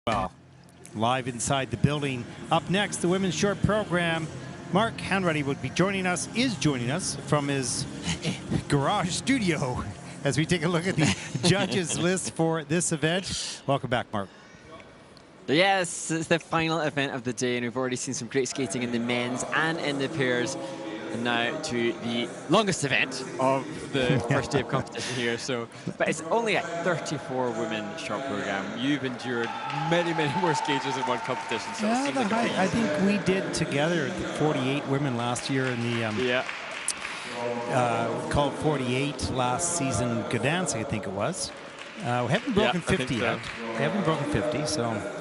Well, live inside the building. Up next, the women's short program. Mark Hanratty would be joining us, from his garage studio as we take a look at the judges list for this event. Welcome back, Mark. Yes, it's the final event of the day, and we've already seen some great skating in the men's and in the pairs. And now to the longest event of the first day of competition here. But it's only a 34 women short program. You've endured many, many more skaters in one competition. So it seems like I think we did together 48 women last year in the called 48 last season Gdansk, I think it was. We haven't broken 50 yet. We haven't broken 50, so.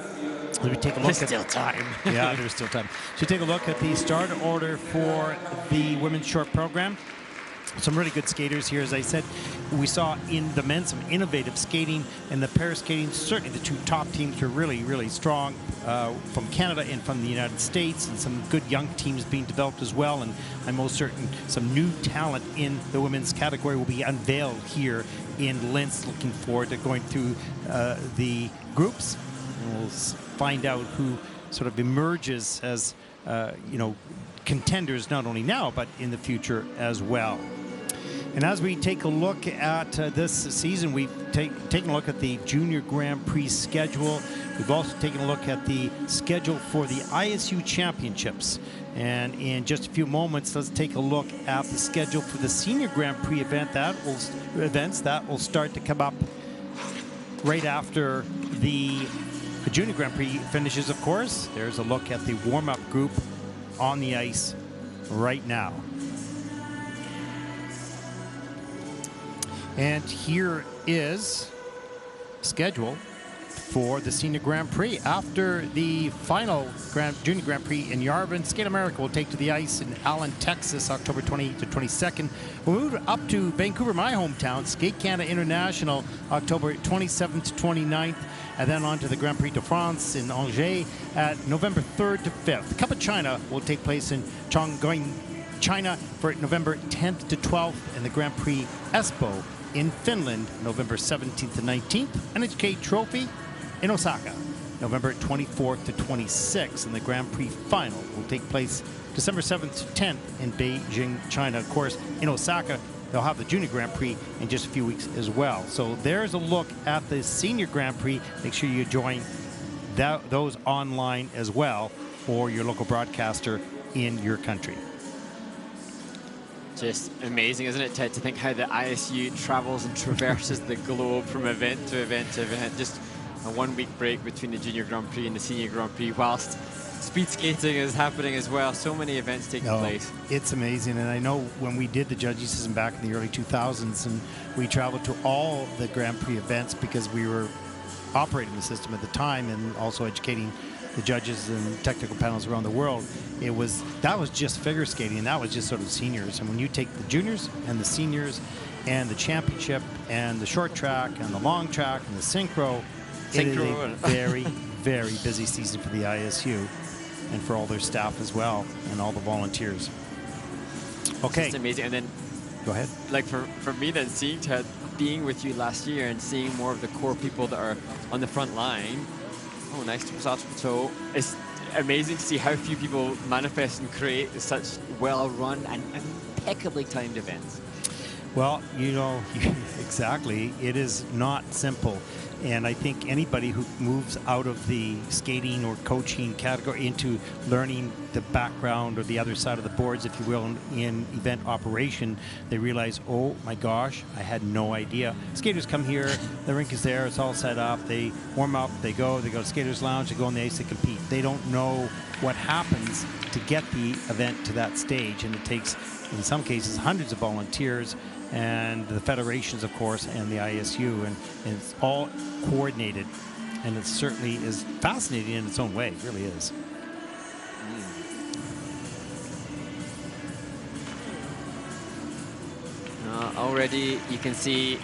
We take a look there's still time. Yeah, there's still time. So take a look at the start order for the women's short program. Some really good skaters here. As I said, we saw in the men some innovative skating, and the pair skating, certainly the two top teams were really, really strong from Canada and from the United States, and some good young teams being developed as well. And I'm most certain some new talent in the women's category will be unveiled here in Linz. Looking forward to going through the groups, and we'll find out who sort of emerges as, you know, contenders not only now, but in the future as well. And as we take a look at this season, we've taken a look at the Junior Grand Prix schedule. We've also taken a look at the schedule for the ISU Championships. And in just a few moments, let's take a look at the schedule for the Senior Grand Prix events that will start to come up right after the Junior Grand Prix finishes, of course. There's a look at the warm-up group on the ice right now. And here is schedule for the Senior Grand Prix. After the final Junior Grand Prix in Yerevan, Skate America will take to the ice in Allen, Texas, October 28th to 22nd. We'll move up to Vancouver, my hometown, Skate Canada International, October 27th to 29th, and then on to the Grand Prix de France in Angers at November 3rd to 5th. The Cup of China will take place in Chongqing, China for November 10th to 12th, and the Grand Prix Espoo in Finland, November 17th to 19th. NHK Trophy in Osaka, November 24th to 26th. And the Grand Prix final will take place December 7th to 10th in Beijing, China. Of course, in Osaka, they'll have the Junior Grand Prix in just a few weeks as well. So there's a look at the Senior Grand Prix. Make sure you join those online as well, or your local broadcaster in your country. Just amazing, isn't it, Ted, to think how the ISU travels and traverses the globe from event to event to event. Just a 1 week break between the Junior Grand Prix and the Senior Grand Prix, whilst speed skating is happening as well. So many events taking place. It's amazing. And I know when we did the judging system back in the early 2000s, and we traveled to all the Grand Prix events because we were operating the system at the time and also educating the judges and technical panels around the world. That was just figure skating, and that was just sort of seniors. And when you take the juniors and the seniors and the championship and the short track and the long track and the synchro, it is a very, very busy season for the ISU and for all their staff as well and all the volunteers. Okay. It's amazing. And then, go ahead. Like for me then, seeing Ted, being with you last year and seeing more of the core people that are on the front line. Oh, nice to toe. It's amazing to see how few people manifest and create such well-run and impeccably timed events. Well, you know, exactly. It is not simple. And I think anybody who moves out of the skating or coaching category into learning the background or the other side of the boards, if you will, in event operation, they realize, oh my gosh, I had no idea. Skaters come here, the rink is there, it's all set up, they warm up, they go to Skaters Lounge, they go on the ice, they compete. They don't know what happens to get the event to that stage, and it takes, in some cases, hundreds of volunteers, and the federations, of course, and the ISU, and it's all coordinated, and it certainly is fascinating in its own way. It really is. Already you can see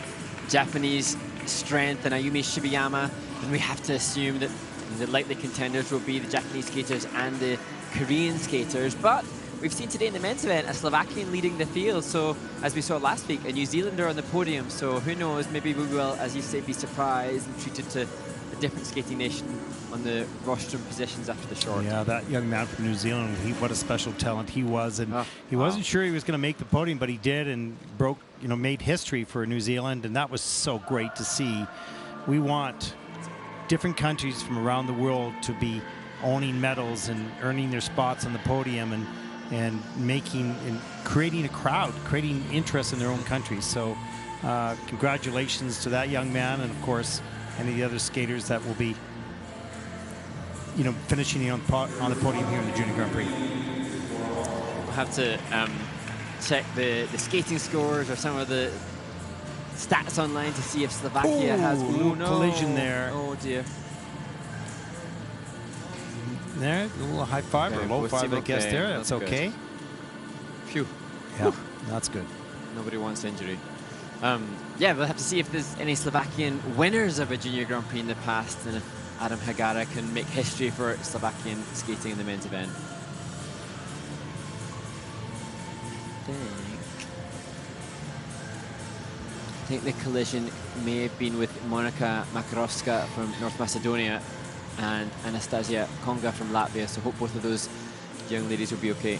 Japanese strength and Ayumi Shibayama, and we have to assume that the likely contenders will be the Japanese skaters and the Korean skaters, but we've seen today in the men's event a Slovakian leading the field, so as we saw last week, a New Zealander on the podium, so who knows, maybe we will, as you say, be surprised and treated to a different skating nation on the rostrum positions after the short. Yeah, that young man from New Zealand, what a special talent he was, and he wasn't sure he was going to make the podium, but he did, and made history for New Zealand, and that was so great to see. We want different countries from around the world to be owning medals and earning their spots on the podium, and making and creating a crowd, creating interest in their own countries. So congratulations to that young man, and of course any of the other skaters that will be finishing on the podium here in the Junior Grand Prix. We'll have to check the skating scores or some of the stats online to see if Slovakia has a little collision there. Oh dear. There, a little high five or low five, I guess there. That's okay. Phew. Yeah, that's good. Nobody wants injury. Yeah, we'll have to see if there's any Slovakian winners of a Junior Grand Prix in the past, and if Adam Hagara can make history for Slovakian skating in the men's event. I think the collision may have been with Monika Makarovska from North Macedonia and Anastasia Konga from Latvia, so hope both of those young ladies will be okay.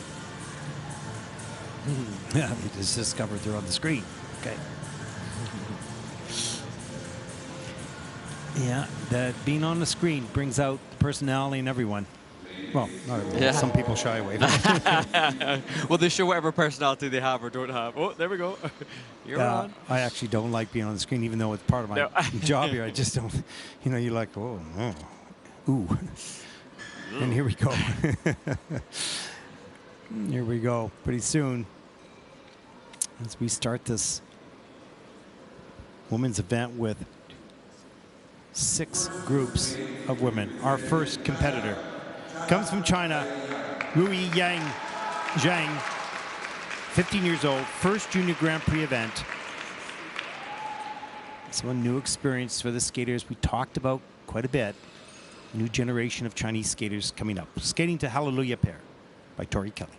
Yeah, they just discovered they're on the screen. Okay. Yeah, that being on the screen brings out the personality in everyone. Well, not everyone. Yeah. Some people shy away from it. Well, they show whatever personality they have or don't have. Oh, there we go. You're on. I actually don't like being on the screen, even though it's part of my job here. I just don't, you know, you're like, oh, no. Ooh. And here we go. Here we go. Pretty soon, as we start this women's event with 6 groups of women. Our first competitor comes from China, Rui Zhang, 15 years old, first Junior Grand Prix event. So a new experience for the skaters we talked about quite a bit. New generation of Chinese skaters coming up. Skating to Hallelujah Pair by Tori Kelly.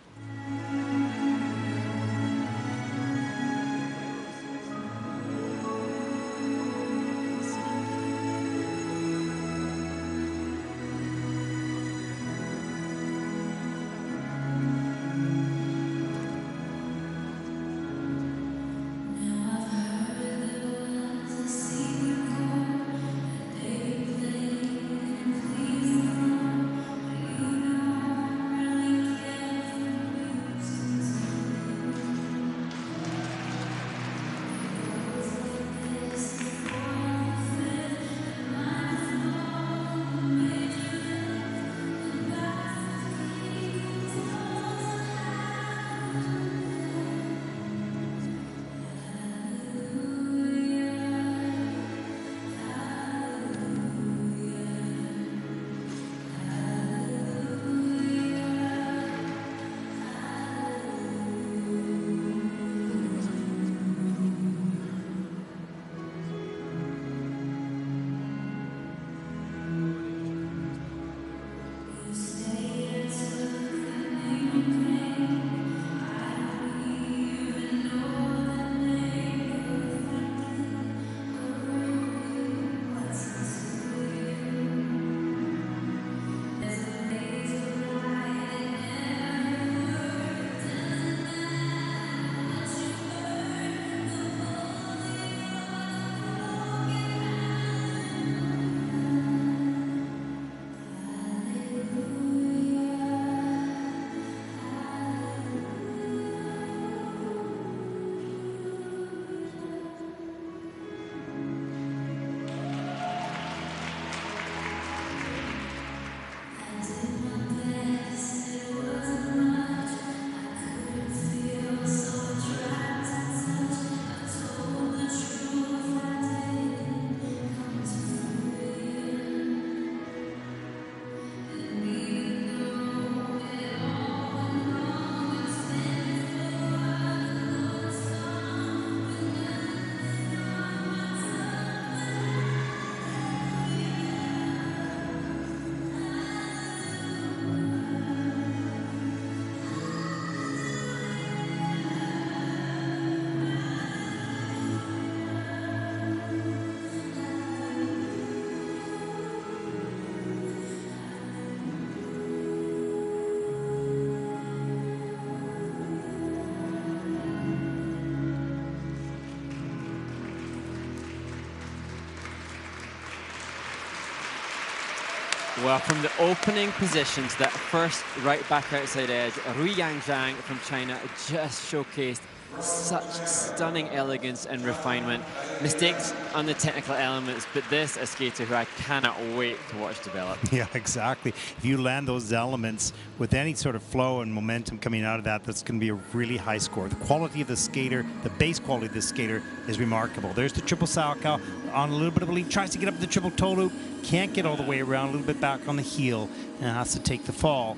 Well, from the opening positions, that first right back outside edge, Rui Zhang from China just showcased such stunning elegance and refinement. Mistakes on the technical elements, but this a skater who I cannot wait to watch develop. Yeah, exactly. If you land those elements with any sort of flow and momentum coming out of that, that's going to be a really high score. The quality of the skater, the base quality of the skater is remarkable. There's the triple Salchow on a little bit of a lead, tries to get up the triple toe loop, can't get all the way around, a little bit back on the heel, and has to take the fall.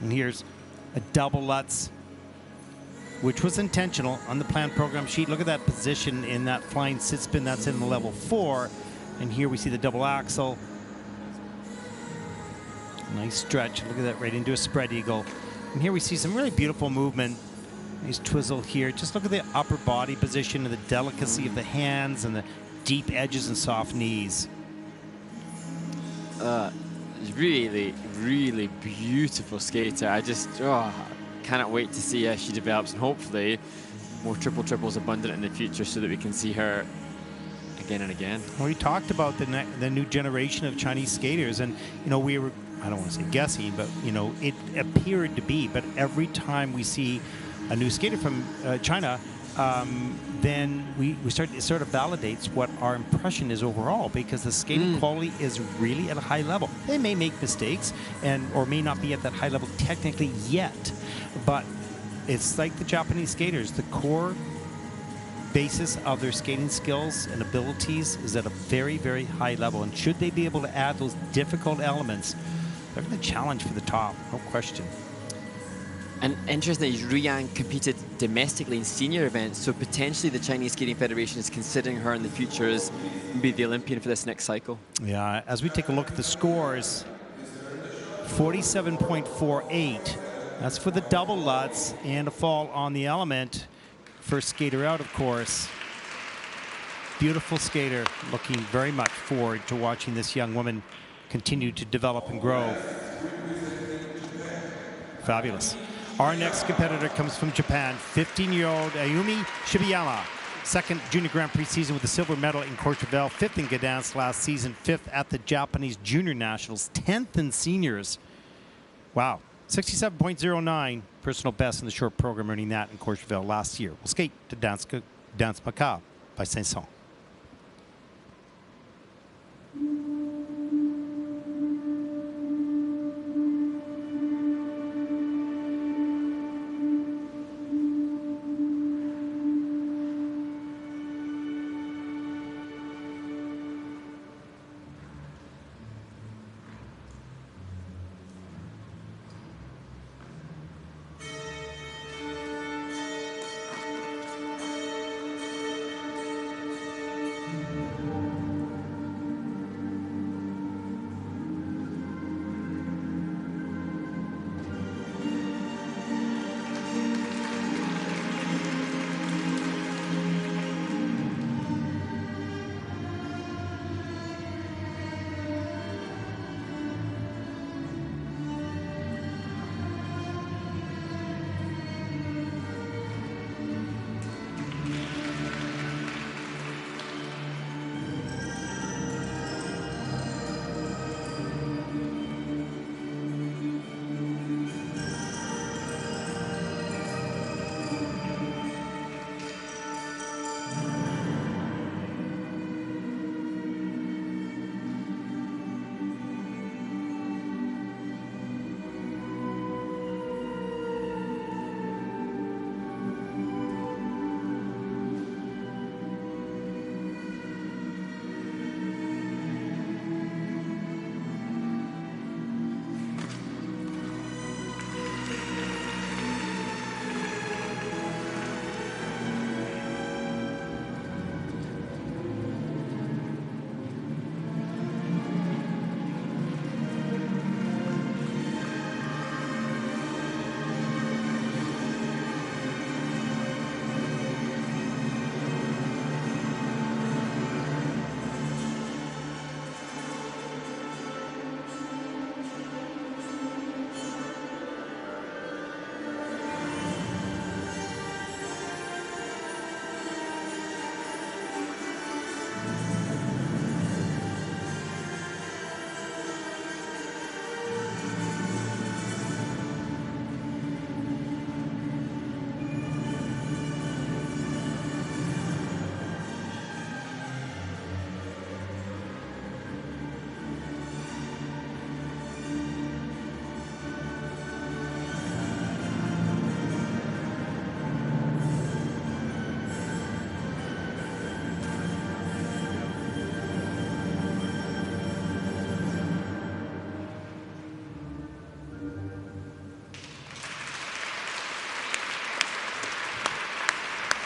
And here's a double Lutz which was intentional on the planned program sheet. Look at that position in that flying sit spin. That's in the level 4. And here we see the double axel. Nice stretch. Look at that, right into a spread eagle. And here we see some really beautiful movement. Nice twizzle here. Just look at the upper body position and the delicacy of the hands and the deep edges and soft knees. Really, really beautiful skater. I just cannot wait to see how she develops, and hopefully more triples abundant in the future so that we can see her again and again. Well, we talked about the new generation of Chinese skaters, and you know, we were, I don't want to say guessing, but you know, it appeared to be, but every time we see a new skater from China, then it sort of validates what our impression is overall, because the skating quality is really at a high level. They may make mistakes or may not be at that high level technically yet, but it's like the Japanese skaters. The core basis of their skating skills and abilities is at a very, very high level, and should they be able to add those difficult elements, they're going to challenge for the top, no question. And interestingly, Ruyang competed domestically in senior events, so potentially the Chinese Skating Federation is considering her in the future as maybe the Olympian for this next cycle. Yeah, as we take a look at the scores, 47.48. That's for the double Lutz, and a fall on the element. First skater out, of course. Beautiful skater. Looking very much forward to watching this young woman continue to develop and grow. Fabulous. Our next competitor comes from Japan, 15-year-old Ayumi Shibayama. Second Junior Grand Prix season with a silver medal in Courchevel, 5th in Gdansk last season, 5th at the Japanese Junior Nationals, 10th in seniors. Wow, 67.09 personal best in the short program, earning that in Courchevel last year. We'll skate to Gdansk Macabre by Saint-Saëns.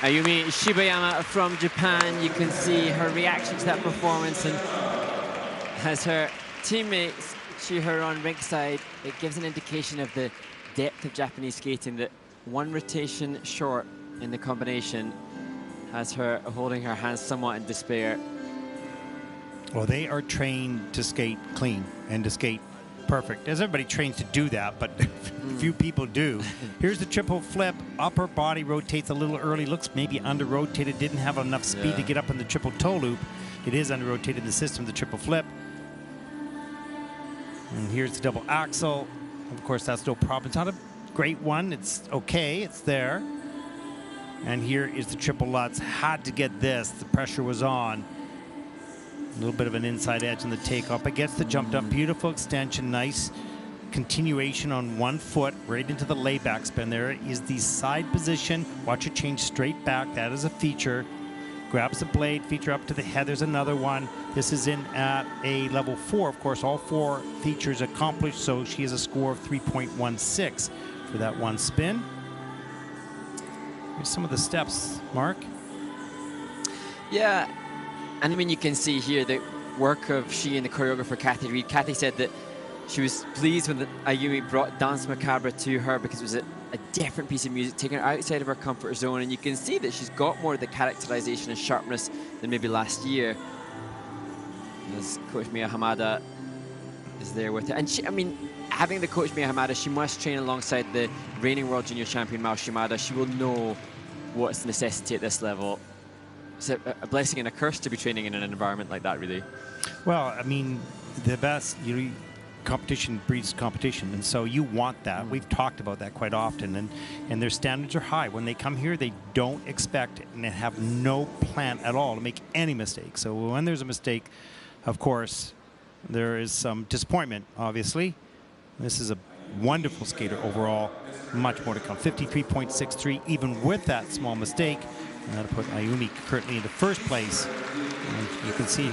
Ayumi Shibayama from Japan. You can see her reaction to that performance, and as her teammates cheer her on ringside, it gives an indication of the depth of Japanese skating, that one rotation short in the combination has her holding her hands somewhat in despair. Well, they are trained to skate clean and to skate perfect. As everybody trains to do that, but few people do. Here's the triple flip. Upper body rotates a little early. Looks maybe under-rotated. Didn't have enough speed to get up in the triple toe loop. It is under-rotated in the system, the triple flip. And here's the double axel. Of course, that's no problem. It's not a great one. It's okay. It's there. And here is the triple Lutz. Had to get this. The pressure was on. A little bit of an inside edge in the takeoff. It gets the jumped up. Beautiful extension. Nice continuation on one foot right into the layback spin. There is the side position. Watch it change straight back. That is a feature. Grabs the blade, feature up to the head. There's another one. This is in at a level 4. Of course, all 4 features accomplished, so she has a score of 3.16 for that one spin. Here's some of the steps, Mark. Yeah, and I mean, you can see here the work of she and the choreographer, Kathy Reed. Kathy said that she was pleased when Ayumi brought Danse Macabre to her because it was a different piece of music, taking her outside of her comfort zone, and you can see that she's got more of the characterization and sharpness than maybe last year. As Coach Mia Hamada is there with her. And she, I mean, having the Coach Mia Hamada, she must train alongside the reigning world junior champion Mao Shimada. She will know what's the necessity at this level. It's a blessing and a curse to be training in an environment like that, really. Well, I mean, the best, competition breeds competition, and so you want that. We've talked about that quite often, and their standards are high. When they come here, they don't expect it, and they have no plan at all to make any mistakes. So when there's a mistake, of course, there is some disappointment, obviously. This is a wonderful skater overall. Much more to come. 53.63, even with that small mistake. And that'll put Ayumi currently into first place. And you can see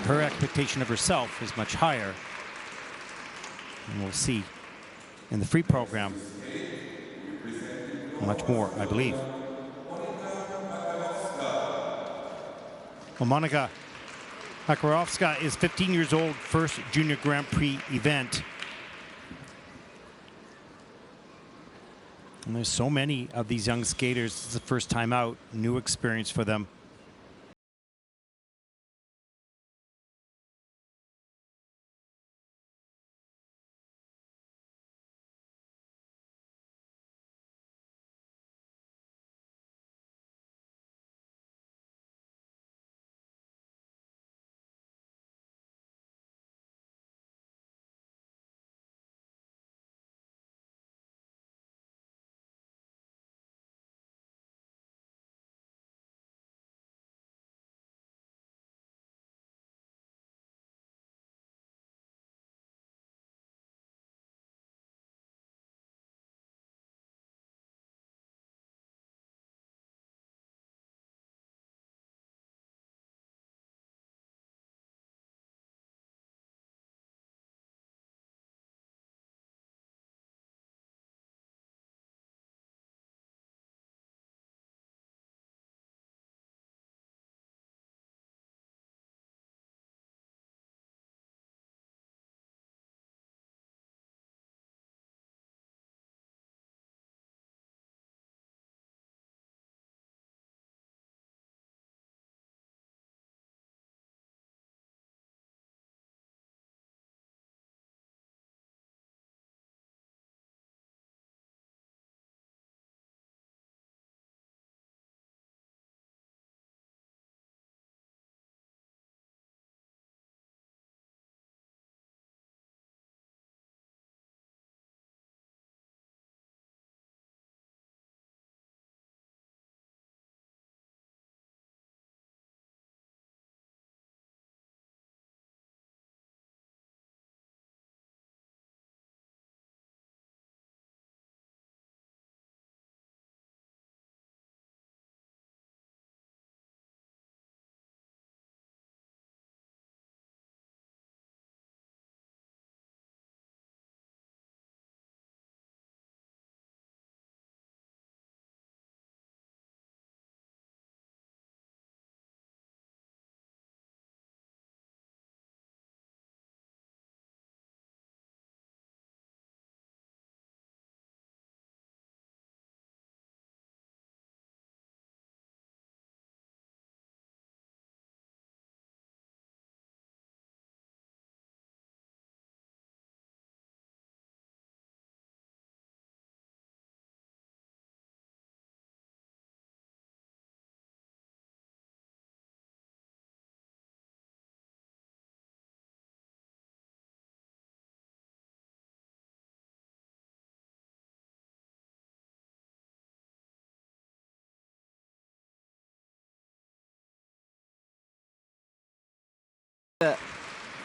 her expectation of herself is much higher. And we'll see in the free program much more, I believe. Well, Monika Makarovska is 15 years old, first Junior Grand Prix event. And there's so many of these young skaters. It's the first time out, new experience for them.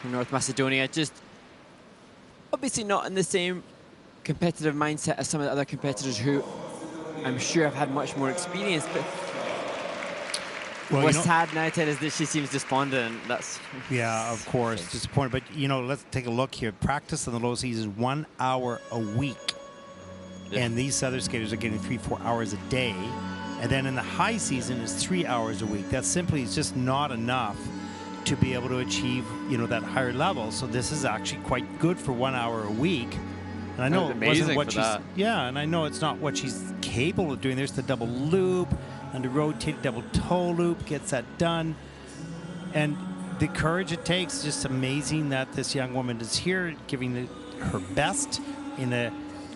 from North Macedonia. Just obviously not in the same competitive mindset as some of the other competitors who I'm sure have had much more experience. But well, what's sad now, Ted, is that she seems despondent. That's yeah, of course, disappointed. But you know, let's take a look here. Practice in the low season is 1 hour a week, and these other skaters are getting 3-4 hours a day. And then in the high season is 3 hours a week. That simply is just not enough to be able to achieve, you know, that higher level. So this is actually quite good for 1 hour a week. And I know it wasn't what she's, and I know it's not what she's capable of doing. There's the double loop and the rotated double toe loop, gets that done. And the courage it takes, just amazing that this young woman is here giving her best in a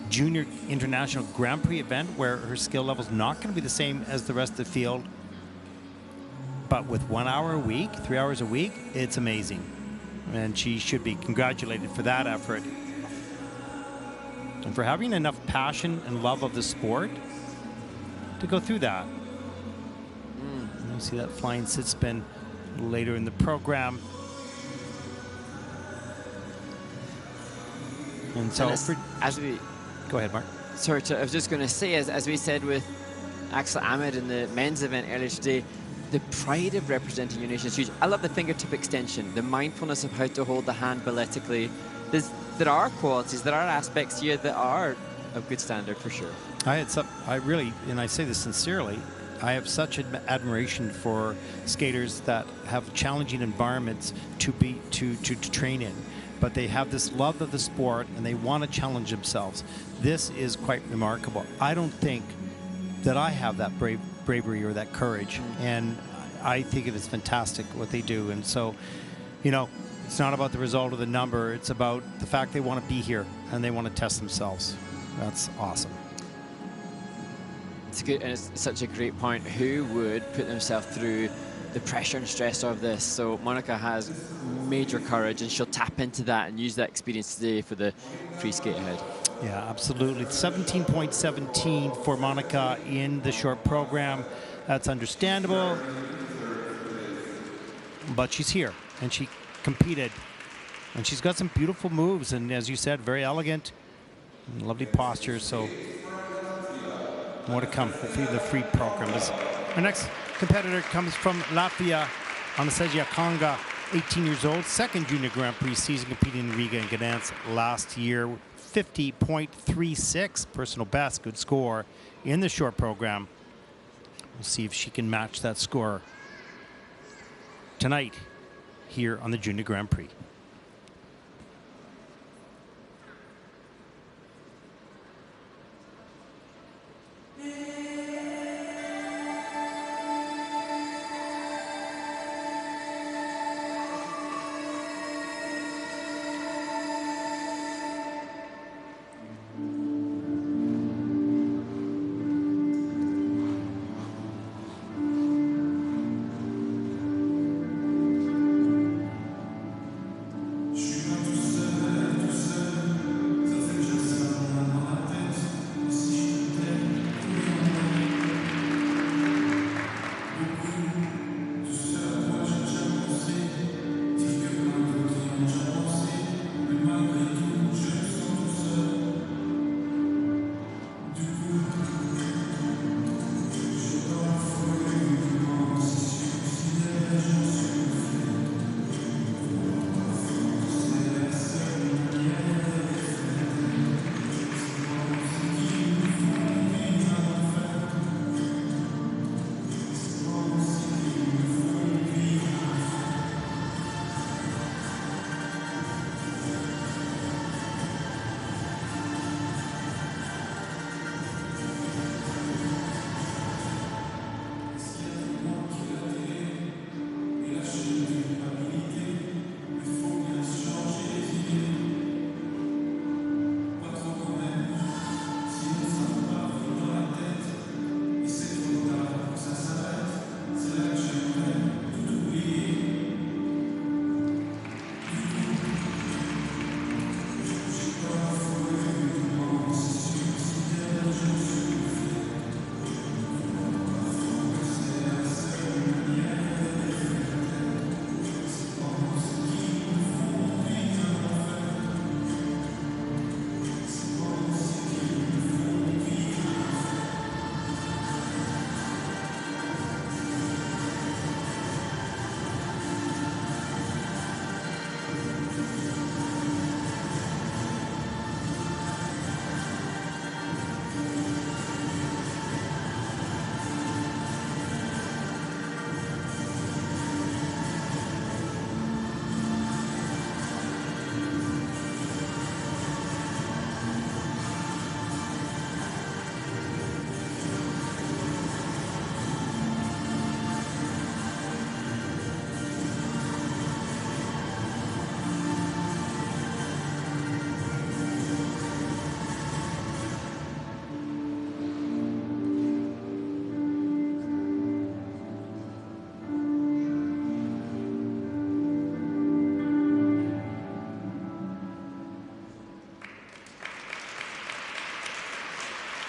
Junior International Grand Prix event where her skill level is not going to be the same as the rest of the field. But with 1 hour a week, 3 hours a week, it's amazing. And she should be congratulated for that effort. And for having enough passion and love of the sport to go through that. You'll see that flying sit spin later in the program. And so, as we go ahead, Mark. Sorry, I was just going to say, as we said with Axel Ahmed in the men's event earlier today, the pride of representing your nation is huge. I love the fingertip extension, the mindfulness of how to hold the hand balletically. There are qualities, there are aspects here that are of good standard for sure. I really, and I say this sincerely, I have such admiration for skaters that have challenging environments to train in, but they have this love of the sport and they want to challenge themselves. This is quite remarkable. I don't think that I have that bravery or that courage, and I think it is fantastic what they do. And so, you know, it's not about the result of the number, it's about the fact they want to be here and they want to test themselves. That's awesome. It's good, and it's such a great point. Who would put themselves through the pressure and stress of this? So Monica has major courage, and she'll tap into that and use that experience today for the free skate ahead. Yeah, absolutely. 17.17 for Monica in the short program. That's understandable. But she's here, and she competed. And she's got some beautiful moves, and as you said, very elegant, and lovely posture. So more to come, hopefully the free program. Our next competitor comes from Latvia, Anastasia, 18 years old, second Junior Grand Prix season, competing in Riga and Gdansk last year. 50.36 personal best, good score in the short program. We'll see if she can match that score tonight here on the Junior Grand Prix.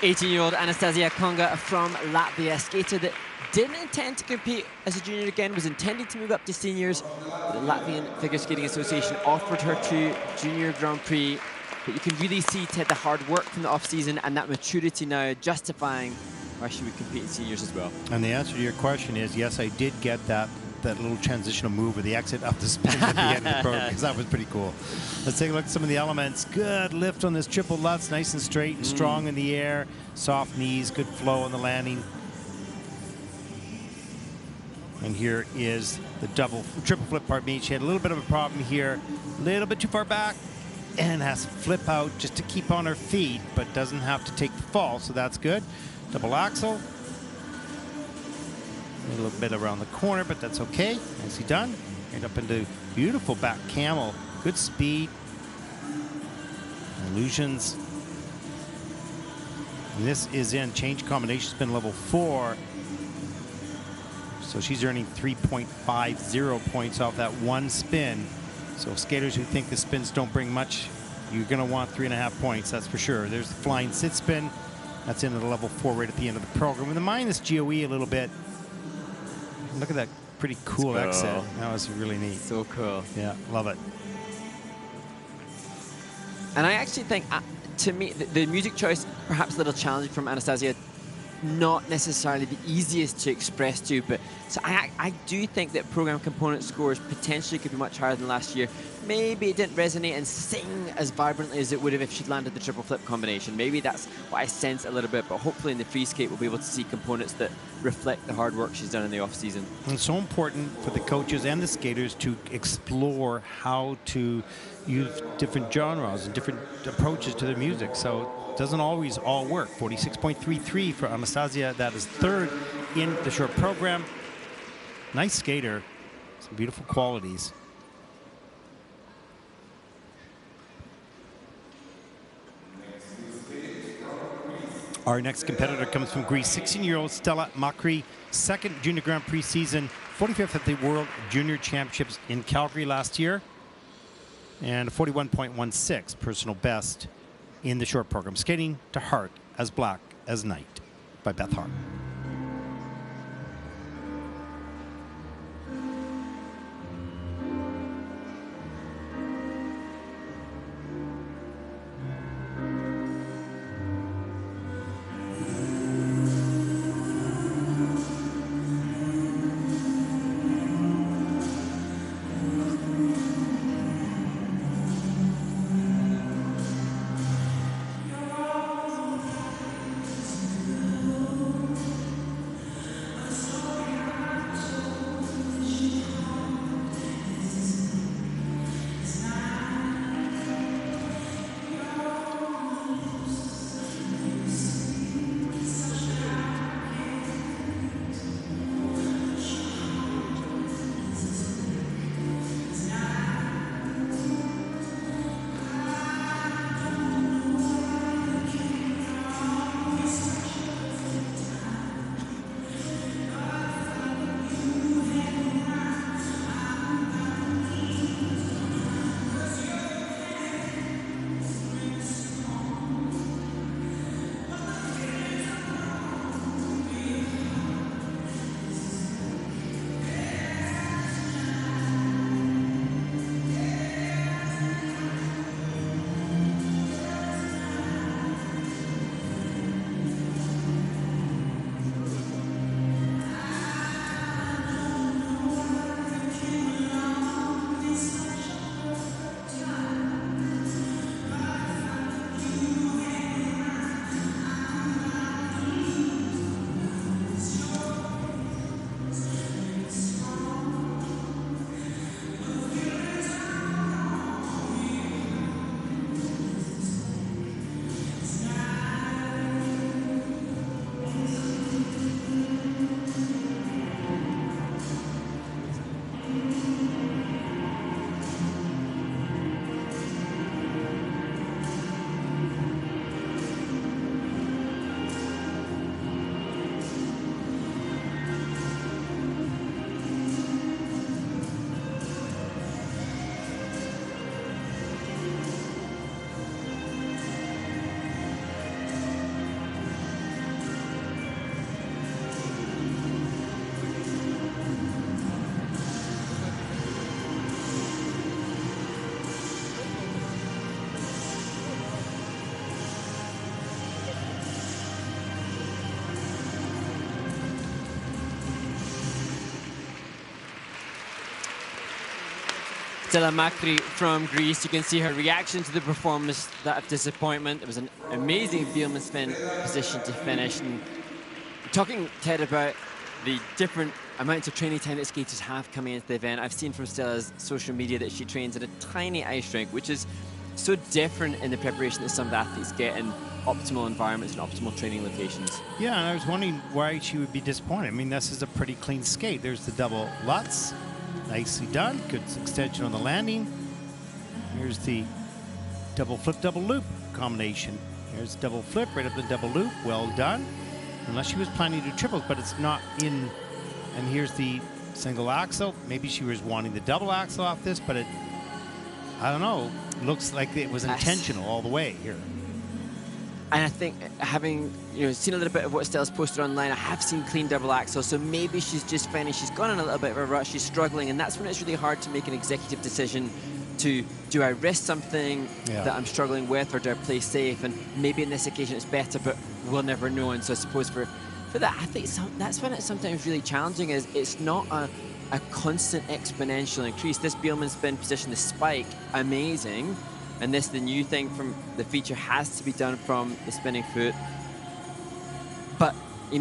18-year-old Anastasia Konga from Latvia, a skater that didn't intend to compete as a junior again, was intending to move up to seniors. But the Latvian Figure Skating Association offered her to Junior Grand Prix. But you can really see the hard work from the off-season and that maturity now justifying why she would compete in seniors as well. And the answer to your question is, yes, I did get that little transitional move with the exit of the spin at the end of the program, because that was pretty cool. Let's take a look at some of the elements. Good lift on this triple Lutz, nice and straight and strong in the air. Soft knees, good flow on the landing. And here is the triple flip, pardon me. She had a little bit of a problem here, a little bit too far back, and has to flip out just to keep on her feet, but doesn't have to take the fall, so that's good. Double axel. A little bit around the corner, but that's okay. Nicely done. Right up into beautiful back camel. Good speed. Illusions. And this is in change combination spin level 4. So she's earning 3.50 points off that one spin. So skaters who think the spins don't bring much, you're going to want 3.5 points, that's for sure. There's the flying sit spin. That's in at a level 4 right at the end of the program. With the minus GOE a little bit. Look at that pretty cool exit. That was really neat. So cool. Yeah, love it. And I actually think, to me, the music choice, perhaps a little challenging from Anastasia, not necessarily the easiest to express to, but so I do think that program component scores potentially could be much higher than last year. Maybe it didn't resonate and sing as vibrantly as it would have if she'd landed the triple flip combination. Maybe that's what I sense a little bit, but hopefully in the free skate we'll be able to see components that reflect the hard work she's done in the off season. And it's so important for the coaches and the skaters to explore how to use different genres and different approaches to their music. So it doesn't always all work. 46.33 for Anastasia. That is third in the short program. Nice skater. Some beautiful qualities. Our next competitor comes from Greece, 16-year-old Stella Makri, second Junior Grand Prix season, 45th at the World Junior Championships in Calgary last year, and 41.16 personal best in the short program. Skating to Heart as Black as Night by Beth Hart. Stella Makri from Greece. You can see her reaction to the performance, that of disappointment. It was an amazing Bielmann spin position to finish. And talking, Ted, about the different amounts of training time that skaters have coming into the event, I've seen from Stella's social media that she trains at a tiny ice rink, which is so different in the preparation that some of the athletes get in optimal environments and optimal training locations. Yeah, and I was wondering why she would be disappointed. I mean, this is a pretty clean skate. There's the double Lutz. Nicely done. Good extension on the landing. Here's the double flip, double loop combination. Here's double flip, right up the double loop. Well done. Unless she was planning to do triples, but it's not in. And here's the single axle. Maybe she was wanting the double axle off this, but I don't know. Looks like it was intentional all the way here. And I think, having seen a little bit of what Stella's posted online, I have seen clean double axle, so maybe she's just finding she's gone in a little bit of a rush, she's struggling, and that's when it's really hard to make an executive decision to, do I risk something that I'm struggling with, or do I play safe? And maybe in this occasion it's better, but we'll never know. And so I suppose for the athletes, that's when it's sometimes really challenging, is it's not a constant exponential increase. This Bielmann spin position, the spike, amazing. And this, the new thing from the feature, has to be done from the spinning foot. But,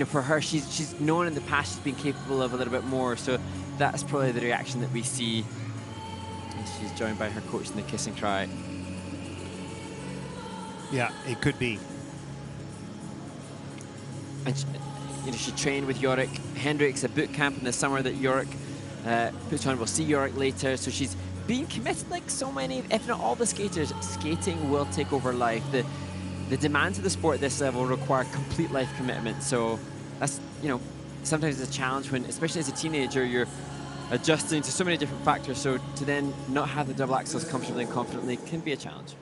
for her, she's known in the past she's been capable of a little bit more. So that's probably the reaction that we see as she's joined by her coach in the kiss and cry. Yeah, it could be. And she trained with Yorick Hendricks, a boot camp in the summer that Yorick puts on. We'll see Yorick later. So she's being committed like so many, if not all the skaters. Skating will take over life. The demands of the sport at this level require complete life commitment. So that's, sometimes it's a challenge when, especially as a teenager, you're adjusting to so many different factors. So to then not have the double axles comfortably and confidently can be a challenge.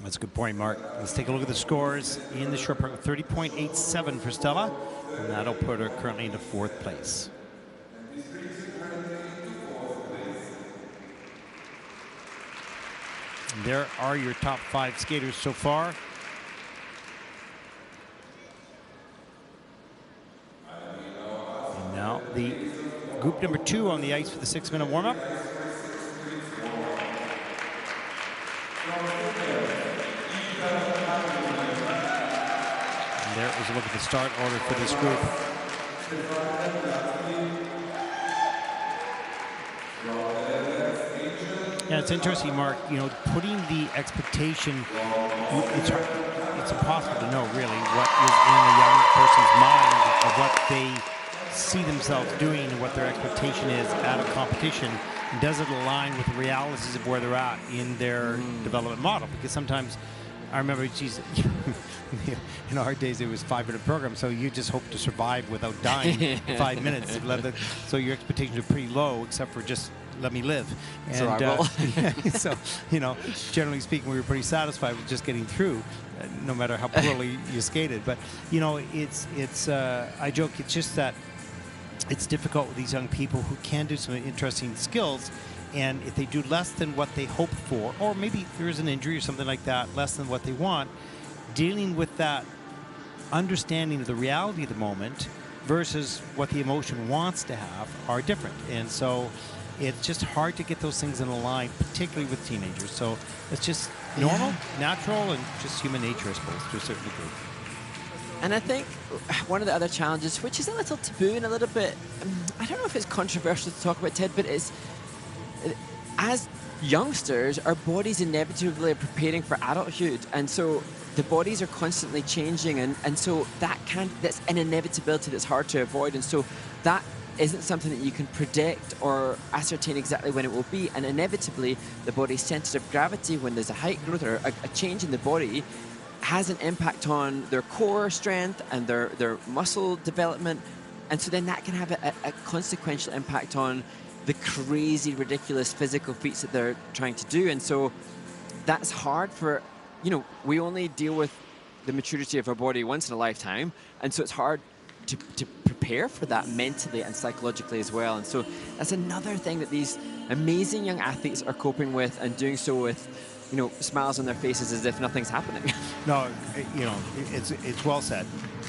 That's a good point, Mark. Let's take a look at the scores in the short part. 30.87 for Stella, and that'll put her currently into 4th place. And there are your top 5 skaters so far. And now the group number 2 on the ice for the 6-minute warm-up. And there is a look at the start order for this group. Yeah, it's interesting, Mark, putting the expectation, it's impossible to know really what is in a young person's mind of what they see themselves doing and what their expectation is at a competition. And does it align with the realities of where they're at in their development model? Because sometimes, I remember, in our days it was 5-minute program, so you just hope to survive without dying in 5 minutes. So your expectations are pretty low, except for just let me live. And so, generally speaking, we were pretty satisfied with just getting through, no matter how poorly you skated. But I joke, it's just that it's difficult with these young people who can do some interesting skills, and if they do less than what they hope for, or maybe there is an injury or something like that, less than what they want, dealing with that understanding of the reality of the moment versus what the emotion wants to have are different. And so it's just hard to get those things in a line, particularly with teenagers. So it's just normal, natural, and just human nature, I suppose, to a certain degree. And I think one of the other challenges, which is a little taboo and a little bit, I don't know if it's controversial to talk about, Ted, but it's, as youngsters, our bodies inevitably are preparing for adulthood. And so the bodies are constantly changing. And so that's an inevitability that's hard to avoid. And so that isn't something that you can predict or ascertain exactly when it will be. And inevitably, the body's center of gravity, when there's a height growth or a change in the body, has an impact on their core strength and their muscle development. And so then that can have a consequential impact on the crazy, ridiculous physical feats that they're trying to do. And so that's hard for, we only deal with the maturity of our body once in a lifetime. And so it's hard to prepare for that mentally and psychologically as well. And so that's another thing that these amazing young athletes are coping with, and doing so with, smiles on their faces as if nothing's happening. No, it's well said.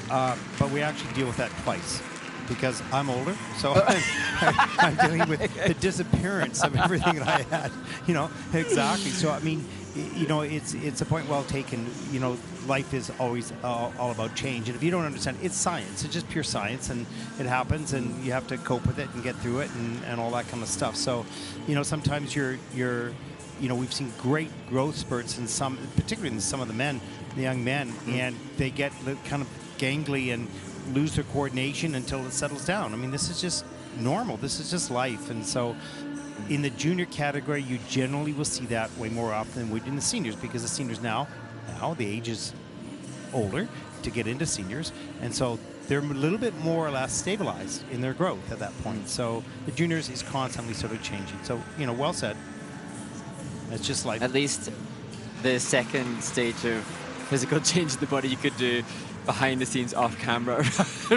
But we actually deal with that twice. because I'm older, so I'm dealing with the disappearance of everything that I had. You know, exactly. So I mean, you know, it's a point well taken. You know, life is always all about change, and if you don't understand, it's science. It's just pure science, and it happens, and you have to cope with it and get through it, and all that kind of stuff. So, you know, sometimes you're you know, we've seen great growth spurts in some, particularly in some of the men, the young men, and they get kind of gangly and lose their coordination until it settles down. I mean, this is just normal. This is just life. And so in the junior category, you generally will see that way more often than we do in the seniors, because the seniors now the age is older to get into seniors. And so they're a little bit more or less stabilized in their growth at that point. So the juniors is constantly sort of changing. So, you know, well said. It's just like... At least the second stage of physical change in the body you could do behind the scenes off camera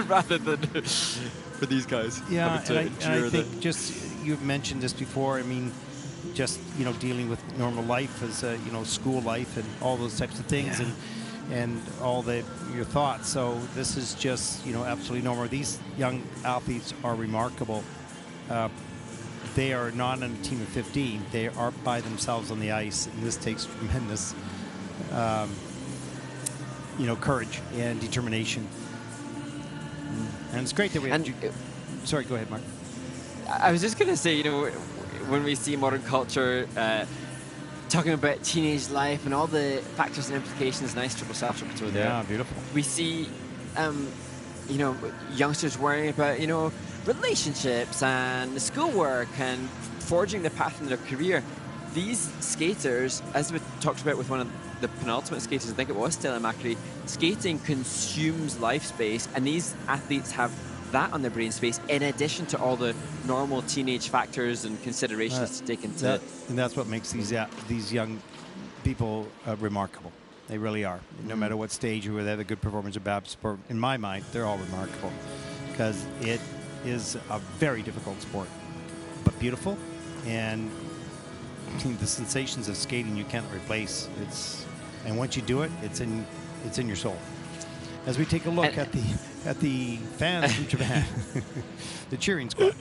rather than for these guys. Yeah, and I think just, you've mentioned this before, I mean, just, you know, dealing with normal life as, you know, school life and all those types of things, and all your thoughts. So this is just, you know, absolutely normal. These young athletes are remarkable. They are not on a team of 15. They are by themselves on the ice, and this takes tremendous, you know, courage and determination. And it's great that we have... Sorry, go ahead, Mark. I was just going to say, you know, when we see modern culture talking about teenage life and all the factors and implications, nice triple self triple there. Yeah, beautiful. We see, you know, youngsters worrying about, you know, relationships and schoolwork and forging the path in their career. These skaters, as we talked about with one of the penultimate skaters, I think it was Stella Macri, skating consumes life space, and these athletes have that on their brain space in addition to all the normal teenage factors and considerations to take into... and that's what makes these young people remarkable. They really are. No matter what stage or whether they have a good performance or bad sport, in my mind, they're all remarkable, because it is a very difficult sport, but beautiful, and the sensations of skating you can't replace. And once you do it, it's in your soul. As we take a look at the fans from Japan, the cheering squad.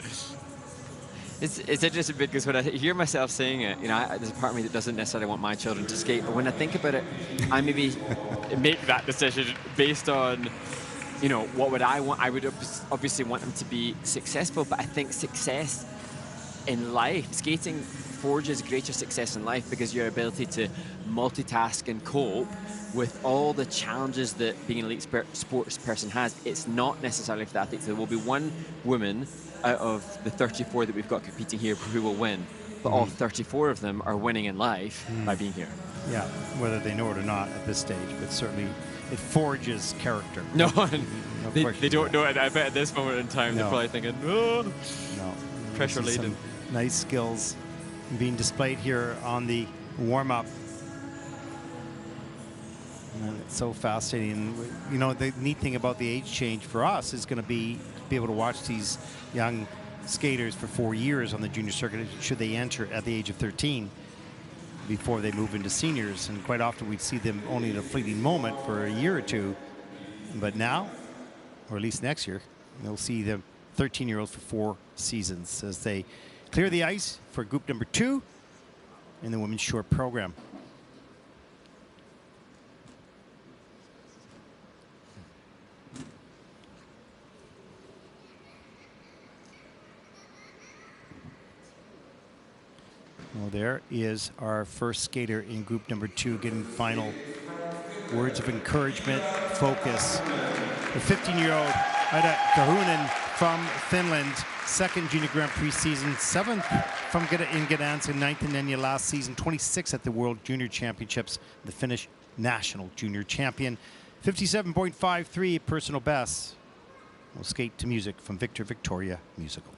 It's interesting because when I hear myself saying it, you know, there's a part of me that doesn't necessarily want my children to skate, but when I think about it, I maybe make that decision based on, you know, what would I want? I would obviously want them to be successful, but I think success in life, skating forges greater success in life because your ability to multitask and cope with all the challenges that being an elite sports person has. It's not necessarily for the athletes. There will be one woman out of the 34 that we've got competing here who will win, but all 34 of them are winning in life by being here. Yeah, whether they know it or not at this stage, but certainly it forges character. No, they don't know it. I bet at this moment in time they're probably thinking, oh, no, pressure laden. Nice skills being displayed here on the warm-up. And it's so fascinating. You know, the neat thing about the age change for us is going to be able to watch these young skaters for 4 years on the junior circuit, should they enter at the age of 13 before they move into seniors. And quite often we'd see them only in a fleeting moment for a year or two. But now, or at least next year, you'll see the 13-year-olds for 4 seasons as they clear the ice for group number 2 in the women's short program. Well, there is our first skater in group number 2 getting final words of encouragement, focus. The 15-year-old Aida Haruna from Finland, 2nd Junior Grand Prix season, 7th in Gdansk and 9th in Enya last season, 26th at the World Junior Championships, the Finnish national junior champion. 57.53 personal best. We'll skate to music from Victor Victoria Musical.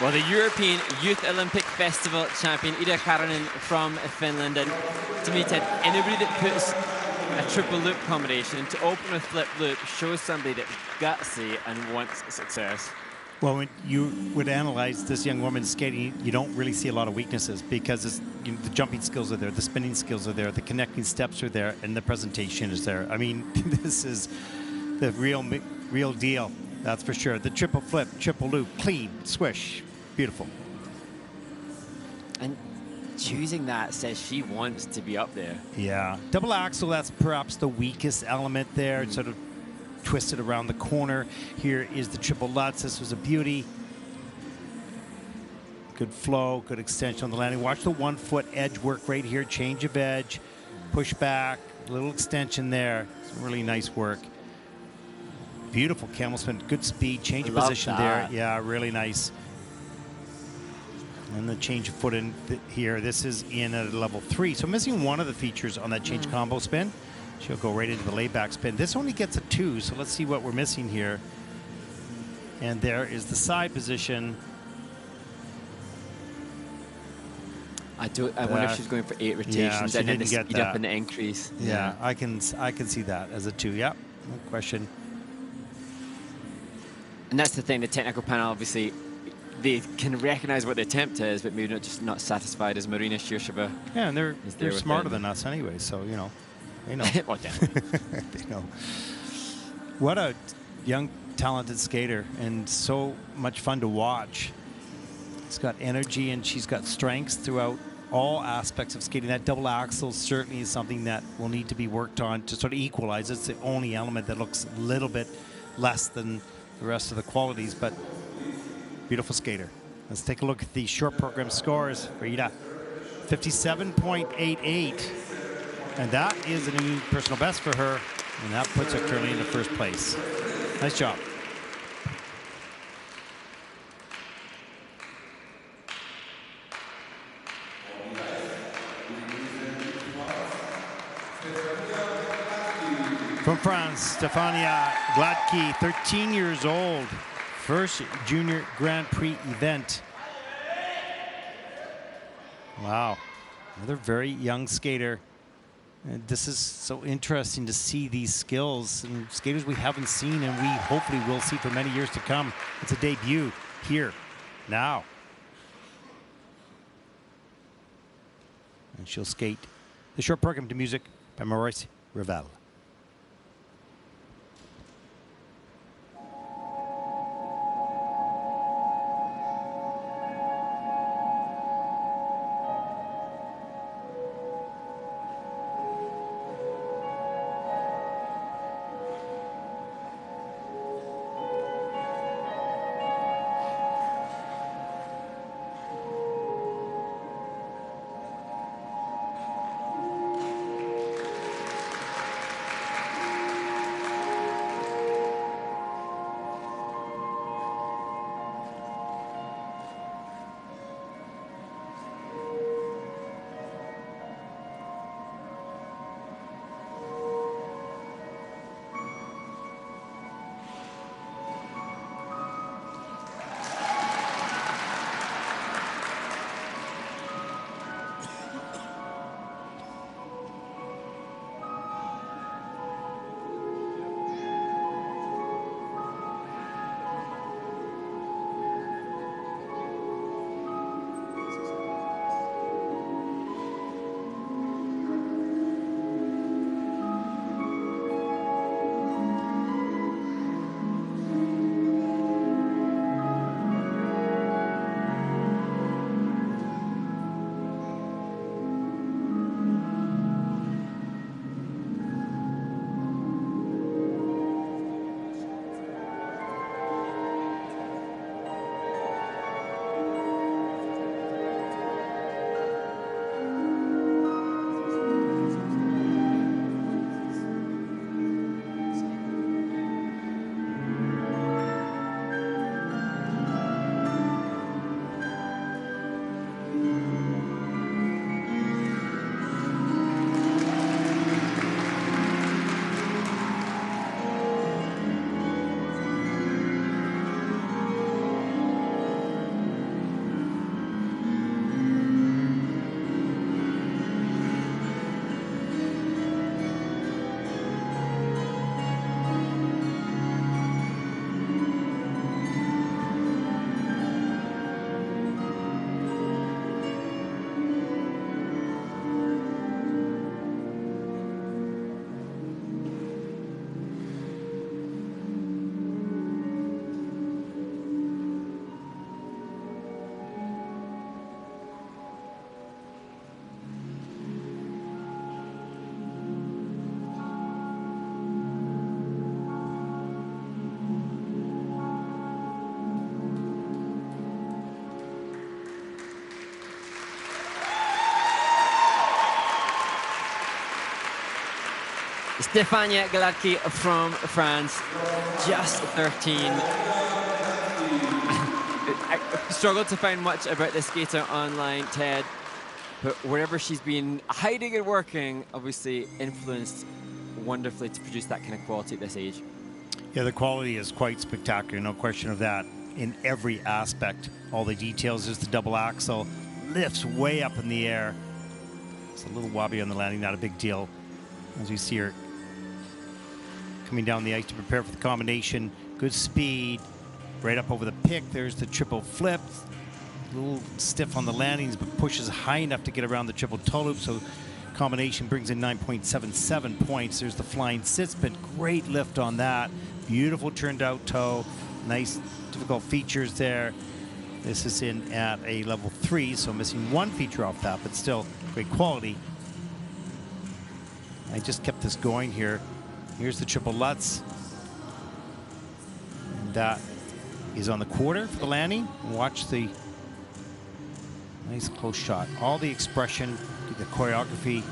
Well, the European Youth Olympic Festival champion, Ida Karinen from Finland. And to me, Ted, anybody that puts a triple loop combination to open with flip loop shows somebody that's gutsy and wants success. Well, when you would analyze this young woman's skating, you don't really see a lot of weaknesses because it's, you know, the jumping skills are there, the spinning skills are there, the connecting steps are there, and the presentation is there. I mean, this is the real deal, that's for sure. The triple flip, triple loop, clean, swish, beautiful. And choosing that says she wants to be up there. Yeah, double axel, that's perhaps the weakest element there. It's sort of twisted around the corner. Here is the triple Lutz. This was a beauty. Good flow, good extension on the landing. Watch the 1 foot edge work right here. Change of edge, push back, little extension there. Some really nice work. Beautiful camel spin, good speed, change of position there. Yeah, really nice. And the change of foot in here. This is in at level 3. So missing one of the features on that change combo spin. She'll go right into the layback spin. This only gets a 2, so let's see what we're missing here. And there is the side position. I wonder if she's going for 8 rotations and then the speed up and the increase. Yeah, I can see that as a 2. Yeah, no question. And that's the thing. The technical panel, obviously, they can recognize what the attempt is, but maybe not satisfied as Marina Shirsheva. Yeah, and they're smarter than us anyway, so you know. They know. Well, definitely. They know. What a young, talented skater, and so much fun to watch. She's got energy and she's got strengths throughout all aspects of skating. That double axel certainly is something that will need to be worked on to sort of equalize. It's the only element that looks a little bit less than the rest of the qualities, but beautiful skater. Let's take a look at the short program scores for Ida. 57.88. And that is a new personal best for her, and that puts her currently in the first place. Nice job. From France, Stefania Gladky, 13 years old, first junior Grand Prix event. Wow, another very young skater. And this is so interesting to see these skills and skaters we haven't seen and we hopefully will see for many years to come. It's a debut here, now. And she'll skate the short program to music by Maurice Ravel. Stefania Gladki from France, just 13. I struggled to find much about this skater online, Ted, but wherever she's been hiding and working, obviously influenced wonderfully to produce that kind of quality at this age. Yeah, the quality is quite spectacular, no question of that, in every aspect. All the details, there's the double axel, lifts way up in the air. It's a little wobbly on the landing, not a big deal. As we see her coming down the ice to prepare for the combination, good speed, right up over the pick. There's the triple flip, a little stiff on the landings, but pushes high enough to get around the triple toe loop, so combination brings in 9.77 points. There's the flying sit spin, great lift on that. Beautiful turned out toe, nice difficult features there. This is in at a level 3, so missing one feature off that, but still great quality. I just kept this going here. Here's the triple Lutz. And that is on the quarter for the landing. Watch the nice close shot. All the expression, the choreography.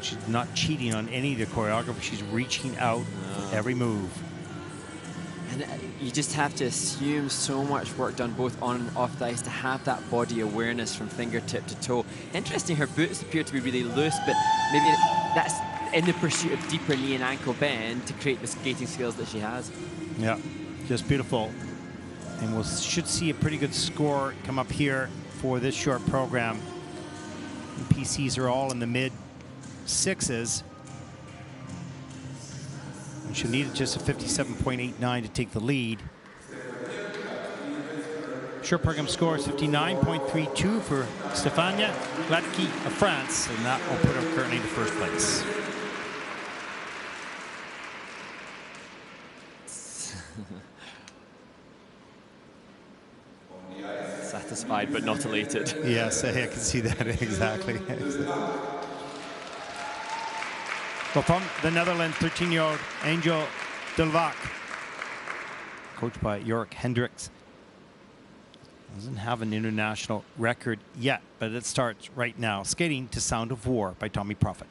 She's not cheating on any of the choreography. She's reaching out every move. And you just have to assume so much work done both on and off the ice to have that body awareness from fingertip to toe. Interesting, her boots appear to be really loose, but maybe that's in the pursuit of deeper knee and ankle bend to create the skating skills that she has. Yeah, just beautiful. And we should see a pretty good score come up here for this short program. The PCs are all in the mid 6s. And she'll need just a 57.89 to take the lead. Short program score is 59.32 for Stefania Gladki of France, and that will put her currently in first place. Satisfied but not elated. Yes, I can see that exactly. Well, from the Netherlands, 13-year-old Angel Delvac, coached by Jork Hendricks. Doesn't have an international record yet, but it starts right now. Skating to Sound of War by Tommy Prophet.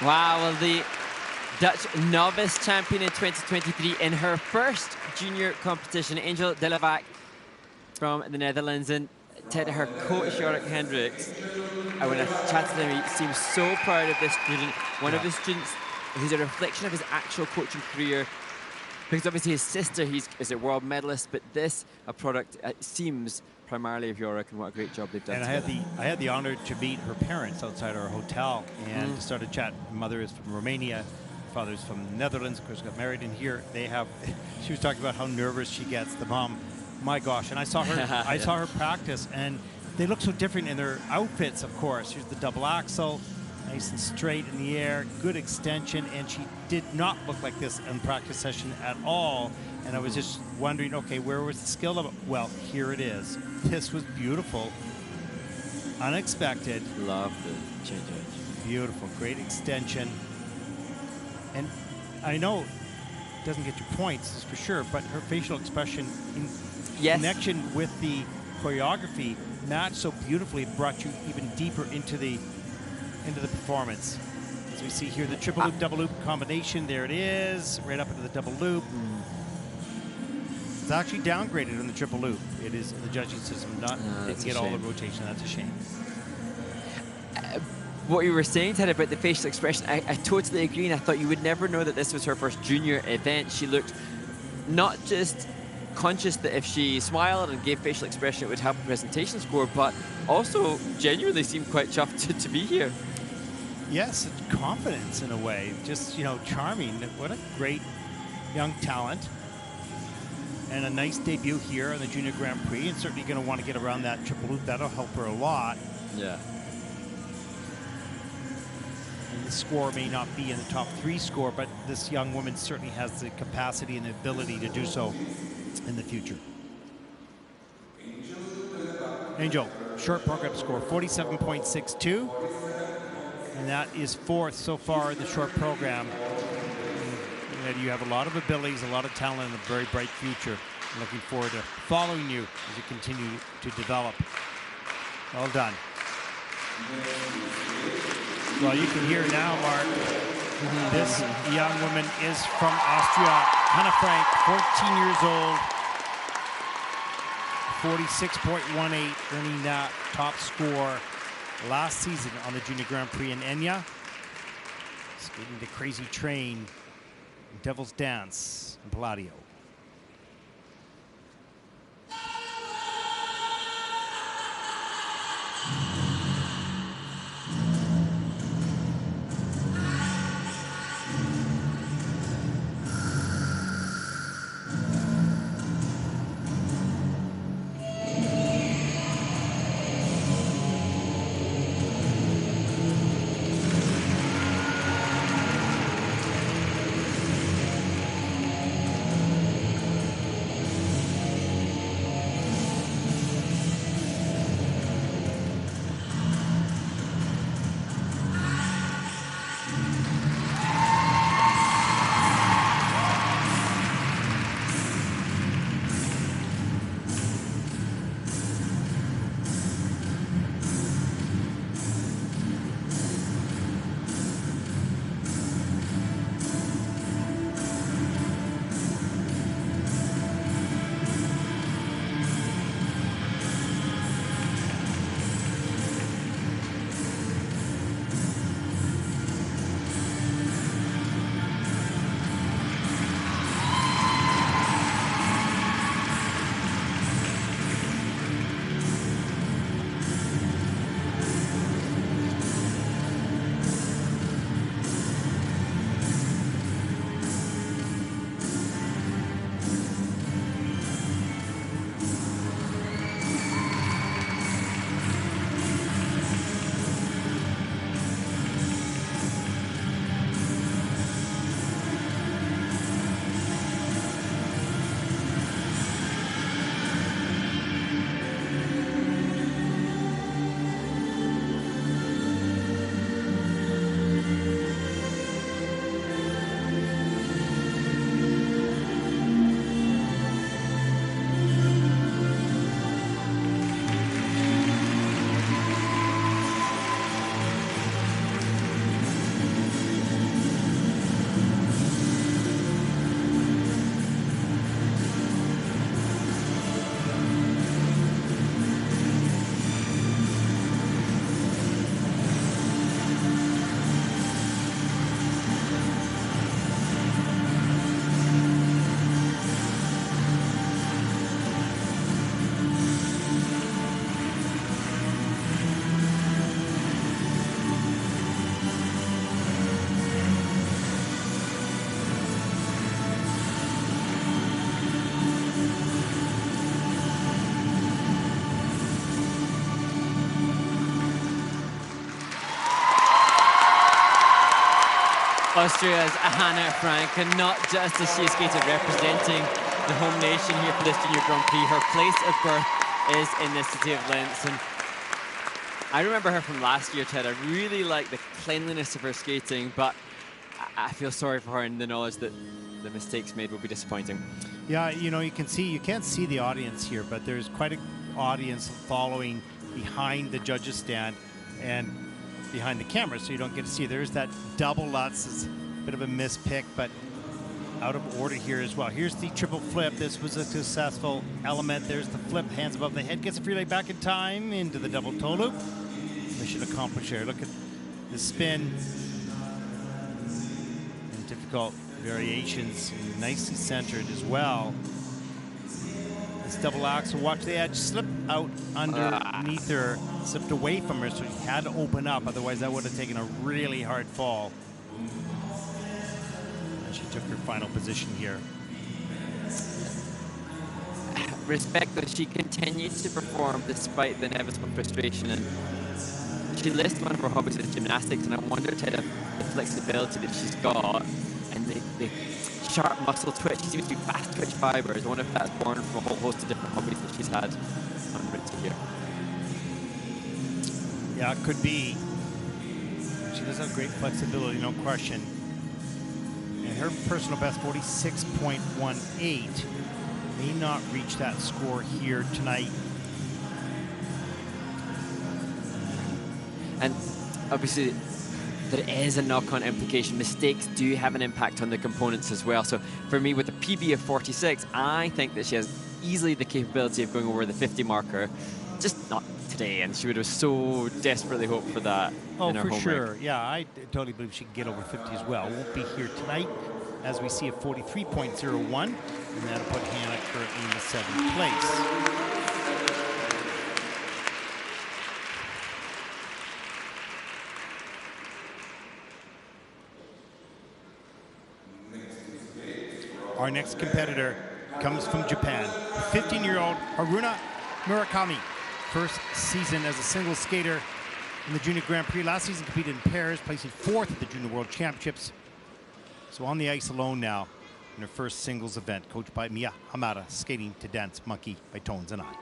Wow, well, the Dutch novice champion in 2023 in her first junior competition, Angel Delavac from the Netherlands. And Ted, her coach, Jorik Hendricks, when I chatted to him, he seems so proud of this student. One of the students who's a reflection of his actual coaching career. Because obviously his sister, is a world medalist, but this, a product, seems primarily of Jorik, and what a great job they've done And together. I had the honor to meet her parents outside our hotel and to start a chat. Mother is from Romania, father's from the Netherlands, of course got married in here. They have, she was talking about how nervous she gets, the mom. My gosh, and I saw her I saw her practice, and they look so different in their outfits, of course. Here's the double axel, nice and straight in the air, good extension, and she did not look like this in practice session at all. And I was just wondering, okay, where was the skill of it? Well, here it is. This was beautiful, unexpected. Love the change edge. Beautiful, great extension. And I know it doesn't get you points, that's for sure, but her facial expression in connection with the choreography matched so beautifully, it brought you even deeper into the performance. As we see here, the triple loop, double loop combination, there it is, right up into the double loop. It's actually downgraded on the triple loop. It is the judging system didn't get all the rotation. That's a shame. What you were saying, Ted, about the facial expression, I totally agree, and I thought you would never know that this was her first junior event. She looked not just conscious that if she smiled and gave facial expression, it would help the presentation score, but also genuinely seemed quite chuffed to be here. Yes, confidence in a way. Just, charming. What a great young talent. And a nice debut here on the Junior Grand Prix, and certainly going to want to get around that triple loop. That'll help her a lot. Yeah. And the score may not be in the top 3 score, but this young woman certainly has the capacity and the ability to do so in the future. Angel, short program score, 47.62. And that is 4th so far in the short program. And you have a lot of abilities, a lot of talent, and a very bright future. I'm looking forward to following you as you continue to develop. Well done. Well, you can hear now, Mark, this young woman is from Austria. Hannah Frank, 14 years old, 46.18, earning that top score last season on the Junior Grand Prix in Enya. Skating the Crazy Train, Devil's Dance, and Palladio. Austria's Hannah Frank, and not just as she skated representing the home nation here for this Junior Grand Prix. Her place of birth is in the city of Linz, and I remember her from last year, Ted. I really like the cleanliness of her skating, but I feel sorry for her in the knowledge that the mistakes made will be disappointing. Yeah, you know, you can't see the audience here, but there's quite an audience following behind the judges' stand and behind the camera, so you don't get to see. There's that double Lutz, is a bit of a mispick, but out of order here as well. Here's the triple flip. This was a successful element. There's the flip, hands above the head, gets a free leg back in time into the double toe loop. Mission accomplished here. Look at the spin and difficult variations, nicely centered as well. This double axel, watch the edge slip out underneath her, slipped away from her, so she had to open up, otherwise that would have taken a really hard fall. And she took her final position here. Respect that she continued to perform despite the inevitable frustration, and she listed one of her hobbies as gymnastics, and I wondered how the flexibility that she's got and the sharp muscle twitch. She seems to be fast twitch fibers. I wonder if that's born from a whole host of different hobbies that she's had on rink here. Yeah, it could be. She does have great flexibility, no question. And her personal best, 46.18, may not reach that score here tonight. And obviously, there is a knock-on implication. Mistakes do have an impact on the components as well. So for me, with a PB of 46, I think that she has easily the capability of going over the 50 marker. Just not today, and she would have so desperately hoped for that in her home sure. rink. Yeah, I totally believe she can get over 50 as well. Won't be here tonight, as we see a 43.01, and that'll put Hannah currently in the 7th place. Our next competitor comes from Japan, 15-year-old Haruna Murakami. First season as a single skater in the Junior Grand Prix. Last season competed in pairs, placing 4th at the Junior World Championships. So on the ice alone now in her first singles event, coached by Mia Hamada, skating to Dance Monkey by Tones and I.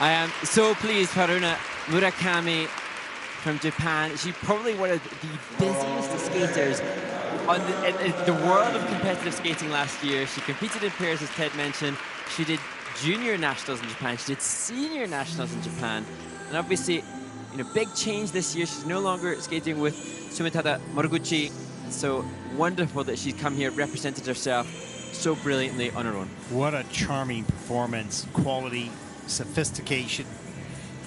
I am so pleased, Haruna Murakami from Japan. She's probably one of the busiest skaters in the world of competitive skating last year. She competed in pairs, as Ted mentioned. She did junior nationals in Japan. She did senior nationals in Japan. And obviously, big change this year. She's no longer skating with Sumitada Moriguchi. So wonderful that she's come here, represented herself so brilliantly on her own. What a charming performance, quality, sophistication.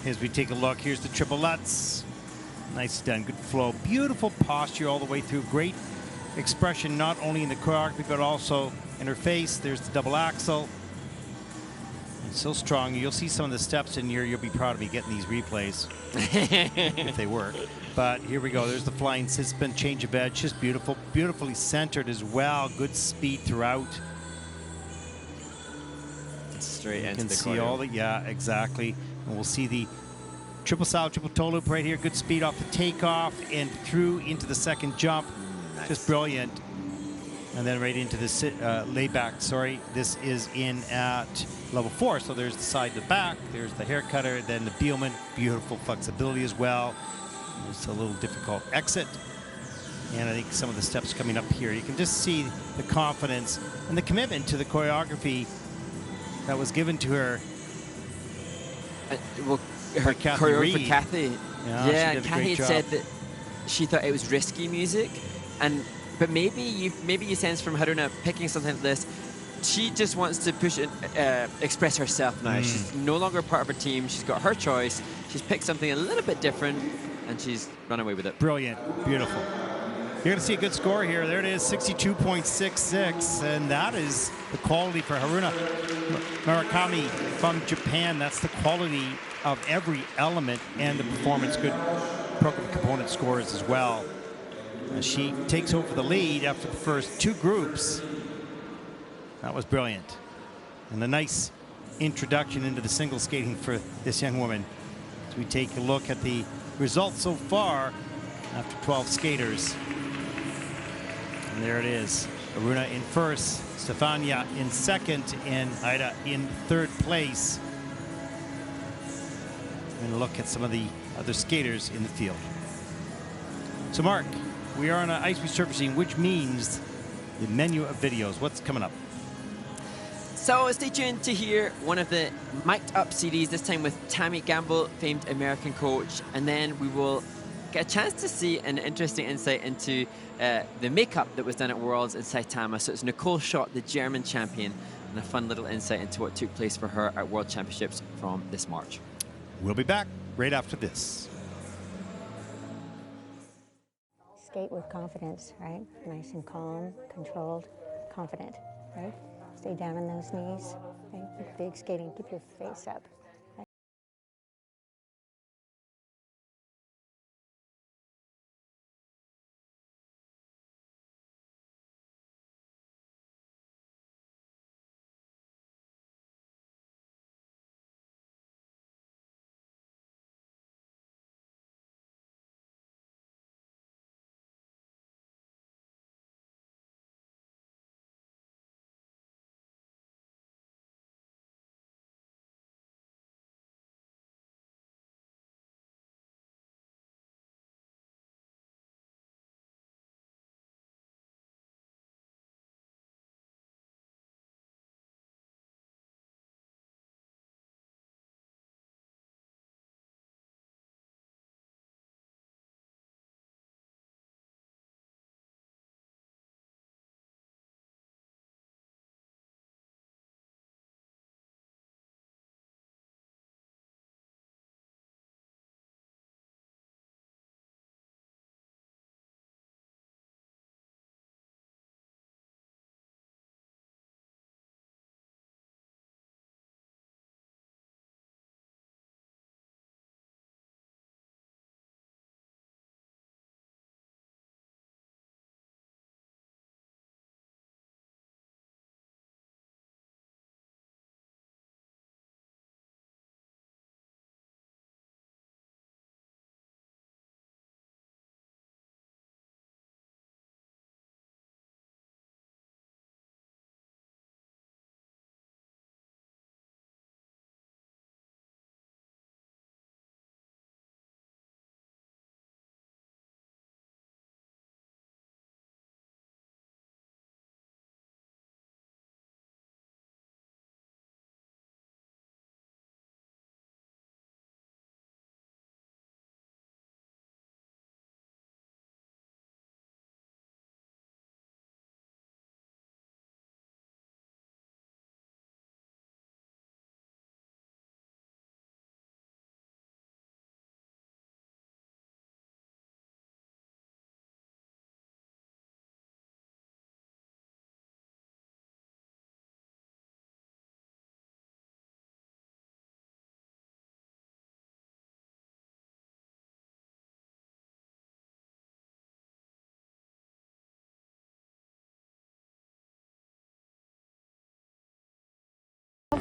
As we take a look, here's the triple lutz. Nicely done, good flow, beautiful posture all the way through. Great expression, not only in the choreography, but also in her face. There's the double axel. And so strong. You'll see some of the steps in here. You'll be proud of me getting these replays if they work. But here we go. There's the flying sit-spin, change of edge. Just beautiful, beautifully centered as well. Good speed throughout. Straight into the You can see all the, yeah, exactly. And we'll see the triple salto, triple toe loop right here. Good speed off the takeoff and through into the second jump. Nice. Just brilliant. And then right into the layback. Sorry, this is in at level 4. So there's the side to the back. There's the hair cutter. Then the Bielman. Beautiful flexibility as well. It's a little difficult exit. And I think some of the steps coming up here, you can just see the confidence and the commitment to the choreography that was given to her. Well, her choreographer Kathy. Yeah, Kathy had said that she thought it was risky music, but maybe you sense from Haruna picking something like this, she just wants to push it, express herself now. She's no longer part of her team. She's got her choice. She's picked something a little bit different, and she's run away with it. Brilliant, beautiful. You're going to see a good score here. There it is, 62.66, and that is the quality for Haruna Murakami from Japan. That's the quality of every element and the performance. Good program component scores as well. As she takes over the lead after the first 2 groups. That was brilliant. And a nice introduction into the single skating for this young woman. As we take a look at the results so far after 12 skaters. And there it is. Haruna in first, Stefania in second, and Ida in third place. And look at some of the other skaters in the field. So Mark, we are on an ice resurfacing, which means the menu of videos. What's coming up? So stay tuned to hear one of the mic'd up series, this time with Tammy Gamble, famed American coach. And then we will get a chance to see an interesting insight into the makeup that was done at Worlds in Saitama. So it's Nicole Schott, the German champion, and a fun little insight into what took place for her at World Championships from this March. We'll be back right after this. Skate with confidence, right? Nice and calm, controlled, confident, right? Stay down on those knees, right? Big skating, keep your face up.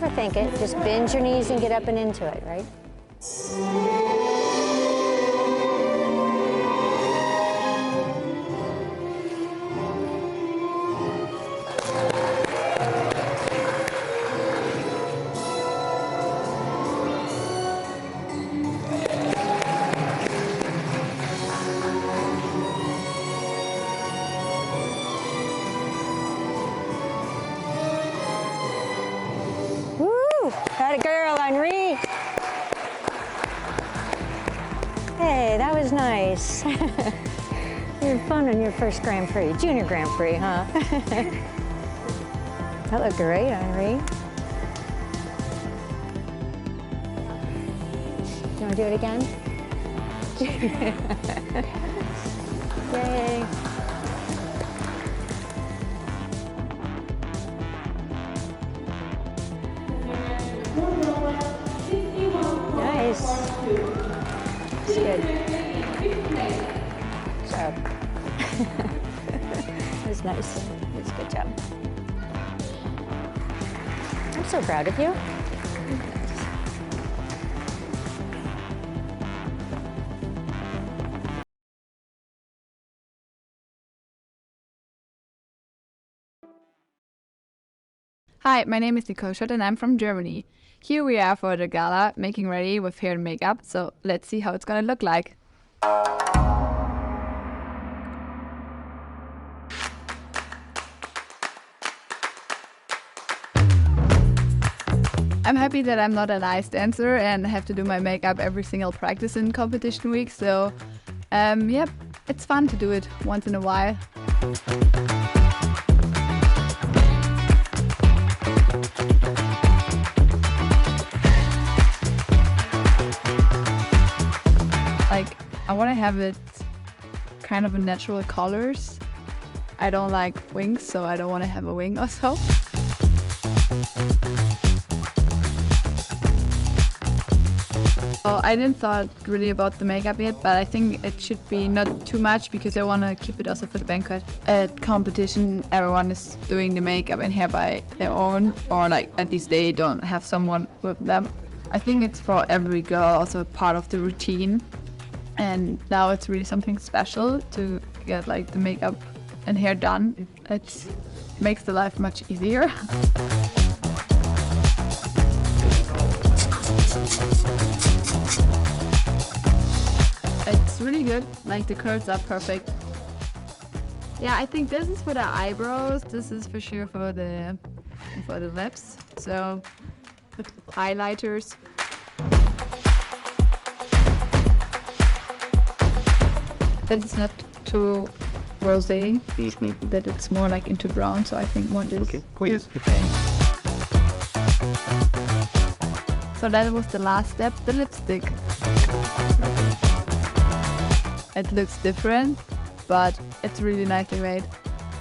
overthink it. Just bend your knees and get up and into it, right? Got a girl on rink. Hey, that was nice. You had fun on your first Grand Prix, Junior Grand Prix, huh? That looked great on rink. You want to do it again? Yay. Nice. It's good. Good job. That was nice. It was a good job. I'm so proud of you. Hi, my name is Nicole Schott and I'm from Germany. Here we are for the gala, making ready with hair and makeup, so let's see how it's gonna look like. I'm happy that I'm not a nice dancer and have to do my makeup every single practice in competition week, so yeah, it's fun to do it once in a while. Like, I want to have it kind of a natural colors. I don't like wings, so I don't want to have a wing or so. I didn't thought really about the makeup yet, but I think it should be not too much because I want to keep it also for the banquet. At competition, everyone is doing the makeup and hair by their own, or like at least they don't have someone with them. I think it's for every girl also part of the routine. And now it's really something special to get like the makeup and hair done. It makes the life much easier. It's really good, like the curls are perfect. Yeah, I think this is for the eyebrows, this is for sure for the lips. So highlighters. That is not too rosé, that it's more like into brown, so I think more this. Okay, please. Okay. So that was the last step, the lipstick. It looks different, but it's really nicely made.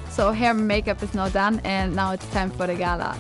So hair and makeup is now done and now it's time for the gala.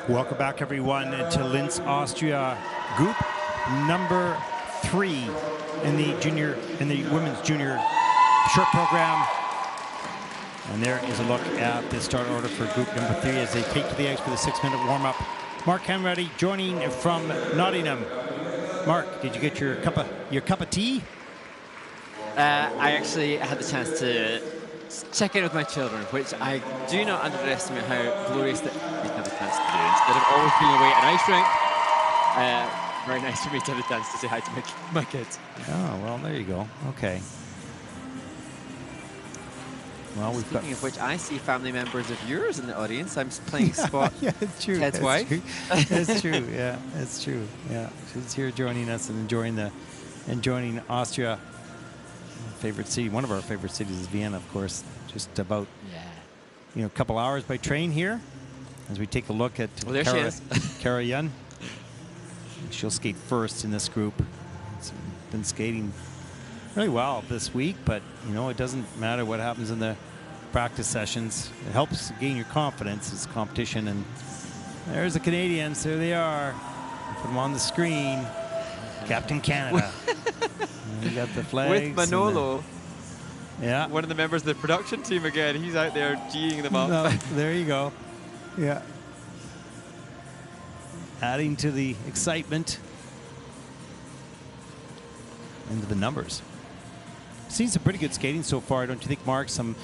Welcome back, everyone, to Linz, Austria, group number 3 in the women's junior short program. And there is a look at the start order for group number 3 as they take to the ice for the 6-minute warm-up. Mark Hanratty joining from Nottingham. Mark, did you get your cup of tea? I actually had the chance to check in with my children, which I do not underestimate how glorious that they have a chance to do. Instead of always being away at an ice rink, very nice for me to have a chance to say hi to my kids. Oh, well, there you go. Okay. Well, Speaking of which, I see family members of yours in the audience. I'm playing spot. Yeah, it's true. Ted's wife. True. It's true. Yeah, it's true. Yeah, she's here joining us and enjoying Austria. Favorite city. One of our favorite cities is Vienna, of course. Just about a couple hours by train here. As we take a look at there she is. Cara Yun. She'll skate first in this group. She's been skating really well this week, but it doesn't matter what happens in the practice sessions. It helps gain your confidence. It's competition, and there's the Canadians. There they are. Put them on the screen. Captain Canada. We got the flags. With Manolo. Yeah. One of the members of the production team again. He's out there geeing them up. No, there you go. Yeah. Adding to the excitement. Into the numbers. Seen some pretty good skating so far, don't you think, Mark? Some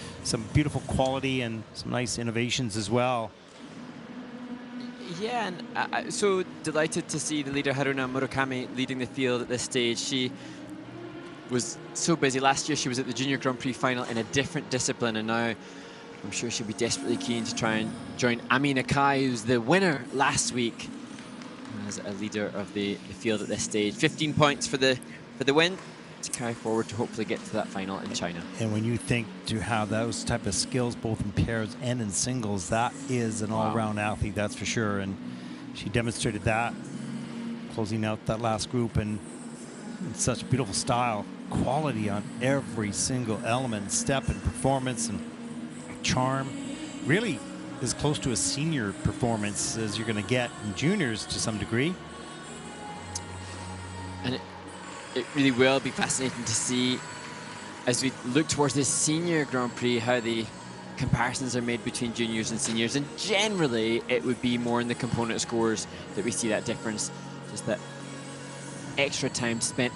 beautiful quality and some nice innovations as well. Yeah, and I'm so delighted to see the leader Haruna Murakami leading the field at this stage. She was so busy. Last year she was at the Junior Grand Prix final in a different discipline, and now I'm sure she'll be desperately keen to try and join Ami Nakai, who's the winner last week, as a leader of the field at this stage. 15 points for the win to carry forward to hopefully get to that final in China. And when you think to have those type of skills both in pairs and in singles, that is an all-round athlete, that's for sure. And she demonstrated that, closing out that last group, and such beautiful style, quality on every single element, step and performance and charm. Really as close to a senior performance as you're going to get in juniors to some degree. And it really will be fascinating to see as we look towards this senior Grand Prix how the comparisons are made between juniors and seniors, and generally it would be more in the component scores that we see that difference, just that extra time spent.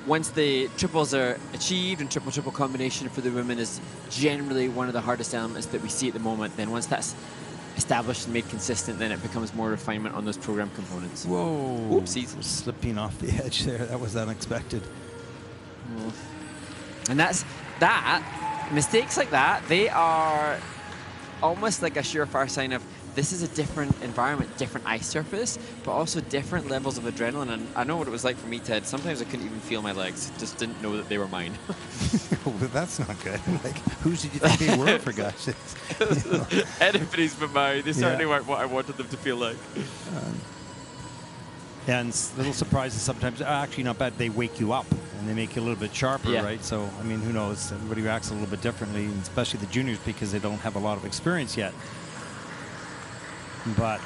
Once the triples are achieved, and triple combination for the women is generally one of the hardest elements that we see at the moment, then once that's established and made consistent, then it becomes more refinement on those program components. Whoa. Oopsies. Slipping off the edge there. That was unexpected. And mistakes like that, they are almost like a surefire sign of this is a different environment, different ice surface, but also different levels of adrenaline. And I know what it was like for me, Ted. Sometimes I couldn't even feel my legs. Just didn't know that they were mine. Well, that's not good. Like, whose did you think they were, for gosh sakes? Anybody's but mine. They certainly weren't what I wanted them to feel like. And little surprises sometimes are actually not bad. They wake you up and they make you a little bit sharper, right? So, I mean, who knows? Everybody reacts a little bit differently, and especially the juniors, because they don't have a lot of experience yet. But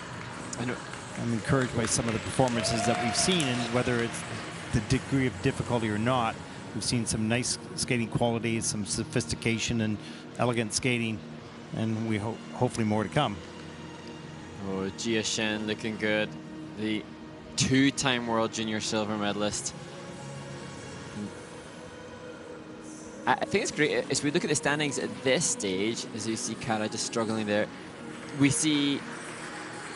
I'm encouraged by some of the performances that we've seen, and whether it's the degree of difficulty or not, we've seen some nice skating quality, some sophistication and elegant skating, and we hopefully more to come. Oh, Jia Shin looking good. The two-time world junior silver medalist. I think it's great as we look at the standings at this stage, as you see Cara just struggling there. We see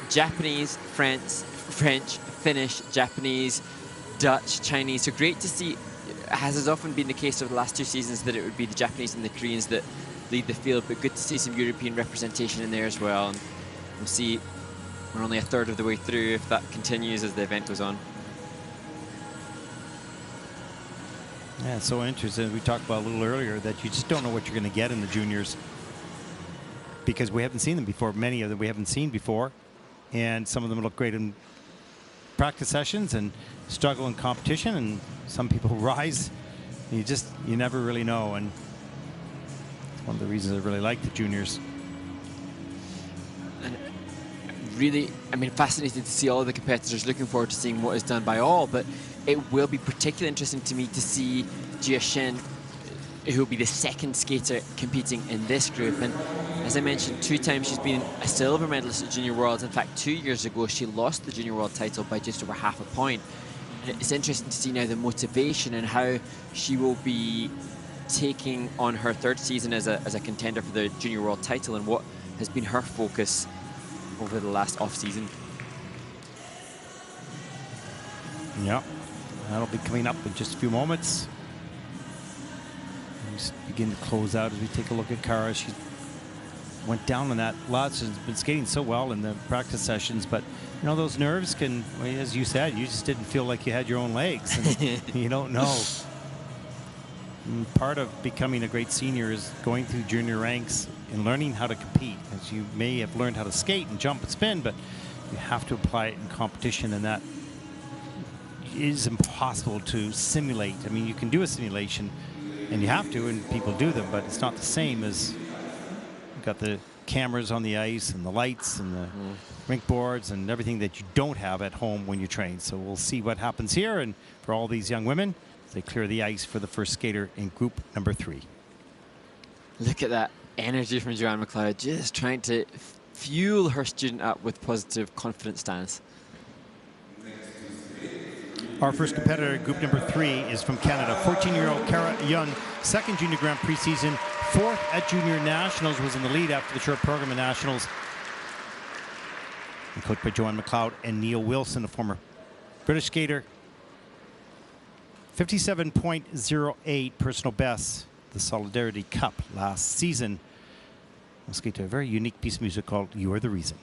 Japanese, French, Finnish, Japanese, Dutch, Chinese. So great to see, as has often been the case over the last 2 seasons, that it would be the Japanese and the Koreans that lead the field, but good to see some European representation in there as well. And we'll see, we're only a third of the way through if that continues as the event goes on. Yeah, it's so interesting. We talked about a little earlier that you just don't know what you're going to get in the juniors, because we haven't seen them before. Many of them we haven't seen before, and some of them look great in practice sessions and struggle in competition, and some people rise. You never really know, and it's one of the reasons I really like the juniors. And really, I mean, fascinated to see all of the competitors, looking forward to seeing what is done by all, but it will be particularly interesting to me to see Jia Shin, who will be the second skater competing in this group. And as I mentioned, 2 times she's been a silver medalist at Junior Worlds. In fact, 2 years ago, she lost the Junior World title by just over half a point. And it's interesting to see now the motivation and how she will be taking on her 3rd season as a contender for the Junior World title and what has been her focus over the last off-season. Yeah, that'll be coming up in just a few moments. We just begin to close out as we take a look at Cara. She went down on that lot. She's been skating so well in the practice sessions, but you know, those nerves can, as you said, you just didn't feel like you had your own legs. And you don't know. And part of becoming a great senior is going through junior ranks and learning how to compete. As you may have learned how to skate and jump and spin, but you have to apply it in competition, and that is impossible to simulate. I mean, you can do a simulation, and you have to, and people do them, but it's not the same as you've got the cameras on the ice and the lights and the rink boards and everything that you don't have at home when you train. So we'll see what happens here, and for all these young women, they clear the ice for the first skater in group number 3. Look at that energy from Joanne McLeod, just trying to fuel her student up with positive, confident stance. Our first competitor in group number 3 is from Canada, 14-year-old Cara Young, 2nd Junior Grand Prix season, 4th at Junior Nationals, was in the lead after the short program of Nationals. And coached by Joanne McLeod and Neil Wilson, a former British skater. 57.08 personal best, the Solidarity Cup last season. We'll skate to a very unique piece of music called You Are the Reason.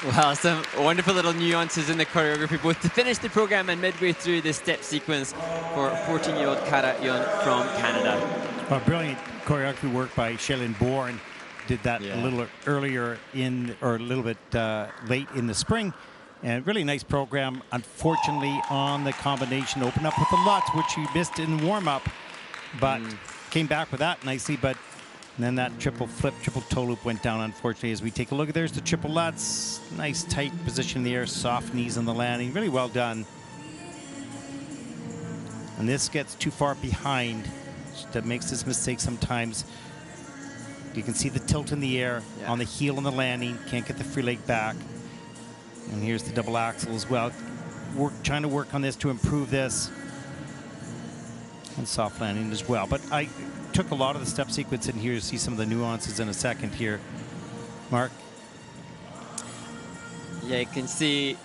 Well, some wonderful little nuances in the choreography, both to finish the program and midway through the step sequence for 14-year-old Cara from Canada. Well, brilliant choreography work by Shailin Bourne. Did that a little earlier or a little bit late in the spring. And really nice program. Unfortunately, on the combination, opened up with the Lutz, which he missed in warm-up, but came back with that nicely. But then that triple flip, triple toe loop went down, unfortunately, as we take a look at there's the triple Lutz. Nice tight position in the air, soft knees on the landing. Really well done. And this gets too far behind. That makes this mistake sometimes. You can see the tilt in the air on the heel on the landing. Can't get the free leg back. And here's the double axel as well. Trying to work on this to improve this. And soft landing as well. But I took a lot of the step sequence in here to see some of the nuances in a second here. Mark? Yeah, you can see,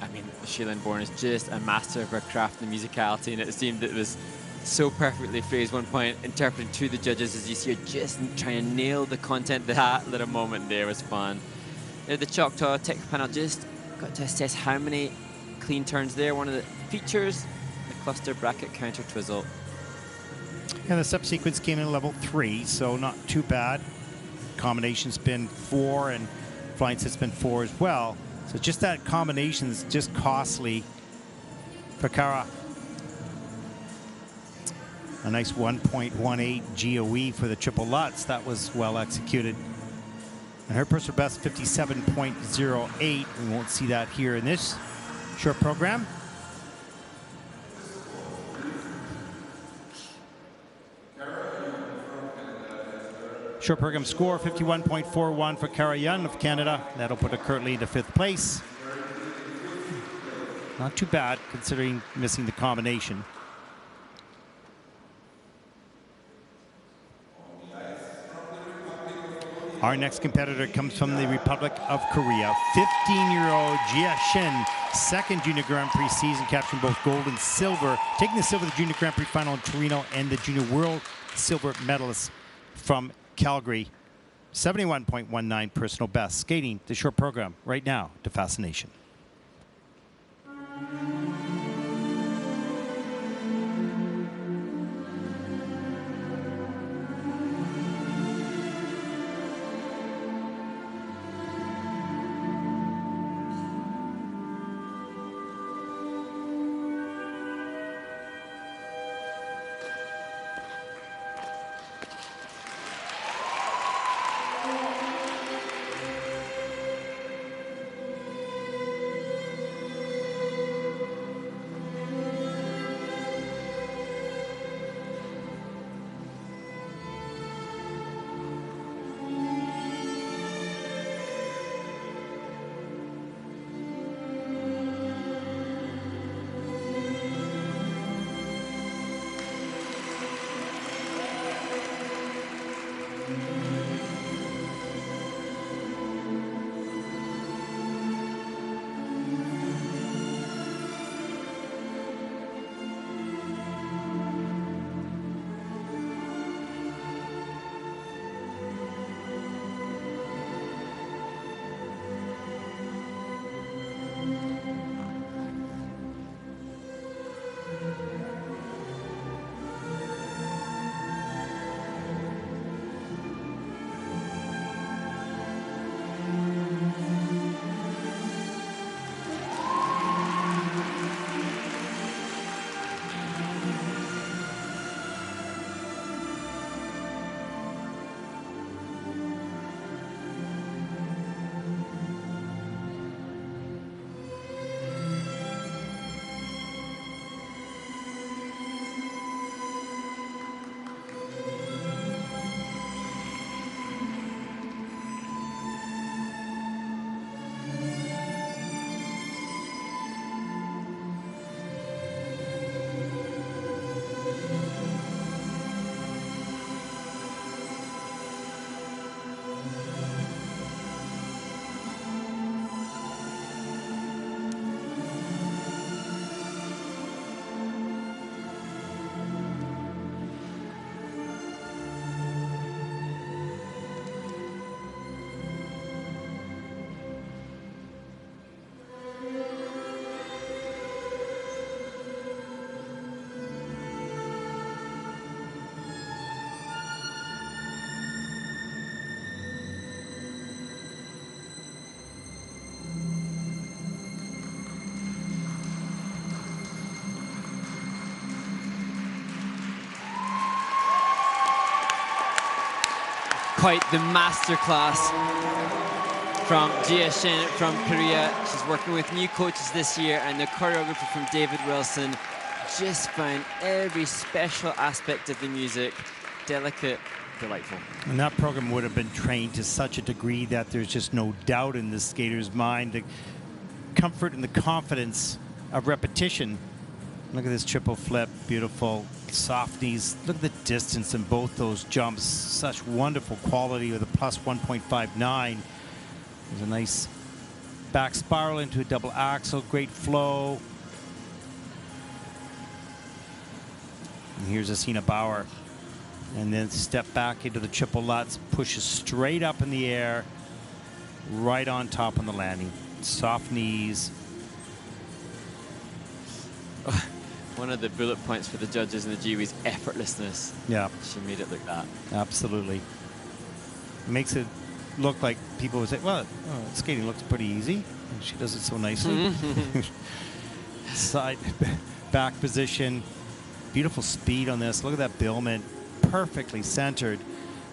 I mean, Shailin Bourne is just a master of her craft and musicality, and it seemed that it was so perfectly phrased. One point, interpreting to the judges as you see her just trying to nail the content. That little moment there was fun. The Choctaw tech panel just got to assess how many clean turns there. One of the features, the cluster bracket counter twizzle. And the step sequence came in level 3, so not too bad. Combination spin 4 and flying sit spin 4 as well. So just that combination is just costly for Cara. A nice 1.18 GOE for the triple Lutz. That was well executed. And her personal best 57.08. We won't see that here in this short program. Short program score 51.41 for Cara Yun of Canada. That'll put her currently into 5th place. Not too bad considering missing the combination. Our next competitor comes from the Republic of Korea. 15-year-old Jia Shin, second Junior Grand Prix season, capturing both gold and silver, taking the silver at the Junior Grand Prix final in Torino, and the Junior World Silver medalist from Calgary. 71.19 personal best. Skating the short program right now to Fascination. quite the masterclass from Jia Shin from Korea. She's working with new coaches this year, and the choreographer from David Wilson just found every special aspect of the music delicate, delightful. And that program would have been trained to such a degree that there's just no doubt in the skater's mind. The comfort and the confidence of repetition. Look at this triple flip, beautiful. Soft knees. Look at the distance in both those jumps. Such wonderful quality with a plus 1.59. There's a nice back spiral into a double axel. Great flow. And here's Asina Bauer. And then step back into the triple Lutz. Pushes straight up in the air. Right on top on the landing. Soft knees. One of the bullet points for the judges in the G was effortlessness. Yeah. She made it look that. Absolutely. Makes it look like people would say, well, skating looks pretty easy. And she does it so nicely. Side, back position. Beautiful speed on this. Look at that bailment. Perfectly centered.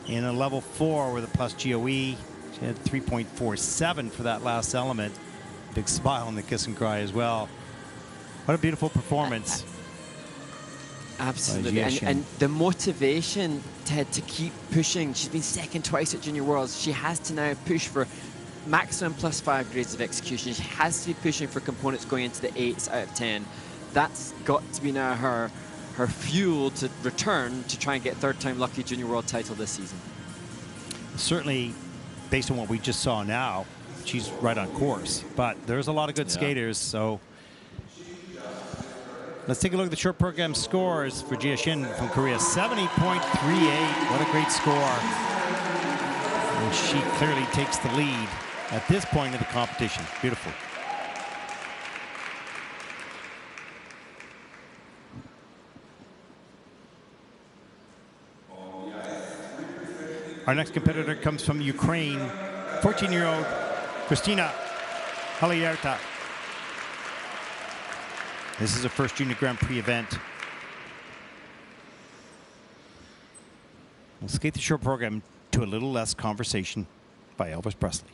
In a level 4 with a plus GOE. She had 3.47 for that last element. Big smile on the kiss and cry as well. What a beautiful performance. Absolutely. And the motivation, Ted, to keep pushing. She's been second twice at Junior Worlds. She has to now push for maximum +5 grades of execution. She has to be pushing for components going into the 8s out of 10. That's got to be now her fuel to return to try and get third time lucky Junior World title this season. Certainly, based on what we just saw now, she's right on course. But there's a lot of good skaters, so let's take a look at the short program scores for Jia Shin from Korea. 70.38. What a great score. And she clearly takes the lead at this point of the competition. Beautiful. Our next competitor comes from Ukraine, 14-year-old Christina Halierta. This is her first Junior Grand Prix event. We'll skate the short program to a little less conversation by Elvis Presley.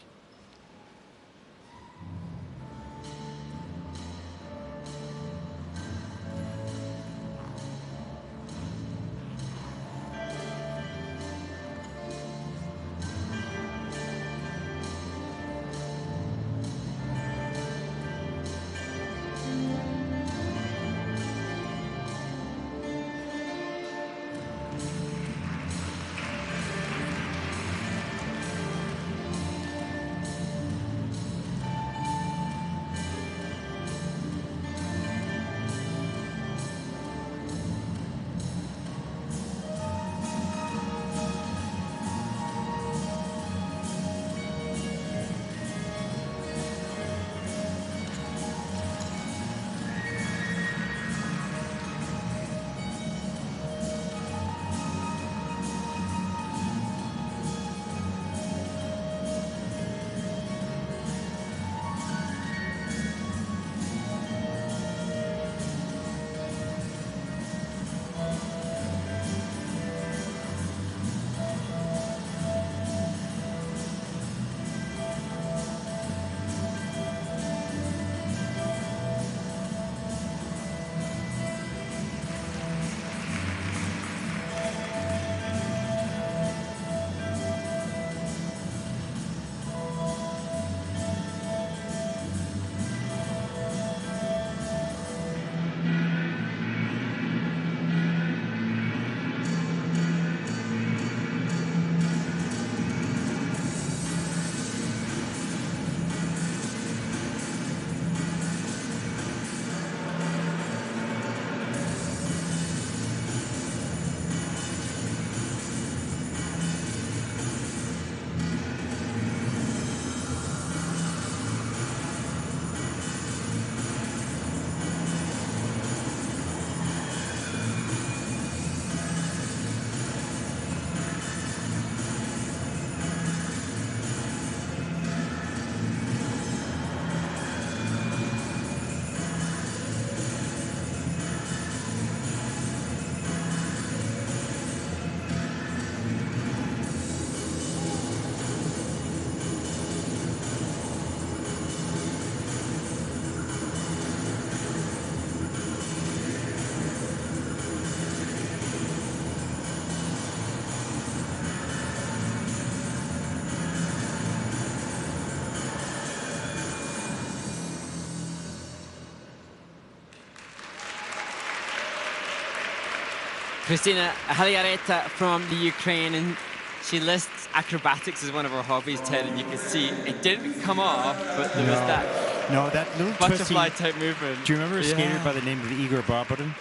Christina Haliareta from the Ukraine, and she lists acrobatics as one of her hobbies, Ted, and you can see it didn't come off, but there was that little butterfly twisty type movement. Do you remember a skater by the name of Igor Bobodin?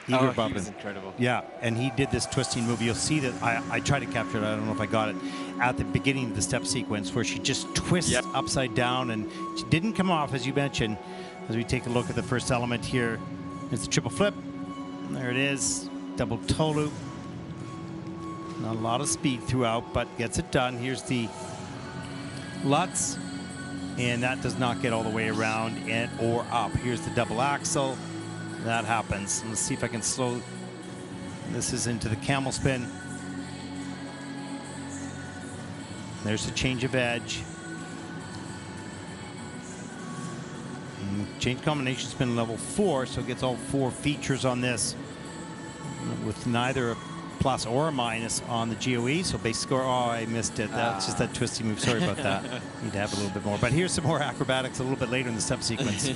He was incredible. Yeah, and he did this twisting move. You'll see that I tried to capture it. I don't know if I got it at the beginning of the step sequence where she just twists upside down, and she didn't come off, as you mentioned. As we take a look at the first element here, it's a triple flip. There it is, double toe loop. Not a lot of speed throughout, but gets it done. Here's the Lutz, and that does not get all the way around and or up. Here's the double axel. That happens. Let's see if I can slow. This is into the camel spin. There's a change of edge. And change combination spin level 4, so it gets all 4 features on this with neither a plus or a minus on the GOE. So base score, oh, I missed it. That's just that twisty move. Sorry about that. Need to have a little bit more. But here's some more acrobatics a little bit later in the step sequence.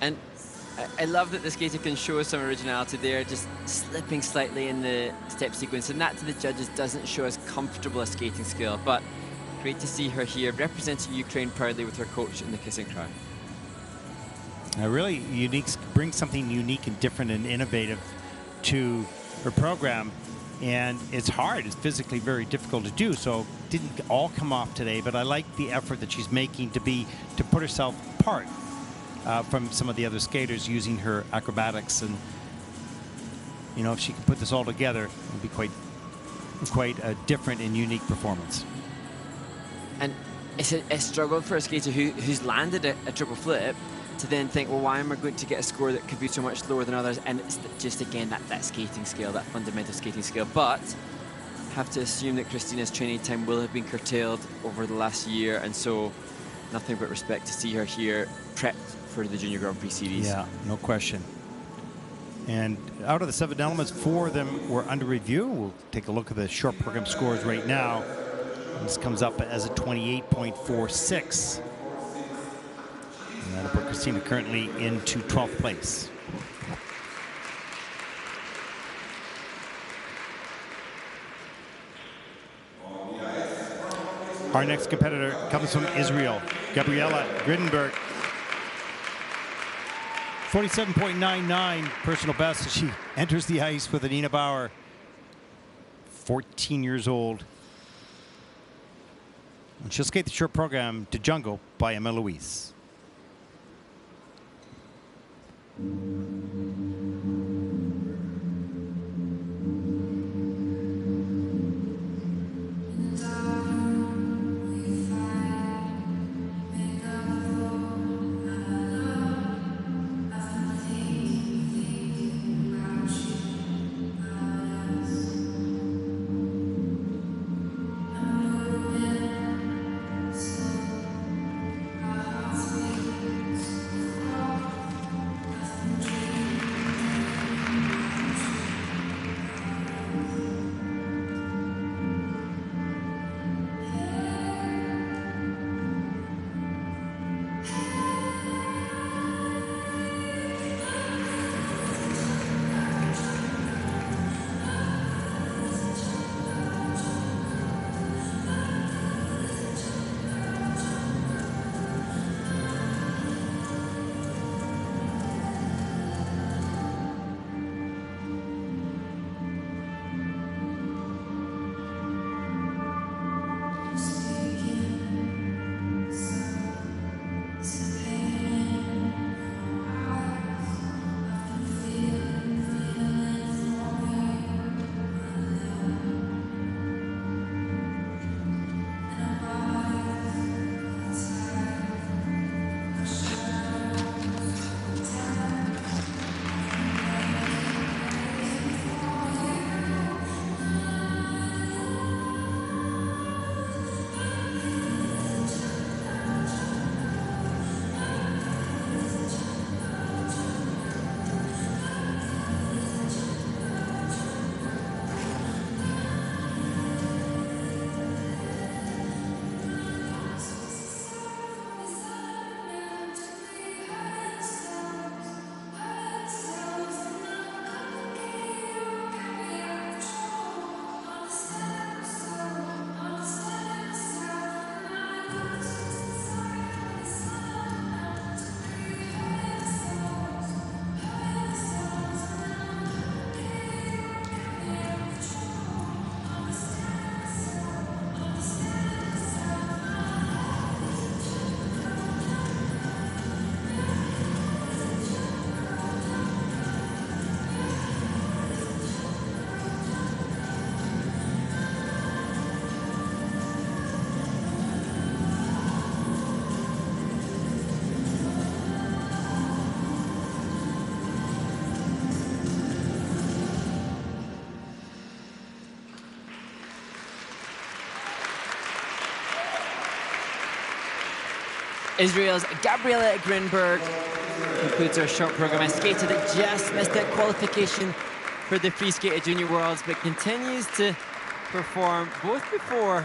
And I love that the skater can show some originality there, just slipping slightly in the step sequence, and that to the judges doesn't show as comfortable a skating skill, but great to see her here representing Ukraine proudly with her coach in the kiss and cry. Really unique, brings something unique and different and innovative to her program, and it's hard. It's physically very difficult to do, so it didn't all come off today, but I like the effort that she's making to put herself apart from some of the other skaters using her acrobatics. And you know, if she can put this all together, it'll be quite a different and unique performance. And it's a struggle for a skater who's landed a triple flip to then think, well, why am I going to get a score that could be so much lower than others? And it's just, again, that skating skill, that fundamental skating skill. But have to assume that Christina's training time will have been curtailed over the last year, and so nothing but respect to see her here prepped for the Junior Grand Prix Series. Yeah, no question. And out of the 7 elements, 4 of them were under review. We'll take a look at the short program scores right now. This comes up as a 28.46. And that'll put Christina currently into 12th place. Our next competitor comes from Israel, Gabriella Gridenberg. 47.99 personal best as she enters the ice with Anina Bauer, 14 years old. And she'll skate the short program to Jungle by Emma Louise. Israel's Gabriella Grinberg concludes her short program. A skater that just missed that qualification for the free skate at Junior Worlds, but continues to perform both before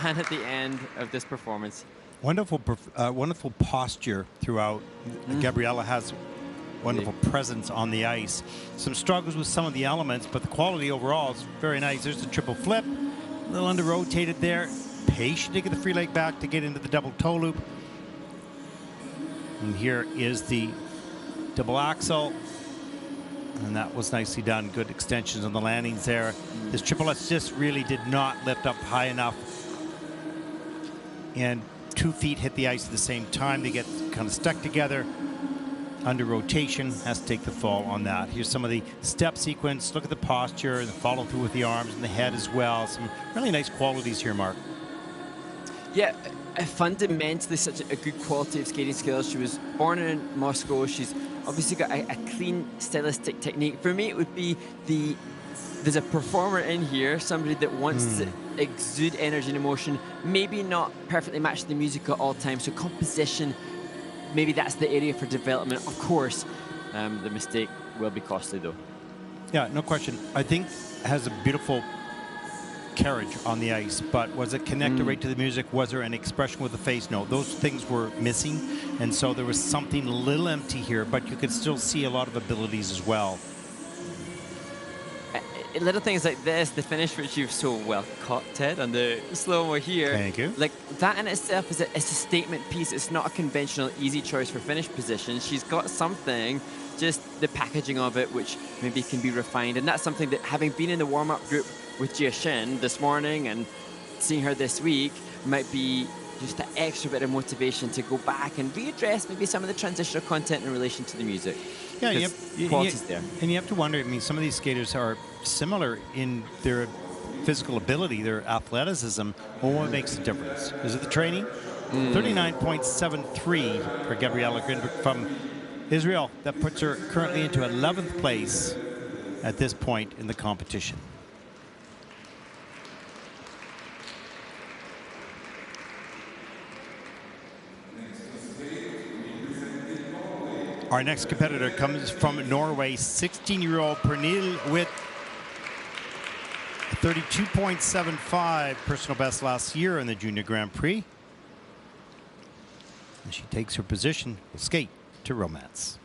and at the end of this performance. Wonderful, wonderful posture throughout. Gabriella has wonderful presence on the ice. Some struggles with some of the elements, but the quality overall is very nice. There's the triple flip, a little under rotated there. Patient to get the free leg back to get into the double toe loop. And here is the double axel. And that was nicely done. Good extensions on the landings there. This triple assist really did not lift up high enough. And 2 feet hit the ice at the same time. They get kind of stuck together. Under rotation, has to take the fall on that. Here's some of the step sequence. Look at the posture and the follow through with the arms and the head as well. Some really nice qualities here, Mark. Yeah, fundamentally such a good quality of skating skills. She was born in Moscow. She's obviously got a clean stylistic technique. For me, it would be there's a performer in here, somebody that wants to exude energy and emotion, maybe not perfectly match the music at all times. So composition, maybe that's the area for development. Of course, the mistake will be costly though. Yeah, no question. I think has a beautiful carriage on the ice, but was it connected right to the music? Was there an expression with the face? No, those things were missing, and so there was something a little empty here, but you could still see a lot of abilities as well. Little things like this, the finish which you've so well caught, Ted, on the slow-mo here. Thank you. Like, that in itself is it's a statement piece. It's not a conventional easy choice for finish position. She's got something, just the packaging of it, which maybe can be refined. And that's something that, having been in the warm-up group with Jia Shin this morning and seeing her this week, might be just an extra bit of motivation to go back and readdress maybe some of the transitional content in relation to the music. Yeah, quality's there. And you have to wonder, I mean, some of these skaters are similar in their physical ability, their athleticism. Well, what makes the difference? Is it the training? 39.73 for Gabriella Grinberg from Israel. That puts her currently into 11th place at this point in the competition. Our next competitor comes from Norway, 16-year-old Pernille with a 32.75 personal best last year in the Junior Grand Prix. And she takes her position with skate to romance.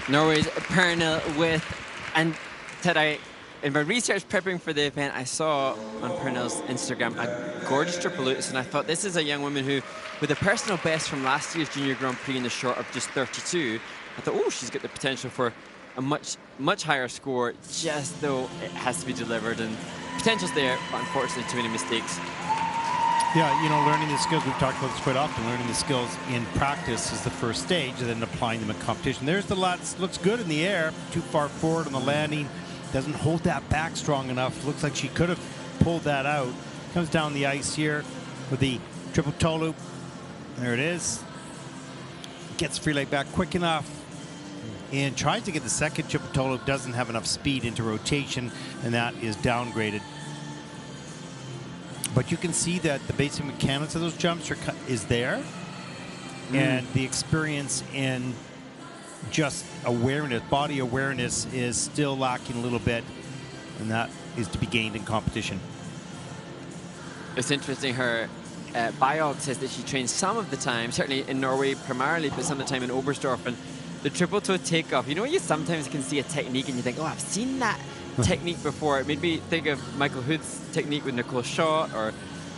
Norway's Pernille with, and Ted, in my research prepping for the event, I saw on Pernille's Instagram a gorgeous triple lutz, and I thought this is a young woman who, with a personal best from last year's Junior Grand Prix in the short of just 32, I thought, oh, she's got the potential for a much higher score, just though it has to be delivered, and potential's there, but unfortunately too many mistakes. Yeah, you know, learning the skills, we've talked about this quite often, learning the skills in practice is the first stage, and then applying them in competition. There's the Lutz, looks good in the air, too far forward on the landing, doesn't hold that back strong enough. Looks like she could have pulled that out. Comes down the ice here with the triple toe loop. There it is. Gets free leg back quick enough and tries to get the second triple toe loop, doesn't have enough speed into rotation, and that is downgraded. But you can see that the basic mechanics of those jumps is there, and the experience in just awareness, body awareness, is still lacking a little bit, and that is to be gained in competition. It's interesting, her biog says that she trains some of the time, certainly in Norway primarily, but some of the time in Oberstdorf, and the triple toe takeoff, you know, you sometimes can see a technique and you think, oh, I've seen that technique before. It made me think of Michael Hood's technique with Nicole Schott or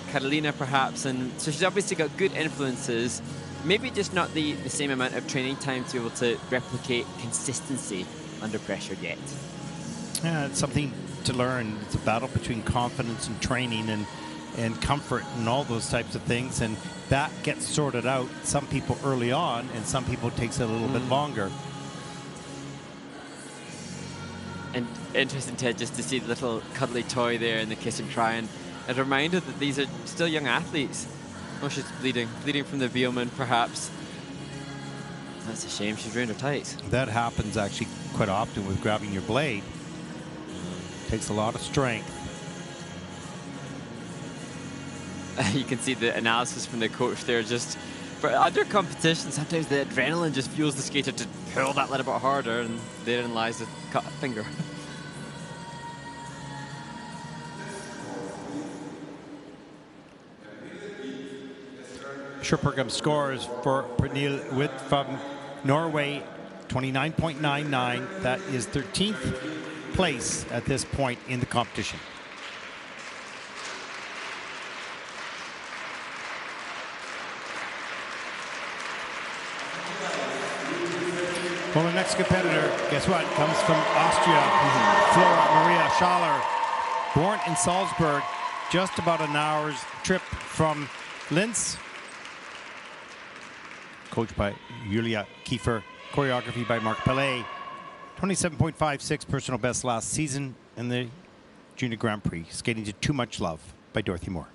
Carolina perhaps, and so she's obviously got good influences, maybe just not the same amount of training time to be able to replicate consistency under pressure yet. Yeah, it's something to learn. It's a battle between confidence and training and comfort and all those types of things, and that gets sorted out. Some people early on, and some people it takes a little bit longer. And interesting, Ted, just to see the little cuddly toy there in the kiss and cry, and a reminder that these are still young athletes. Oh, she's bleeding from the Bielman, perhaps. That's a shame, she's ruined her tights. That happens actually quite often with grabbing your blade. Takes a lot of strength. You can see the analysis from the coach there. Just for under competition, sometimes the adrenaline just fuels the skater to pull that little bit harder, and therein lies the cut finger. Short program scores for Pernille with from Norway, 29.99. That is 13th place at this point in the competition. Well, the next competitor, guess what, comes from Austria, Flora Maria Schaller, born in Salzburg, just about an hour's trip from Linz. Coached by Julia Kiefer, choreography by Mark Pellet. 27.56 personal best last season in the Junior Grand Prix. Skating to Too Much Love by Dorothy Moore.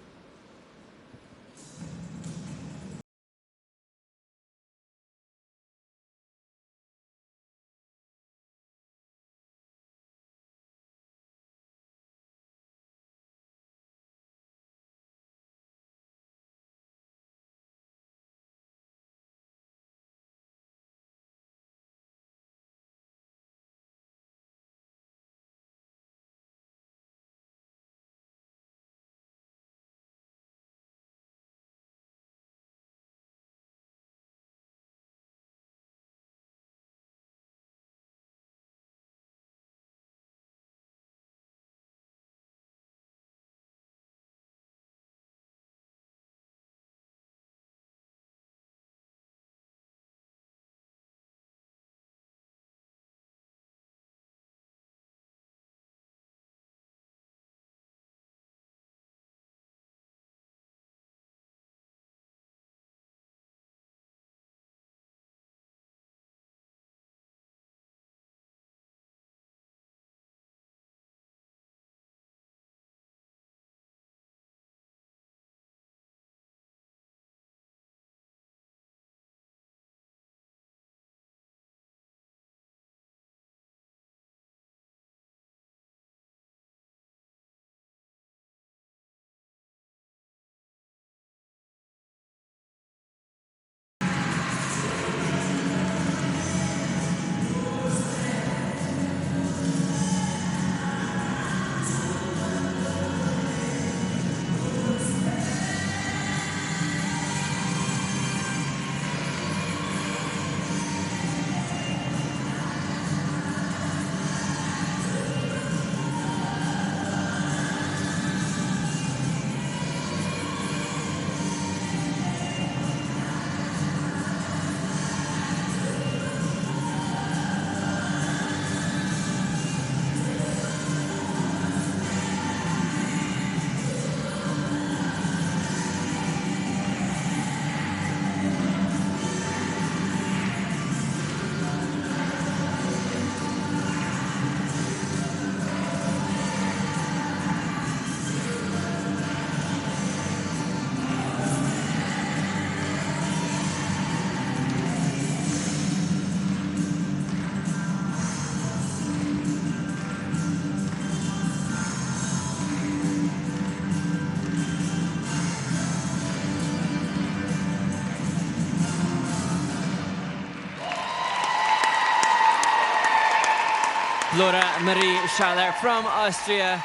Laura Marie Schaller from Austria.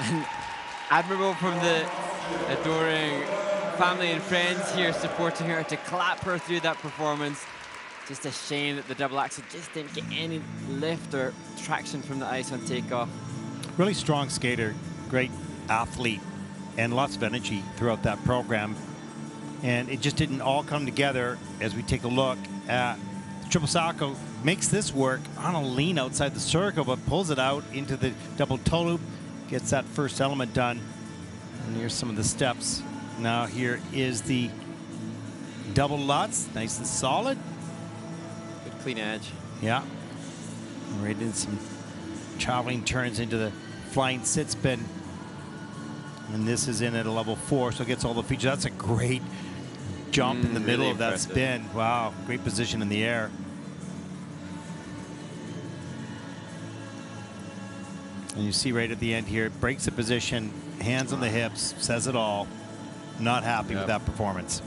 And admirable from the adoring family and friends here supporting her to clap her through that performance. Just a shame that the double axel just didn't get any lift or traction from the ice on takeoff. Really strong skater, great athlete, and lots of energy throughout that program. And it just didn't all come together as we take a look at triple salchow. Makes this work on a lean outside the circle, but pulls it out into the double toe loop, gets that first element done. And here's some of the steps. Now here is the double Lutz, nice and solid. Good clean edge. Yeah. Right in some traveling turns into the flying sit spin. And this is in at a level 4, so it gets all the features. That's a great jump in the middle really of that impressive. spin. Wow, great position in the air. And you see right at the end here, it breaks the position, hands on the hips, says it all. Not happy with that performance.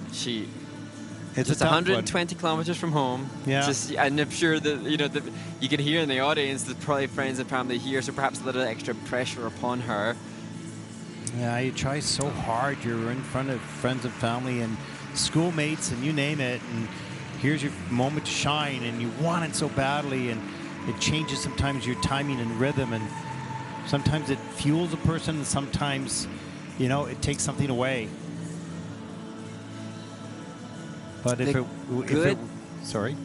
It's just a tough 120 kilometers from home. Yeah. And I'm sure that you can hear in the audience there's probably friends and family here, so perhaps a little extra pressure upon her. Yeah, you try so hard. You're in front of friends and family and schoolmates and you name it, and here's your moment to shine, and you want it so badly, and it changes sometimes your timing and rhythm, and sometimes it fuels a person, and sometimes, you know, it takes something away. But if it, sorry?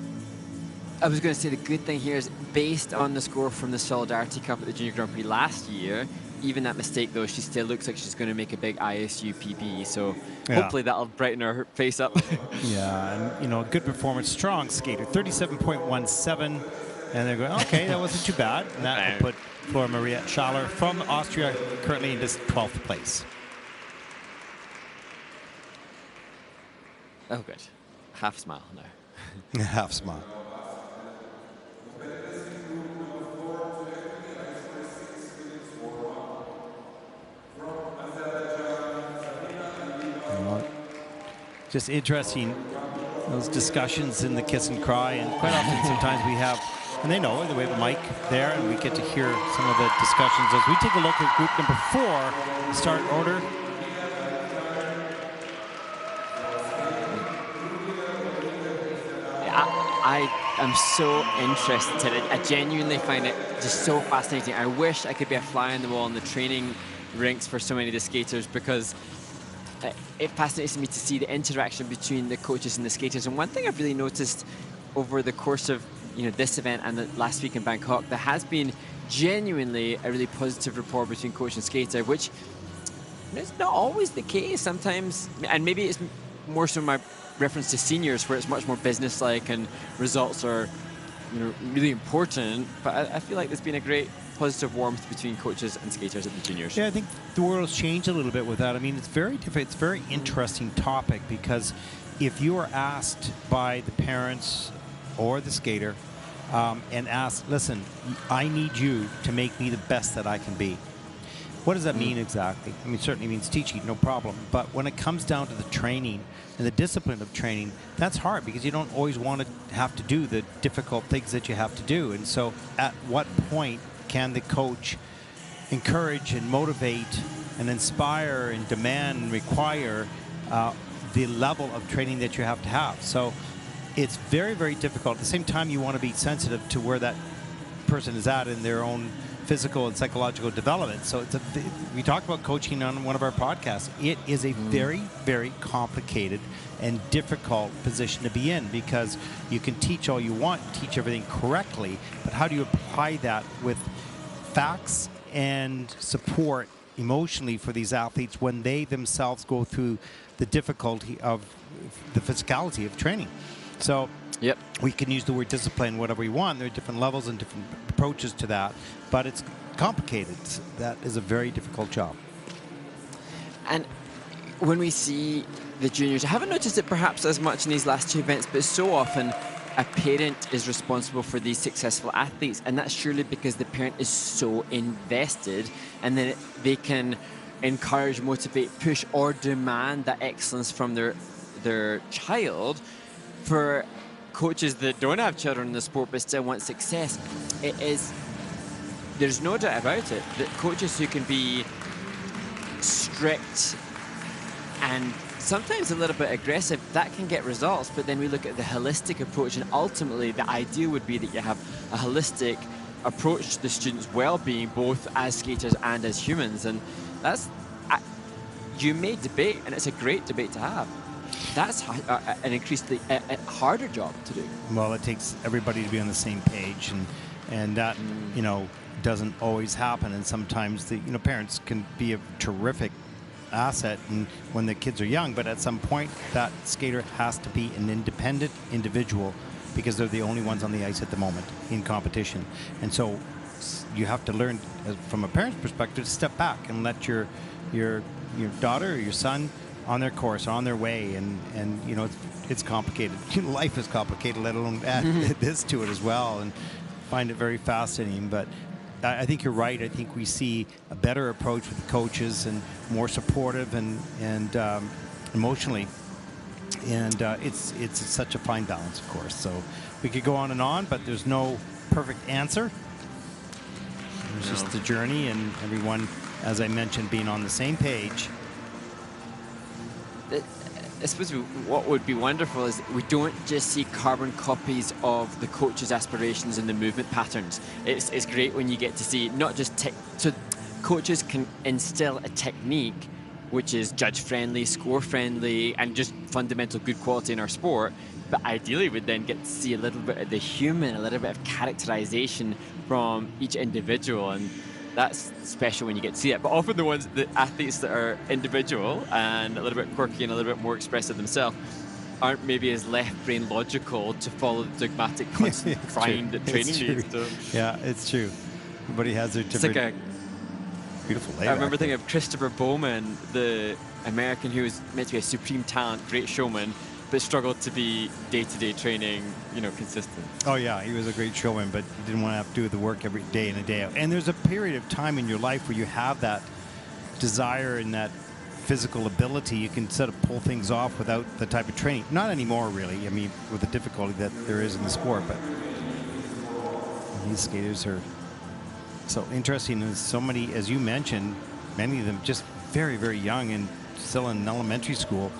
I was going to say the good thing here is based on the score from the Solidarity Cup at the Junior Grand Prix last year, even that mistake though, she still looks like she's going to make a big ISU PB, so hopefully that'll brighten her face up. Yeah, and you know, good performance, strong skater, 37.17, and they're going, okay, that wasn't too bad, and that will put Flora Maria Schaller from Austria currently in just 12th place. Oh, good. Half smile now. Half smile. Just interesting, those discussions in the kiss and cry, and quite often sometimes we have, and they know that we have a mic there and we get to hear some of the discussions as we take a look at group number 4, start order. I am so interested in it. I genuinely find it just so fascinating. I wish I could be a fly on the wall in the training rinks for so many of the skaters, because it fascinates me to see the interaction between the coaches and the skaters. And one thing I've really noticed over the course of this event and the last week in Bangkok, there has been genuinely a really positive rapport between coach and skater, which is not always the case sometimes. And maybe it's more so my reference to seniors, where it's much more business-like and results are really important. But I feel like there's been a great positive warmth between coaches and skaters at the juniors. Yeah, I think the world has changed a little bit with that. I mean, it's very different. It's a very interesting topic, because if you are asked by the parents or the skater and asked, listen, I need you to make me the best that I can be. What does that mean exactly? I mean, it certainly means teaching, no problem. But when it comes down to the training and the discipline of training, that's hard, because you don't always want to have to do the difficult things that you have to do. And so at what point can the coach encourage and motivate and inspire and demand and require the level of training that you have to have? So it's very, very difficult. At the same time, you want to be sensitive to where that person is at in their own physical and psychological development. So we talked about coaching on one of our podcasts. It is a very, very complicated and difficult position to be in, because you can teach all you want, teach everything correctly, but how do you apply that with facts and support emotionally for these athletes when they themselves go through the difficulty of the physicality of training? So we can use the word discipline whatever we want. There are different levels and different approaches to that, but it's complicated. That is a very difficult job. And when we see the juniors, I haven't noticed it perhaps as much in these last 2 events, but so often a parent is responsible for these successful athletes, and that's surely because the parent is so invested, and then they can encourage, motivate, push, or demand that excellence from their child. For coaches that don't have children in the sport but still want success, there's no doubt about it that coaches who can be strict and sometimes a little bit aggressive, that can get results. But then we look at the holistic approach, and ultimately the ideal would be that you have a holistic approach to the students' well-being, both as skaters and as humans. And that's, you may debate, and it's a great debate to have. That's an increasingly harder job to do. Well, it takes everybody to be on the same page, and that, you know, doesn't always happen. And sometimes the, you know, parents can be a terrific asset and when the kids are young, but at some point that skater has to be an independent individual because they're the only ones on the ice at the moment in competition. And so you have to learn, from a parent's perspective, to step back and let your daughter or your son on their course, on their way. And you know, it's complicated. Life is complicated, let alone add this to it as well, and find it very fascinating. But I think you're right. I think we see a better approach with the coaches and more supportive and emotionally. And it's such a fine balance, of course. So we could go on and on, but there's no perfect answer. It's just the journey, and everyone, as I mentioned, being on the same page. I suppose what would be wonderful is we don't just see carbon copies of the coach's aspirations and the movement patterns. It's great when you get to see not just so coaches can instill a technique which is judge-friendly, score-friendly, and just fundamental good quality in our sport, but ideally we'd then get to see a little bit of the human, a little bit of characterization from each individual, and that's special when you get to see it. But often the athletes that are individual and a little bit quirky and a little bit more expressive themselves aren't maybe as left-brain logical to follow the dogmatic constant grind that training needs. So. Yeah, it's true. Everybody has their different... It's like beautiful layback. I remember thinking of Christopher Bowman, the American who was meant to be a supreme talent, great showman, but struggled to be day-to-day training, you know, consistent. Oh yeah, he was a great showman, but he didn't want to have to do the work every day in and day out. And there's a period of time in your life where you have that desire and that physical ability. You can sort of pull things off without the type of training. Not anymore, really. I mean, with the difficulty that there is in the sport, but these skaters are so interesting. And so many, as you mentioned, many of them just very, very young and still in elementary school,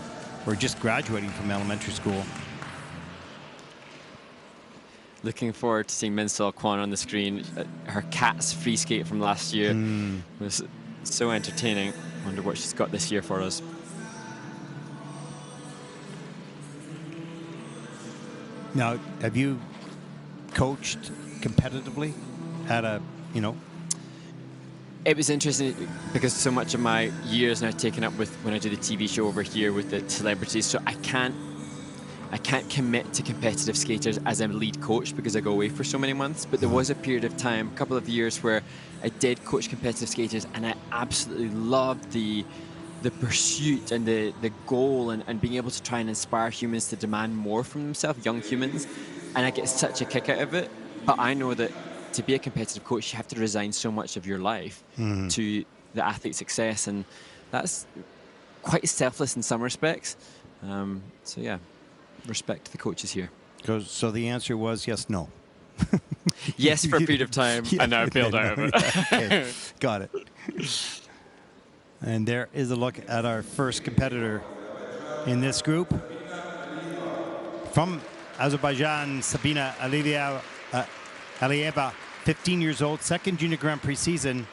or just graduating from elementary school. Looking forward to seeing Minso Kwan on the screen. Her cat's free skate from last year was so entertaining. Wonder what she's got this year for us. Now, have you coached competitively at a, you know? It was interesting because so much of my years now taken up with when I do the TV show over here with the celebrities, so I can't commit to competitive skaters as a lead coach because I go away for so many months. But there was a period of time, a couple of years, where I did coach competitive skaters, and I absolutely loved the pursuit and the goal and being able to try and inspire humans to demand more from themselves, young humans, and I get such a kick out of it. But I know that to be a competitive coach, you have to resign so much of your life to the athlete's success, and that's quite selfless in some respects. So yeah, respect to the coaches here. So the answer was yes, no. Yes, for a period of time, and now I bailed out of it. Okay. Got it. And there is a look at our first competitor in this group. From Azerbaijan, Sabina Aliyeva, 15 years old, second Junior Grand Prix season.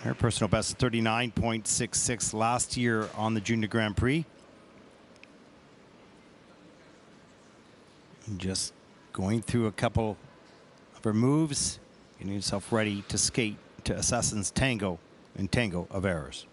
Her personal best 39.66 last year on the Junior Grand Prix. And just going through a couple of her moves, getting herself ready to skate to Assassin's Tango in Tango of Errors.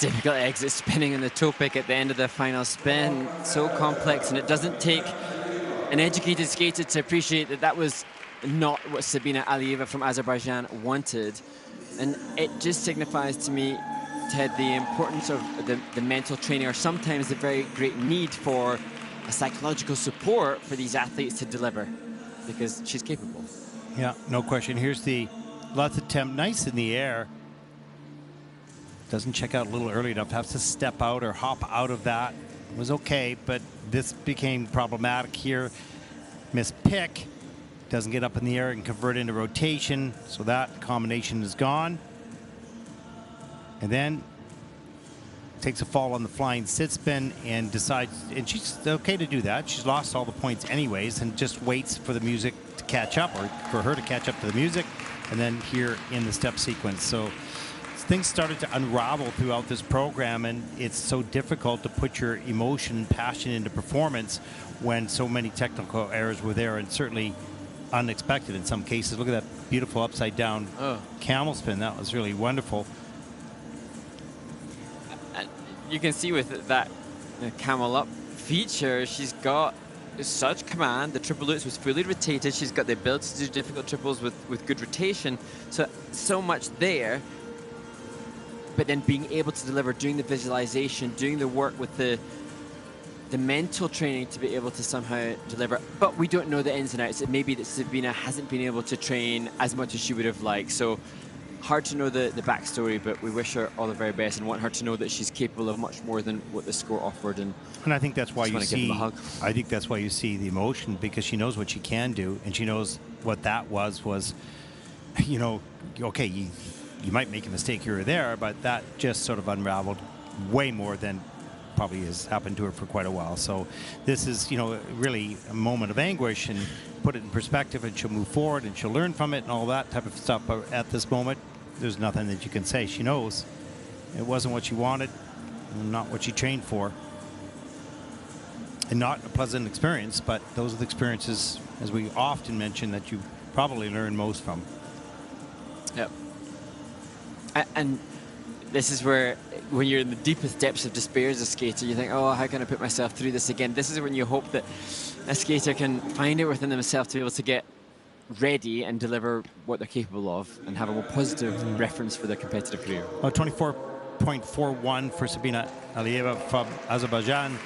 difficult exit spinning in the toe pick at the end of the final spin. So complex, and it doesn't take an educated skater to appreciate that that was not what Sabina Aliyeva from Azerbaijan wanted. And it just signifies to me, Ted, the importance of the mental training, or sometimes the very great need for a psychological support for these athletes to deliver, because she's capable. Yeah, no question. Here's the last attempt, nice in the air. Doesn't check out a little early enough, has to step out or hop out of that. It was okay, but this became problematic here. Miss pick, doesn't get up in the air and convert into rotation, so that combination is gone. And then takes a fall on the flying sit spin and decides, and she's okay to do that. She's lost all the points anyways and just waits for the music to catch up, or for her to catch up to the music, and then here in the step sequence. So things started to unravel throughout this program, and it's so difficult to put your emotion and passion into performance when so many technical errors were there, and certainly unexpected in some cases. Look at that beautiful upside down camel spin. That was really wonderful. You can see with that camel up feature, she's got such command. The triple loops was fully rotated. She's got the ability to do difficult triples with good rotation. So much there. But then being able to deliver, doing the visualization, doing the work with the mental training to be able to somehow deliver. But we don't know the ins and outs. It may be that Sabina hasn't been able to train as much as she would have liked. So hard to know the backstory, but we wish her all the very best and want her to know that she's capable of much more than what the score offered. And I think that's why you see, I think that's why you see the emotion, because she knows what she can do, and she knows what that was, you know, okay, you might make a mistake here or there, but that just sort of unraveled way more than probably has happened to her for quite a while. So this is, you know, really a moment of anguish, and put it in perspective, and she'll move forward and she'll learn from it and all that type of stuff. But at this moment, there's nothing that you can say. She knows it wasn't what she wanted, not what she trained for, and not a pleasant experience, but those are the experiences, as we often mention, that you probably learn most from. Yep. And this is where, when you're in the deepest depths of despair as a skater, you think, oh, how can I put myself through this again? This is when you hope that a skater can find it within themselves to be able to get ready and deliver what they're capable of and have a more positive reference for their competitive career. Well, 24.41 for Sabina Aliyeva from Azerbaijan.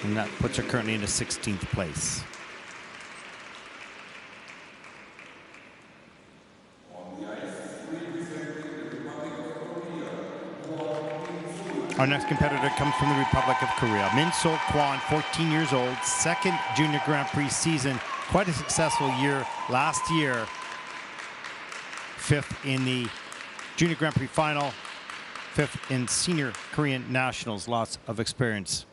And that puts her currently into 16th place. Our next competitor comes from the Republic of Korea. Minso Kwon, 14 years old, second Junior Grand Prix season. Quite a successful year last year. Fifth in the Junior Grand Prix final. Fifth in Senior Korean Nationals. Lots of experience.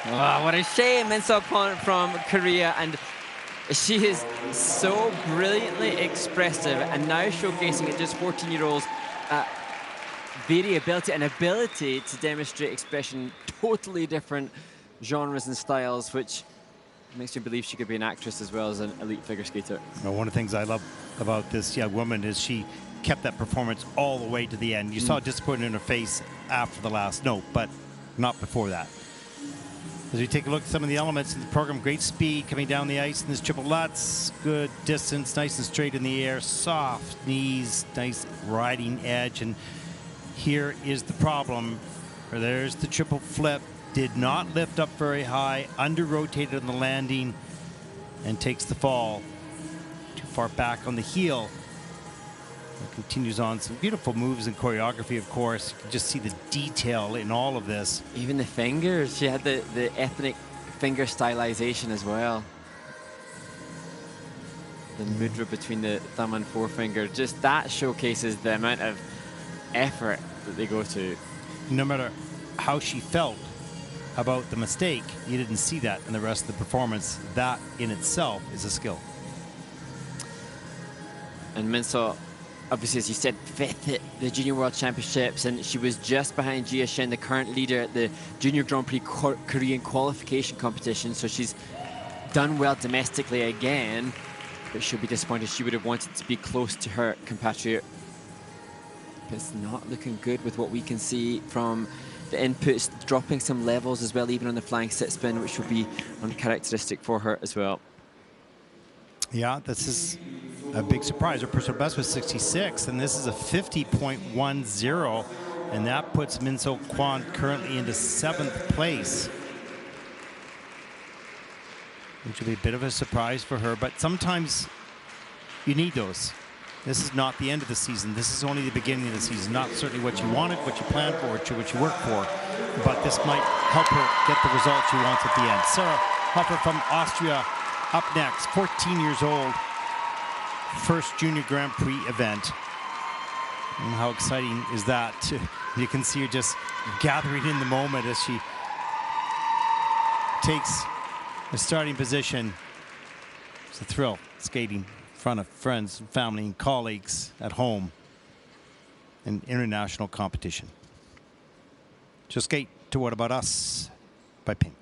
Oh, what a shame. Minso opponent from Korea, and she is so brilliantly expressive and now showcasing at just 14-year-olds variability and ability to demonstrate expression, totally different genres and styles, which makes me believe she could be an actress as well as an elite figure skater. Well, one of the things I love about this young woman is she kept that performance all the way to the end. You saw disappointment in her face after the last note, but not before that. As we take a look at some of the elements in the program, great speed coming down the ice in this triple Lutz, good distance, nice and straight in the air, soft knees, nice riding edge. And here is the problem. There's the triple flip, did not lift up very high, under-rotated on the landing, and takes the fall. Too far back on the heel. And continues on some beautiful moves and choreography, of course. You can just see the detail in all of this. Even the fingers, she had the ethnic finger stylization as well. The mudra between the thumb and forefinger, just that showcases the amount of effort that they go to. No matter how she felt about the mistake, you didn't see that in the rest of the performance. That in itself is a skill. And Minso, obviously, as you said, 5th at the Junior World Championships, and she was just behind Jia Shin, the current leader at the Junior Grand Prix Korean qualification competition. So she's done well domestically again, but she'll be disappointed. She would have wanted to be close to her compatriot. But it's not looking good with what we can see from the inputs, dropping some levels as well, even on the flying sit spin, which will be uncharacteristic for her as well. Yeah, this is a big surprise. Her personal best was 66, and this is a 50.10, and that puts Minso Kwan currently into 7th place. Which will be a bit of a surprise for her, but sometimes you need those. This is not the end of the season. This is only the beginning of the season. Not certainly what you wanted, what you planned for, what you worked for, but this might help her get the results she wants at the end. Sarah Hopper from Austria up next, 14 years old. First Junior Grand Prix event. And how exciting is that? You can see her just gathering in the moment as she takes a starting position. It's a thrill skating in front of friends and family and colleagues at home in international competition. She'll skate to What About Us by Pink.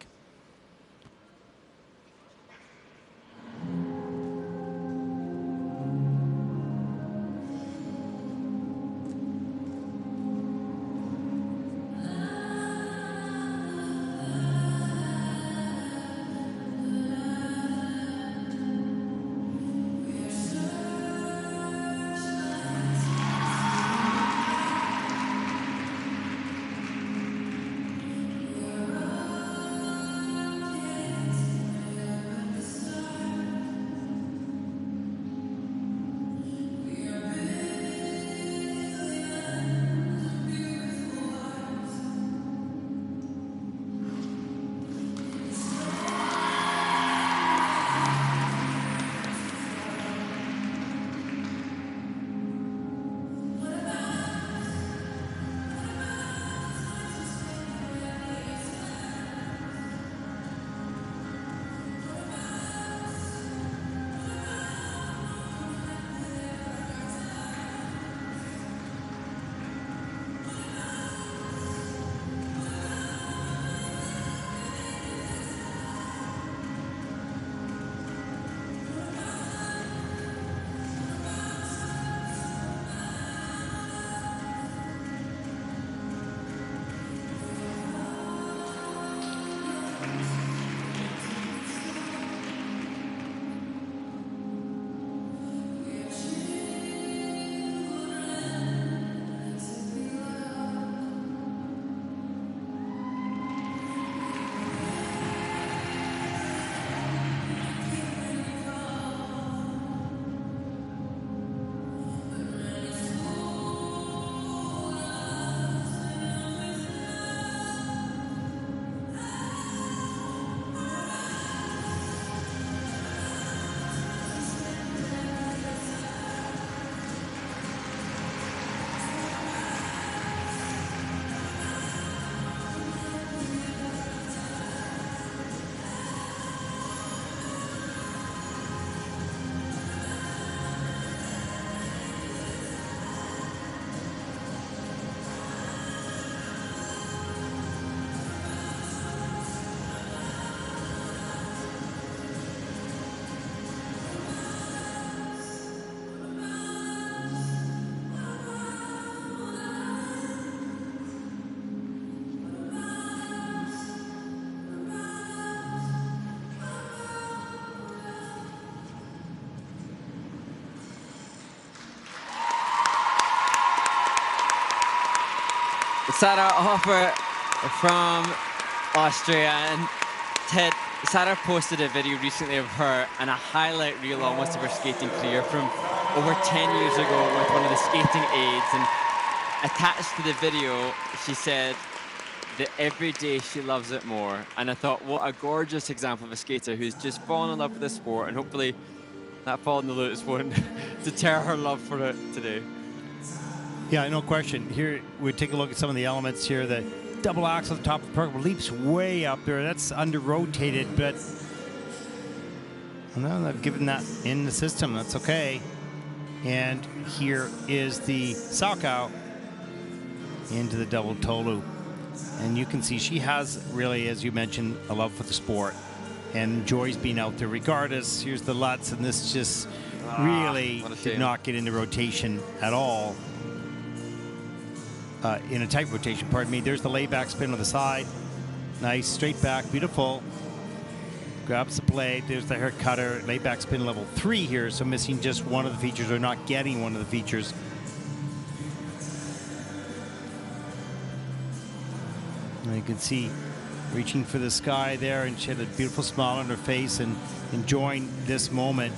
Sarah Hoffer from Austria. And Ted, Sarah posted a video recently of her and a highlight reel almost of her skating career from over 10 years ago with one of the skating aids. And attached to the video, she said that every day she loves it more. And I thought, what a gorgeous example of a skater who's just fallen in love with the sport, and hopefully that fall in the lotus won't deter her love for it today. Yeah, no question. Here, we take a look at some of the elements here. The double axel at the top of the program leaps way up there. That's under-rotated, but well, I've given that in the system. That's okay. And here is the Salchow into the double toe loop. And you can see she has really, as you mentioned, a love for the sport and enjoys being out there regardless. Here's the Lutz, and this just really did not get into rotation at all. In a tight rotation, pardon me. There's the layback spin on the side. Nice, straight back, beautiful. Grabs the blade, there's the hair cutter. Layback spin level 3 here, so missing just one of the features or not getting one of the features. And you can see reaching for the sky there, and she had a beautiful smile on her face and enjoying this moment.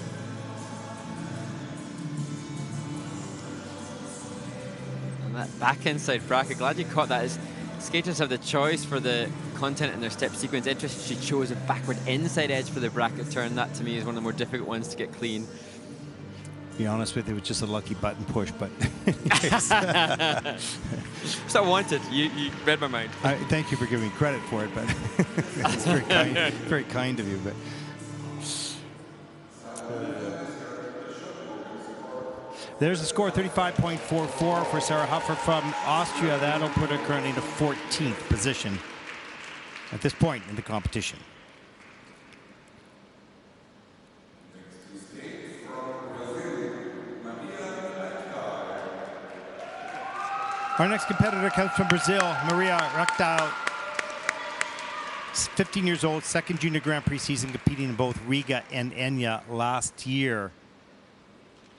And that back inside bracket, glad you caught that. As skaters have the choice for the content in their step sequence. Interesting, she chose a backward inside edge for the bracket turn. That to me is one of the more difficult ones to get clean. To be honest with you, it was just a lucky button push, but So I wanted. You read my mind. Thank you for giving me credit for it, but it's very kind of you. But there's the score, 35.44 for Sarah Hoffer from Austria. That'll put her currently in the 14th position at this point in the competition. Our next competitor comes from Brazil, Maria Rakdal. 15 years old, second junior Grand Prix season, competing in both Riga and Enya last year.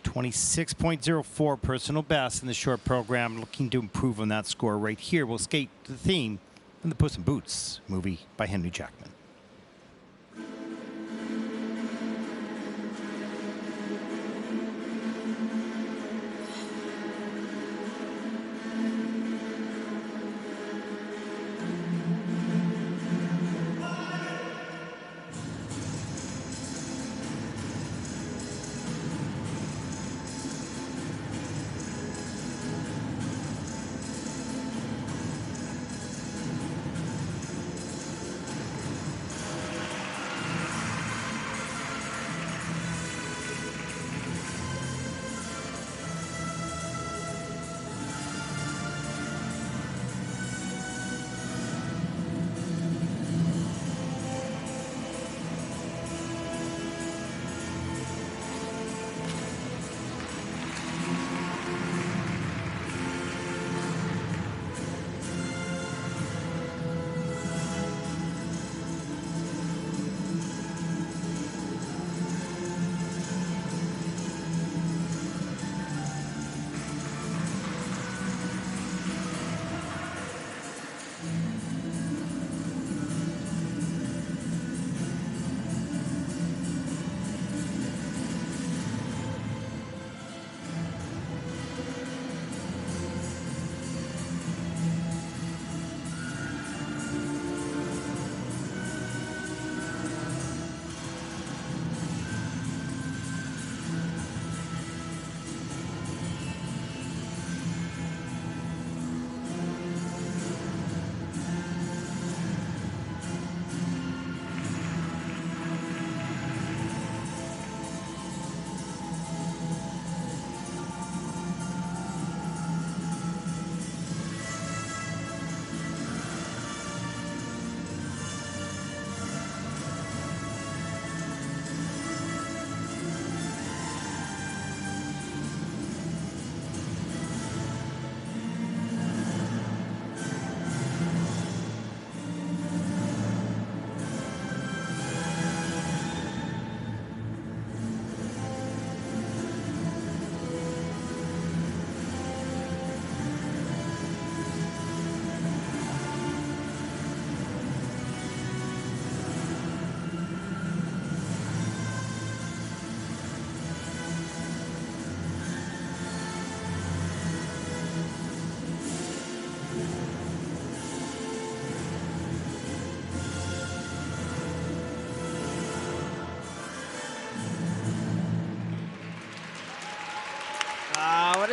26.04 personal best in the short program, looking to improve on that score right here. We'll skate to the theme from the Puss in Boots movie by Henry Jackman.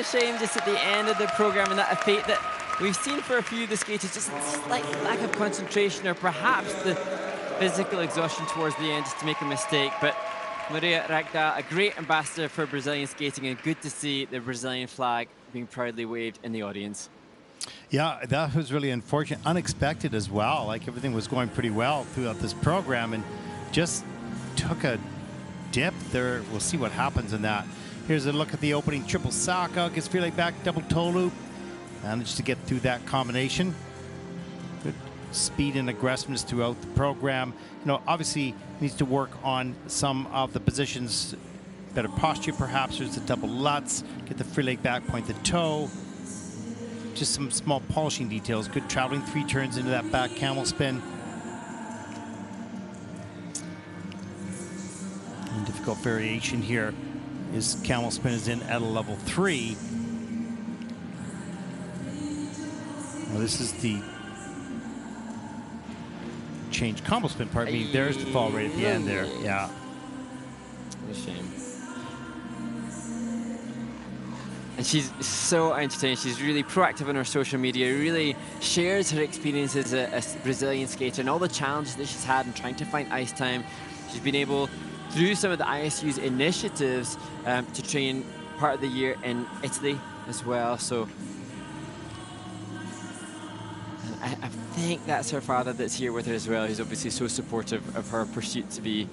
a shame just at the end of the program, and that a fate that we've seen for a few of the skaters, just a slight lack of concentration or perhaps the physical exhaustion towards the end just to make a mistake. But Nuria Ragda, a great ambassador for Brazilian skating, and good to see the Brazilian flag being proudly waved in the audience. Yeah, that was really unfortunate, unexpected as well. Like everything was going pretty well throughout this program and just took a dip there. We'll see what happens in that. Here's a look at the opening triple Saka, gets free leg back, double toe loop. Managed to get through that combination. Good speed and aggressiveness throughout the program. You know, obviously needs to work on some of the positions, better posture perhaps. There's the double Lutz, get the free leg back, point the toe. Just some small polishing details. Good traveling 3 turns into that back camel spin. And difficult variation here is camel spin is in at a level 3. Well, this is the change combo spin part. I mean, there's the fall right at the end there. Yeah. What a shame. And she's so entertaining. She's really proactive on her social media, really shares her experiences as a Brazilian skater and all the challenges that she's had in trying to find ice time. She's been able, through some of the ISU's initiatives, to train part of the year in Italy as well. So I think that's her father that's here with her as well. He's obviously so supportive of her pursuit to be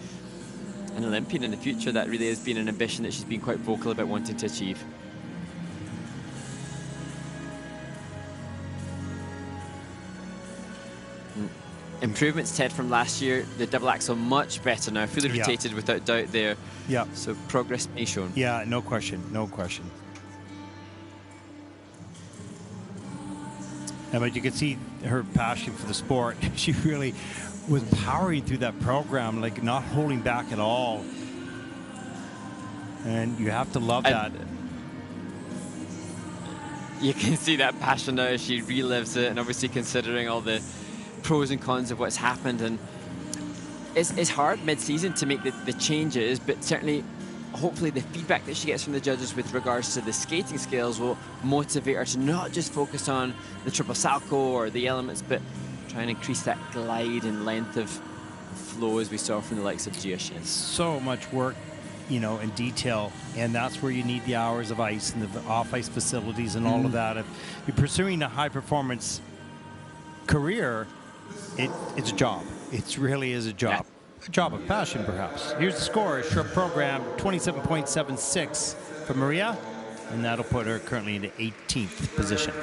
an Olympian in the future. That really has been an ambition that she's been quite vocal about wanting to achieve. Improvements, Ted, from last year. The double axel much better now, fully rotated without doubt there. Yeah. So progress being shown. Yeah, no question, no question. But you can see her passion for the sport. She really was powering through that program, like not holding back at all. And you have to love that. You can see that passion now as she relives it, and obviously considering all the pros and cons of what's happened. And it's hard mid-season to make the changes, but certainly hopefully the feedback that she gets from the judges with regards to the skating skills will motivate her to not just focus on the triple salto or the elements, but try and increase that glide and length of flow as we saw from the likes of Jia Shin. So much work, you know, in detail, and that's where you need the hours of ice and the off-ice facilities and all of that. If you're pursuing a high-performance career, it's a job. It really is a job. A job of passion, perhaps. Here's the score. Short program, 27.76 for Maria, and that'll put her currently into 18th position.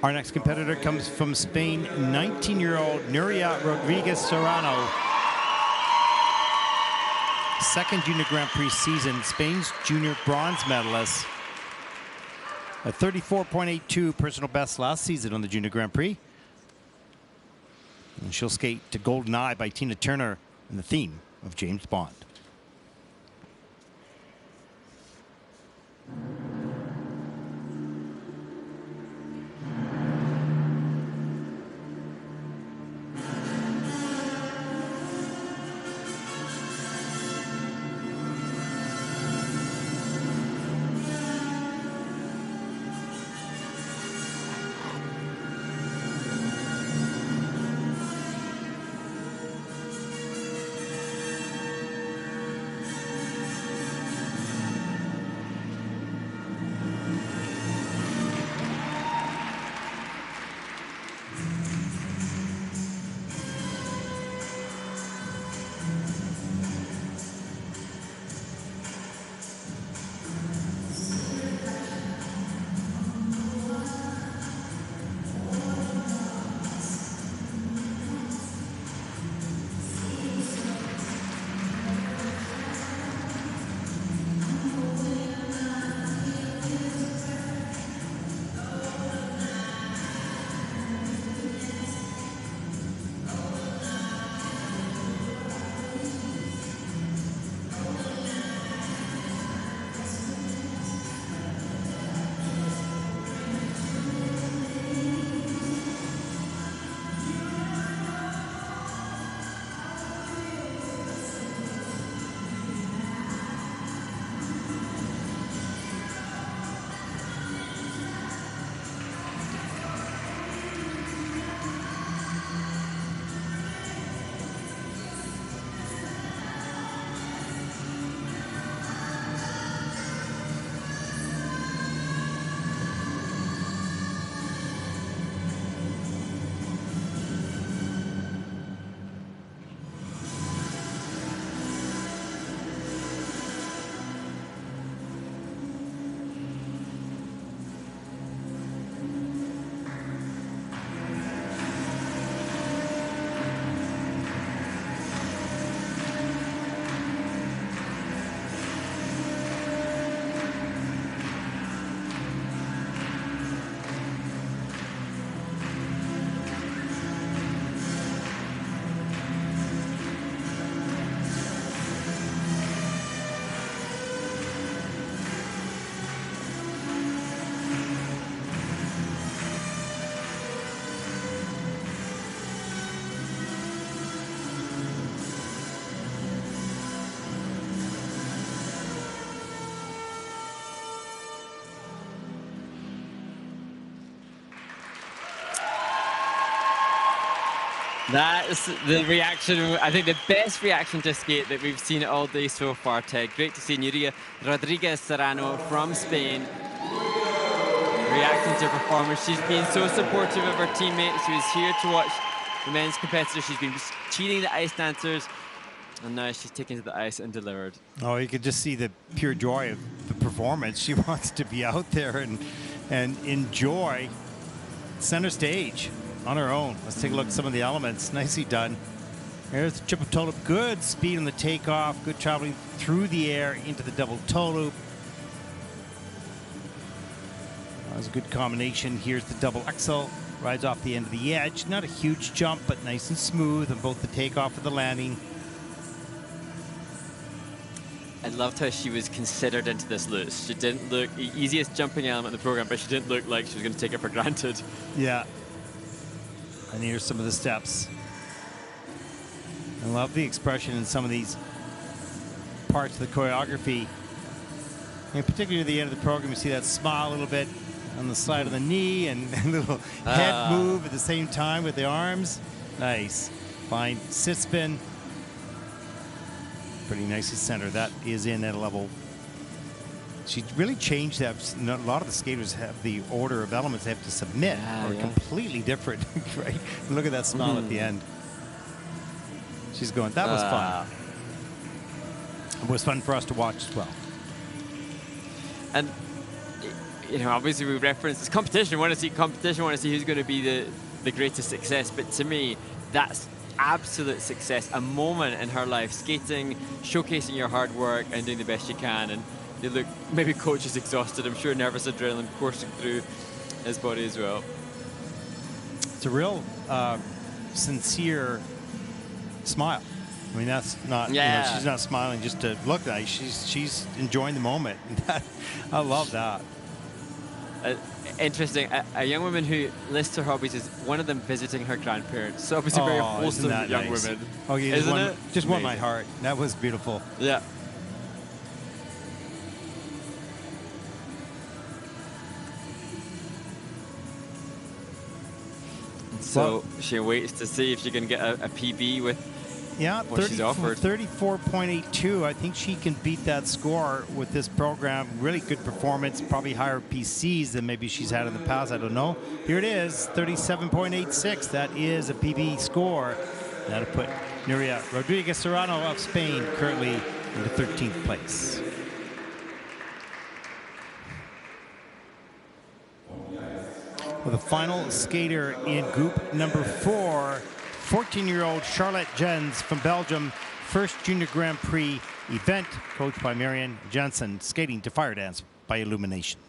Our next competitor comes from Spain, 19-year-old Nuria Rodriguez Serrano. Second Junior Grand Prix season, Spain's junior bronze medalist. A 34.82 personal best last season on the Junior Grand Prix. And she'll skate to Golden Eye by Tina Turner in the theme of James Bond. That's the reaction, I think the best reaction to skate that we've seen all day so far, Ted. Great to see Nuria Rodriguez Serrano from Spain reacting to her performance. She's been so supportive of her teammates. She was here to watch the men's competitors. She's been cheating the ice dancers, and now she's taken to the ice and delivered. Oh, you could just see the pure joy of the performance. She wants to be out there and enjoy center stage on her own. Let's take a look at some of the elements. Nicely done. There's the triple toe loop. Good speed on the takeoff. Good traveling through the air into the double toe loop. That was a good combination. Here's the double axel. Rides off the end of the edge. Not a huge jump, but nice and smooth on both the takeoff and the landing. I loved how she was considered into this loose. She didn't look the easiest jumping element in the program, but she didn't look like she was going to take it for granted. Yeah. And here's some of the steps. I love the expression in some of these parts of the choreography. And particularly at the end of the program, you see that smile a little bit on the side of the knee and a little head move at the same time with the arms. Nice. Fine sit spin. Pretty nicely centered. That is in at a level. She really changed that. A lot of the skaters have the order of elements they have to submit are completely different, right? Look at that smile at the end. She's going, that was fun. It was fun for us to watch as well. And, you know, obviously we reference this competition. We want to see competition. We want to see who's going to be the greatest success. But to me, that's absolute success. A moment in her life, skating, showcasing your hard work and doing the best you can. And they look, maybe coach is exhausted. I'm sure nervous adrenaline coursing through his body as well. It's a real sincere smile. I mean, that's not, you know, she's not smiling just to look nice. She's enjoying the moment. I love that. Interesting. A young woman who lists her hobbies is one of them visiting her grandparents. So obviously very wholesome young women. Oh, yeah, isn't it? Just won my heart. That was beautiful. Yeah. So she waits to see if she can get a PB with what she's offered. 34.82. I think she can beat that score with this program. Really good performance. Probably higher PCs than maybe she's had in the past. I don't know. Here it is, 37.86. That is a PB score. That'll put Nuria Rodriguez Serrano of Spain currently in the 13th place. Well, the final skater in group number 4, 14-year-old Charlotte Jens from Belgium, first Junior Grand Prix event, coached by Marianne Jansen, skating to Fire Dance by Illumination.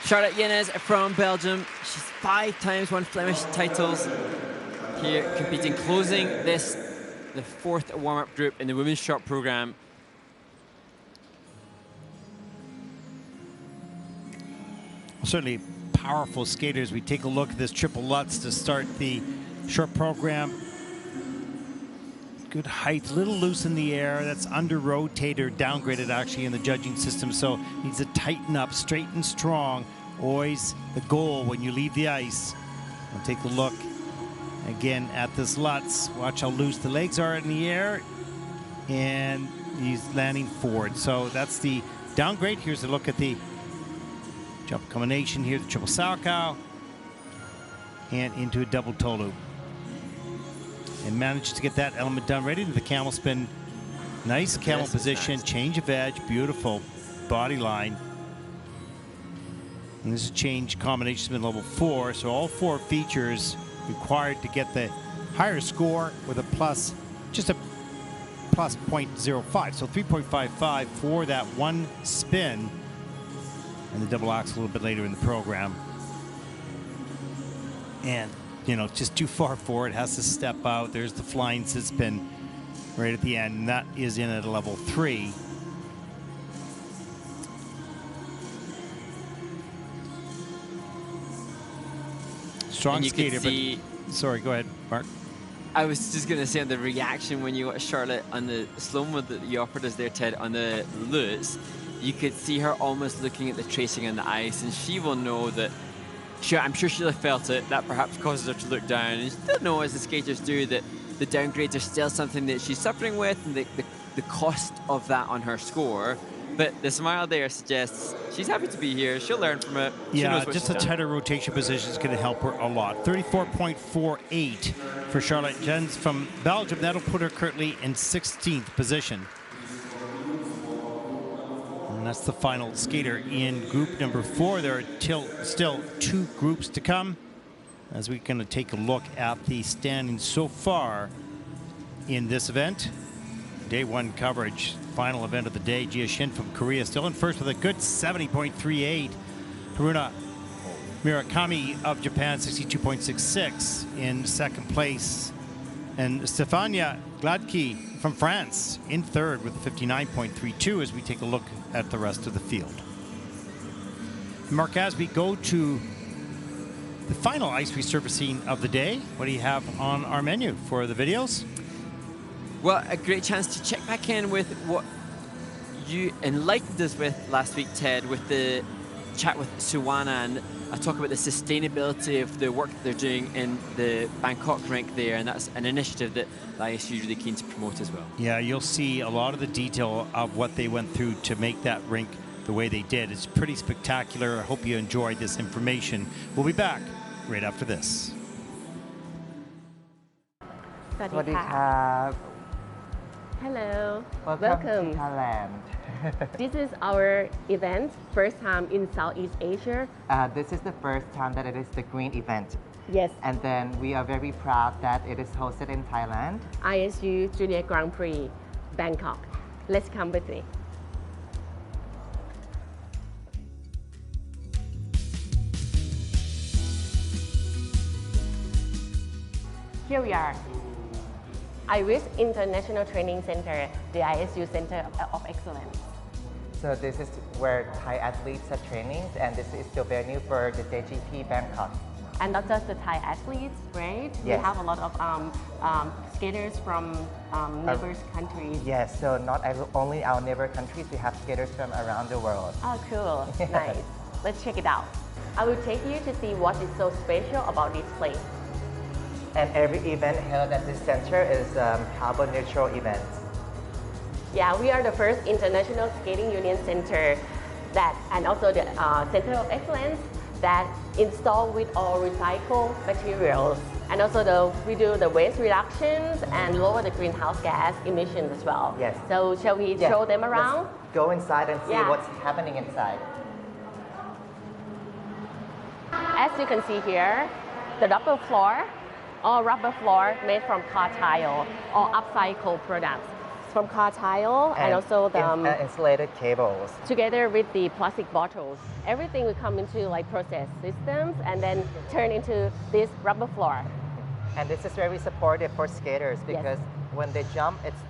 Charlotte Yennes from Belgium. She's 5 times won Flemish titles here, competing, closing this, the 4th warm-up group in the women's short program. Certainly powerful skaters. We take a look at this triple Lutz to start the short program. Good height, a little loose in the air. That's under rotator, downgraded actually in the judging system, so needs to tighten up, straight and strong. Always the goal when you leave the ice. We'll take a look again at this Lutz. Watch how loose the legs are in the air, and he's landing forward. So that's the downgrade. Here's a look at the jump combination here, the triple Salchow, and into a double toe loop. And manages to get that element done right into the camel spin. Nice camel position, change of edge, beautiful body line. And this is change combination spin level 4, so all 4 features required to get the higher score with a plus, just a plus 0.05, so 3.55 for that one spin. And the double axel a little bit later in the program. And, you know, just too far forward, has to step out. There's the flying sit spin right at the end, and that is in at a level 3. Strong skater, but sorry, go ahead, Mark. I was just going to say on the reaction when you watch Charlotte on the slow-mo that you offered us there, Ted, on the Lutz, you could see her almost looking at the tracing on the ice, and she will know that, I'm sure she'll have felt it, that perhaps causes her to look down, and she'll know, as the skaters do, that the downgrades are still something that she's suffering with, and the cost of that on her score. But the smile there suggests she's happy to be here. She'll learn from it. She knows what just a tighter rotation position is going to help her a lot. 34.48 for Charlotte Jens from Belgium. That'll put her currently in 16th position. And that's the final skater in group number 4. There are still 2 groups to come, as we're going to take a look at the standings so far in this event. Day 1 coverage, final event of the day. Jia Shin from Korea still in first with a good 70.38. Haruna Murakami of Japan, 62.66 in second place. And Stefania Gladki from France in third with 59.32 as we take a look at the rest of the field. Mark, as we go to the final ice resurfacing of the day, what do you have on our menu for the videos? Well, a great chance to check back in with what you enlightened us with last week, Ted, with the chat with Suwana, and I talk about the sustainability of the work that they're doing in the Bangkok rink there, and that's an initiative that the ISU is really keen to promote as well. Yeah, you'll see a lot of the detail of what they went through to make that rink the way they did. It's pretty spectacular. I hope you enjoyed this information. We'll be back right after this. Hello, welcome to Thailand. This is our event, first time in Southeast Asia. This is the first time that it is the green event. Yes. And then we are very proud that it is hosted in Thailand. ISU Junior Grand Prix, Bangkok. Let's come with me. Here we are. IRIS International Training Center, the ISU Center of Excellence. So this is where Thai athletes are training, and this is the venue for the JGP Bangkok. And not just the Thai athletes, right? Yes. We have a lot of skaters from neighbors countries. Yes, so not only our neighbor countries, we have skaters from around the world. Oh, cool, nice. Let's check it out. I will take you to see what is so special about this place. And every event held at this center is carbon neutral event. Yeah, we are the first international skating union center and also the Center of Excellence that install with all recycled materials. And also we do the waste reductions and lower the greenhouse gas emissions as well. Yes. So shall we show them around? Let's go inside and see what's happening inside. As you can see here, the rubber floor, all rubber floor made from car tile or upcycled products. from car tile and also the insulated cables. together with the plastic bottles. Everything will come into like process systems and then turn into this rubber floor. And this is very supportive for skaters because when they jump, it's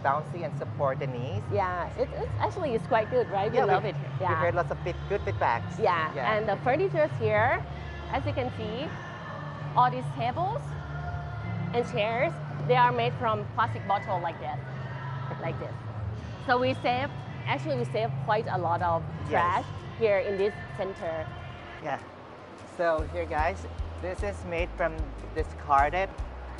bouncy and support the knees. Yeah, it's actually it's quite good, right? We love it. We heard lots of good feedbacks. Yeah, and the furniture here, as you can see, all these tables and chairs, they are made from plastic bottle like this. So we save quite a lot of trash here in this center. Yeah. So here, guys, this is made from discarded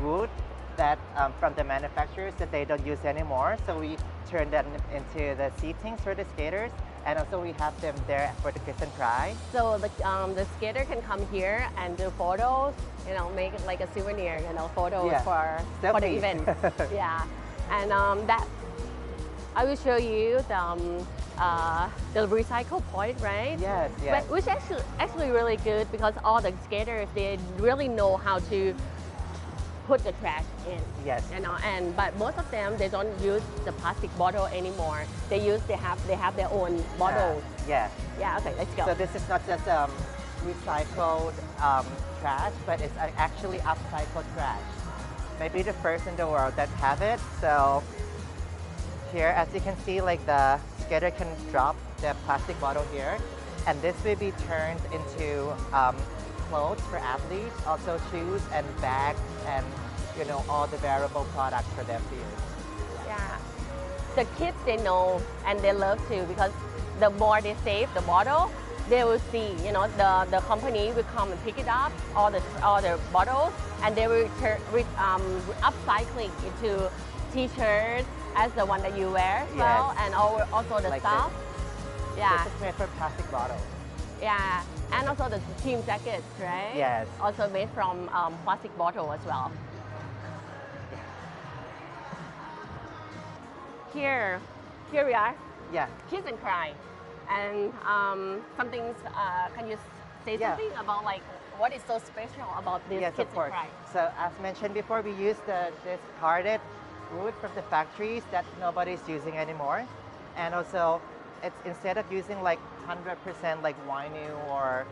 wood that from the manufacturers that they don't use anymore. So we turn them into the seatings for the skaters, and also we have them there for the kiss and cry. So the skater can come here and do photos, make it like a souvenir, photos for the event. Yeah, and that I will show you the recycle point, right? Yes. But which actually really good because all the skaters they really know how to put the trash in. Yes. But most of them they don't use the plastic bottle anymore. They have their own bottles. Yeah. Yeah. Okay, let's go. So this is not just recycled trash, but it's actually upcycled trash. Maybe the first in the world that have it. So here, as you can see, like the skater can drop the plastic bottle here, and this will be turned into clothes for athletes, also shoes and bags, and all the wearable products for them to use. Yeah, the kids they know and they love to because the more they save the bottle, they will see the company will come and pick it up all the bottles, and they will upcycling into t-shirts as the one that you wear as well, and also the like stuff. This. Yeah. This is made from plastic bottles. Yeah, and also the team jackets, right? Yes. Also made from plastic bottle as well. Here we are. Yeah. Kiss and cry, and some things. Can you say something about like what is so special about this kiss and cry? So as mentioned before, we use this discarded wood from the factories that nobody's using anymore, and also it's instead of using like 100% like vinyl or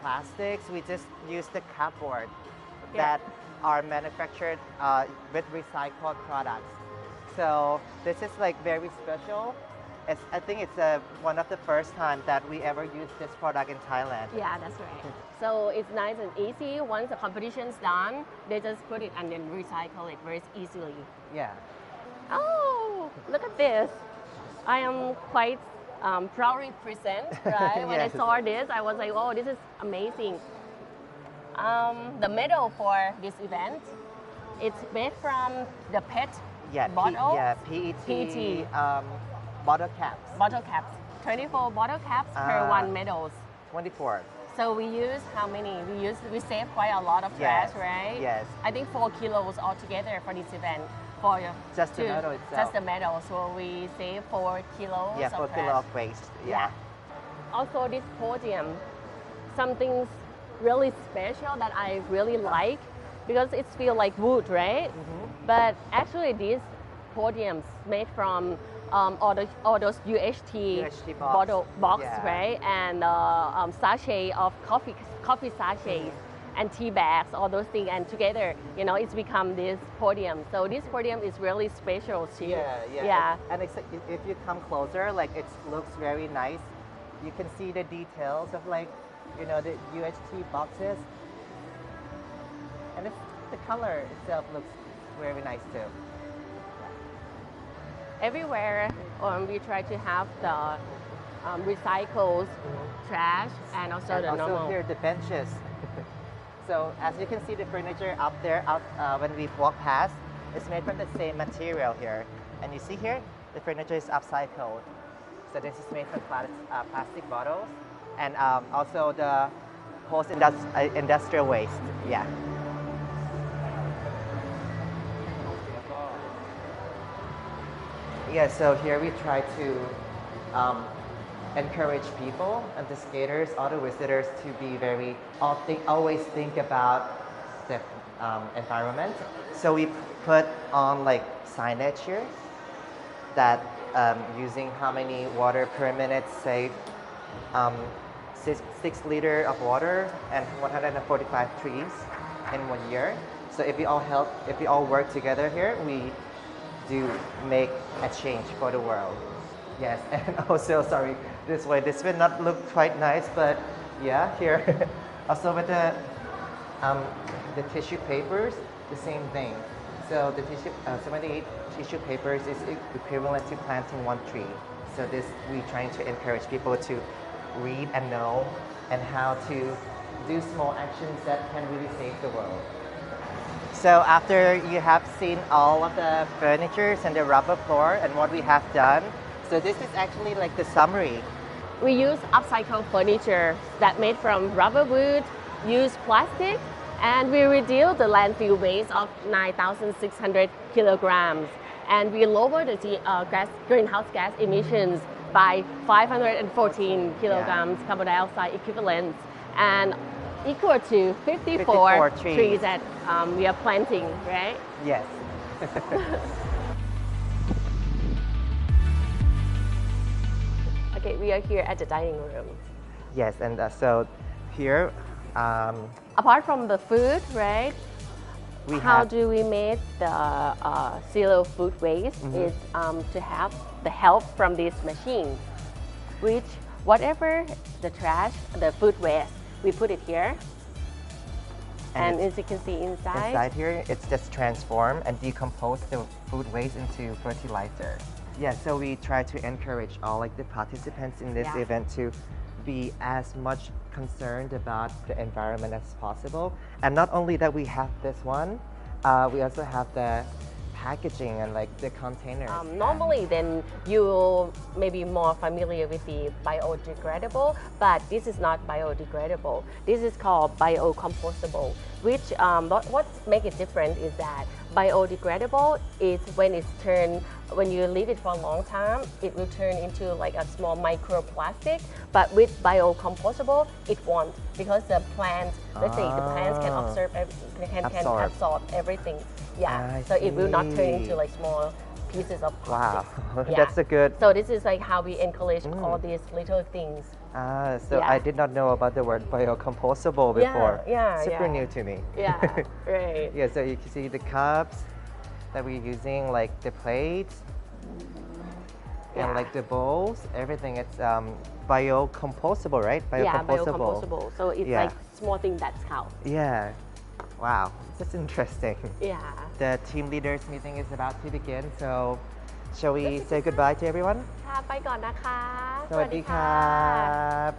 plastics, we just use the cardboard that are manufactured with recycled products. So this is like very special. I think it's one of the first time that we ever used this product in Thailand. Yeah, that's right. So it's nice and easy. Once the competition's done, they just put it and then recycle it very easily. Yeah. Oh, look at this. I am quite proudly present, right? When I saw this, I was like, oh, this is amazing. The medal for this event, it's made from the PET bottle. PET bottle caps. Bottle caps. 24 bottle caps per one medals. 24. So we use how many? We save quite a lot of trash, right? Yes. I think 4 kilos altogether for this event. Just the medal itself. Just the medal. So we save 4 kilos. Yeah, 4 kilos of waste. Yeah. Also, this podium, something really special that I really like because it feels like wood, right? Mm-hmm. But actually, these podiums made from all those UHT bottle box, right? And sachet of coffee sachets and tea bags, all those things, and together, it's become this podium. So this podium is really special too. Yeah. And if you come closer, like it looks very nice. You can see the details of like, the UHT boxes, and the color itself looks very nice too. Everywhere we try to have the recycled trash and also the normal. Also here the benches. So as you can see, the furniture up there, when we walk past, it's made from the same material here. And you see here, the furniture is upcycled. So this is made from plastic bottles, and also the post-industrial waste. Yeah. Yeah, so here we try to encourage people and the skaters, all the visitors to be always think about the environment. So we put on like signage here that using how many water per minute save 6 liter of water and 145 trees in 1 year. So if we all work together here, we do make a change for the world. Yes, and also, sorry, this will not look quite nice, but yeah, here. Also with the tissue papers, the same thing. So the 78 tissue papers is equivalent to planting 1 tree. So this, we trying to encourage people to read and know and how to do small actions that can really save the world. So after you have seen all of the furnitures and the rubber floor and what we have done, so this is actually like the summary. We use upcycled furniture that made from rubber wood, use plastic, and we reduce the landfill waste of 9,600 kilograms. And we lower the greenhouse gas emissions by 514 kilograms carbon dioxide equivalent, and equal to 54 trees that we are planting, right? Yes. Okay, we are here at the dining room. Yes, and so here, apart from the food, right? How do we make the zero food waste? Is to have the help from these machines, which whatever the trash, the food waste, we put it here. And as you can see inside here, it's just transform and decompose the food waste into fertilizer. Yeah, so we try to encourage all like the participants in this event to be as much concerned about the environment as possible. And not only that, we have this one, we also have the packaging and like the containers. Normally then you may be more familiar with the biodegradable, but this is not biodegradable. This is called biocompostable, which what makes it different is that biodegradable is when you leave it for a long time, it will turn into like a small microplastic. But with biocompostable, it won't, because the plant, let's say the plants can absorb everything. Yeah, so it will not turn into like small pieces of plastic. Wow, that's a good. So this is like how we encourage all these little things. So I did not know about the word biocompostable before. Super new to me. Yeah, right. Yeah, so you can see the cups that we're using, like the plates and like the bowls, everything. It's biocompostable, right? Yeah, biocompostable. So it's like small thing that's counts. Yeah. Wow, that's interesting. Yeah. The team leaders meeting is about to begin, so shall we say goodbye to everyone? ค่ะไปก่อนนะคะ สวัสดีครับ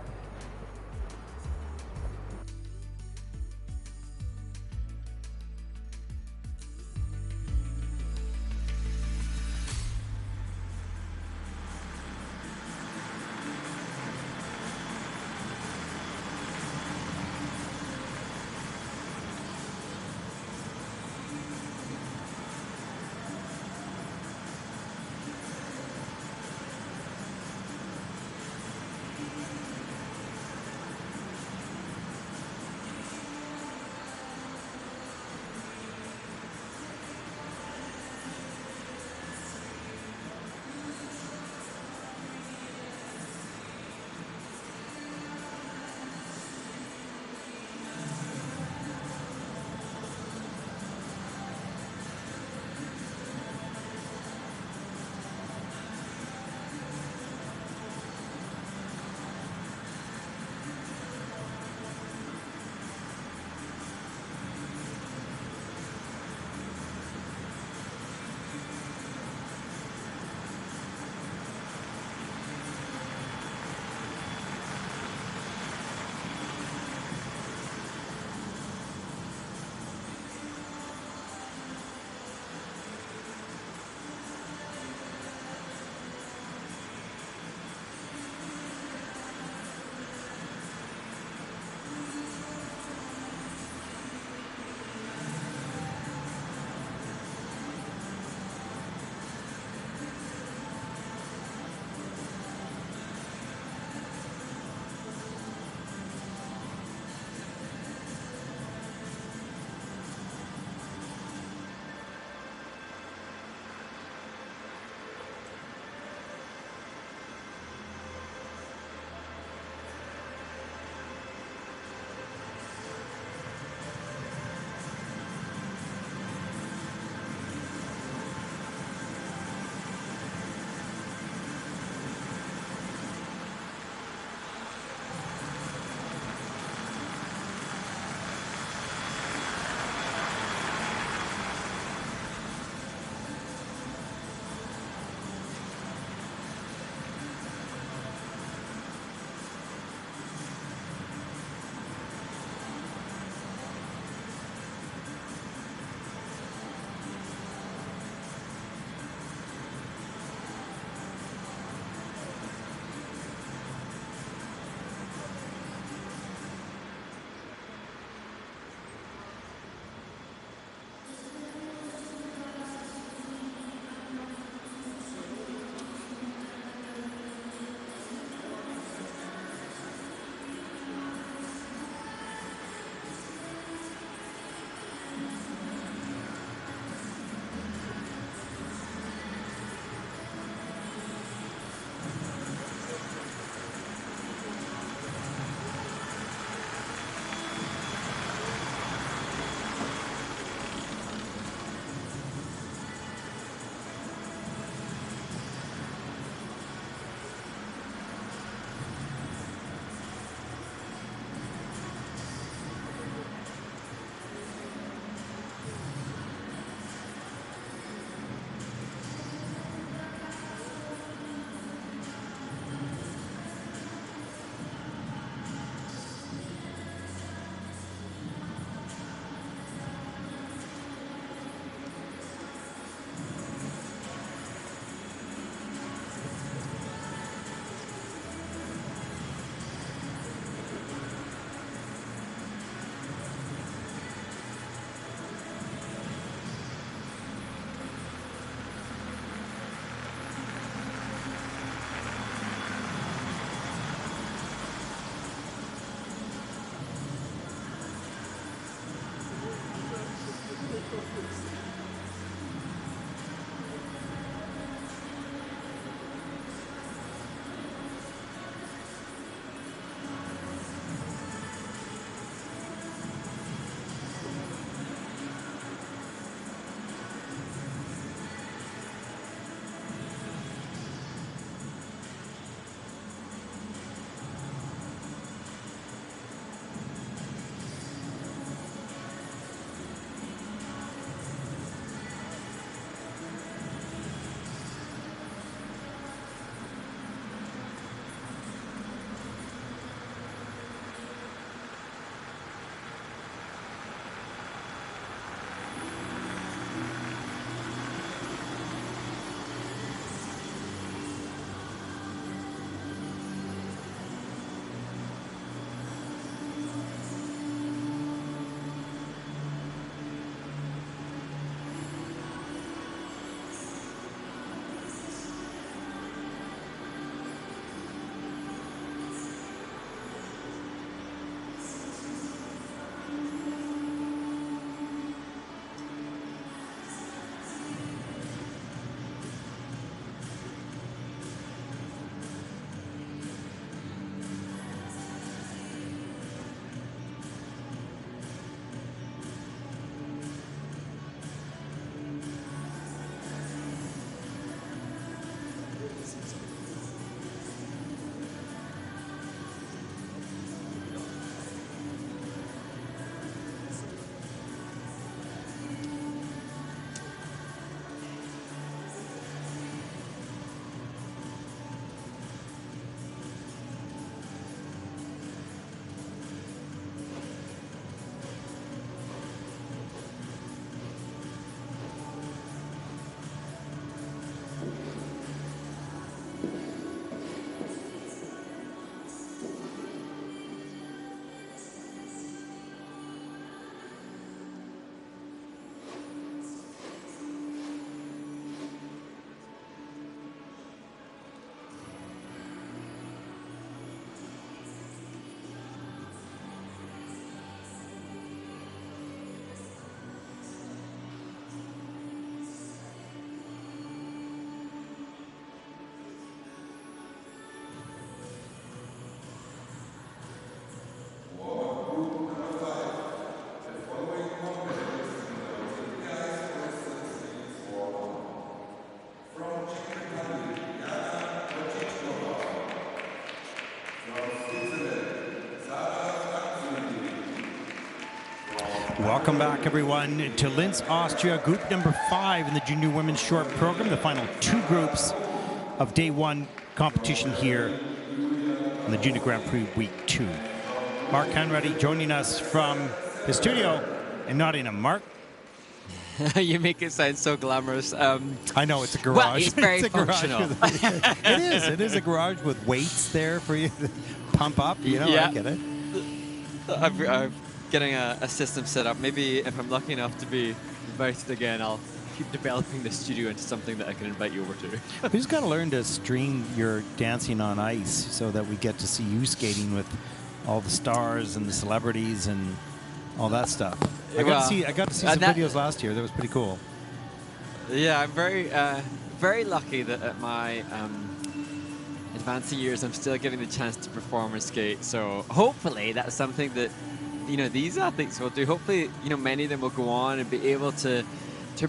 Welcome back, everyone, to Linz, Austria, group number 5 in the junior women's short program, the final 2 groups of day 1 competition here in the Junior Grand Prix week 2. Mark Hanratty joining us from his studio in Nottingham. Mark? You make it sound so glamorous. I know, it's a garage. Well, it's very a functional. It is a garage with weights there for you to pump up. You know, Yeah. I get it. I'm getting a system set up. Maybe if I'm lucky enough to be invited again, I'll keep developing the studio into something that I can invite you over to. We just got to learn to stream your dancing on ice so that we get to see you skating with all the stars and the celebrities and all that stuff. I got to see some videos last year. That was pretty cool. Yeah, I'm very lucky that at my advancing years, I'm still getting the chance to perform and skate. So hopefully that's something that, you know, these athletes will do. Hopefully, you know, many of them will go on and be able to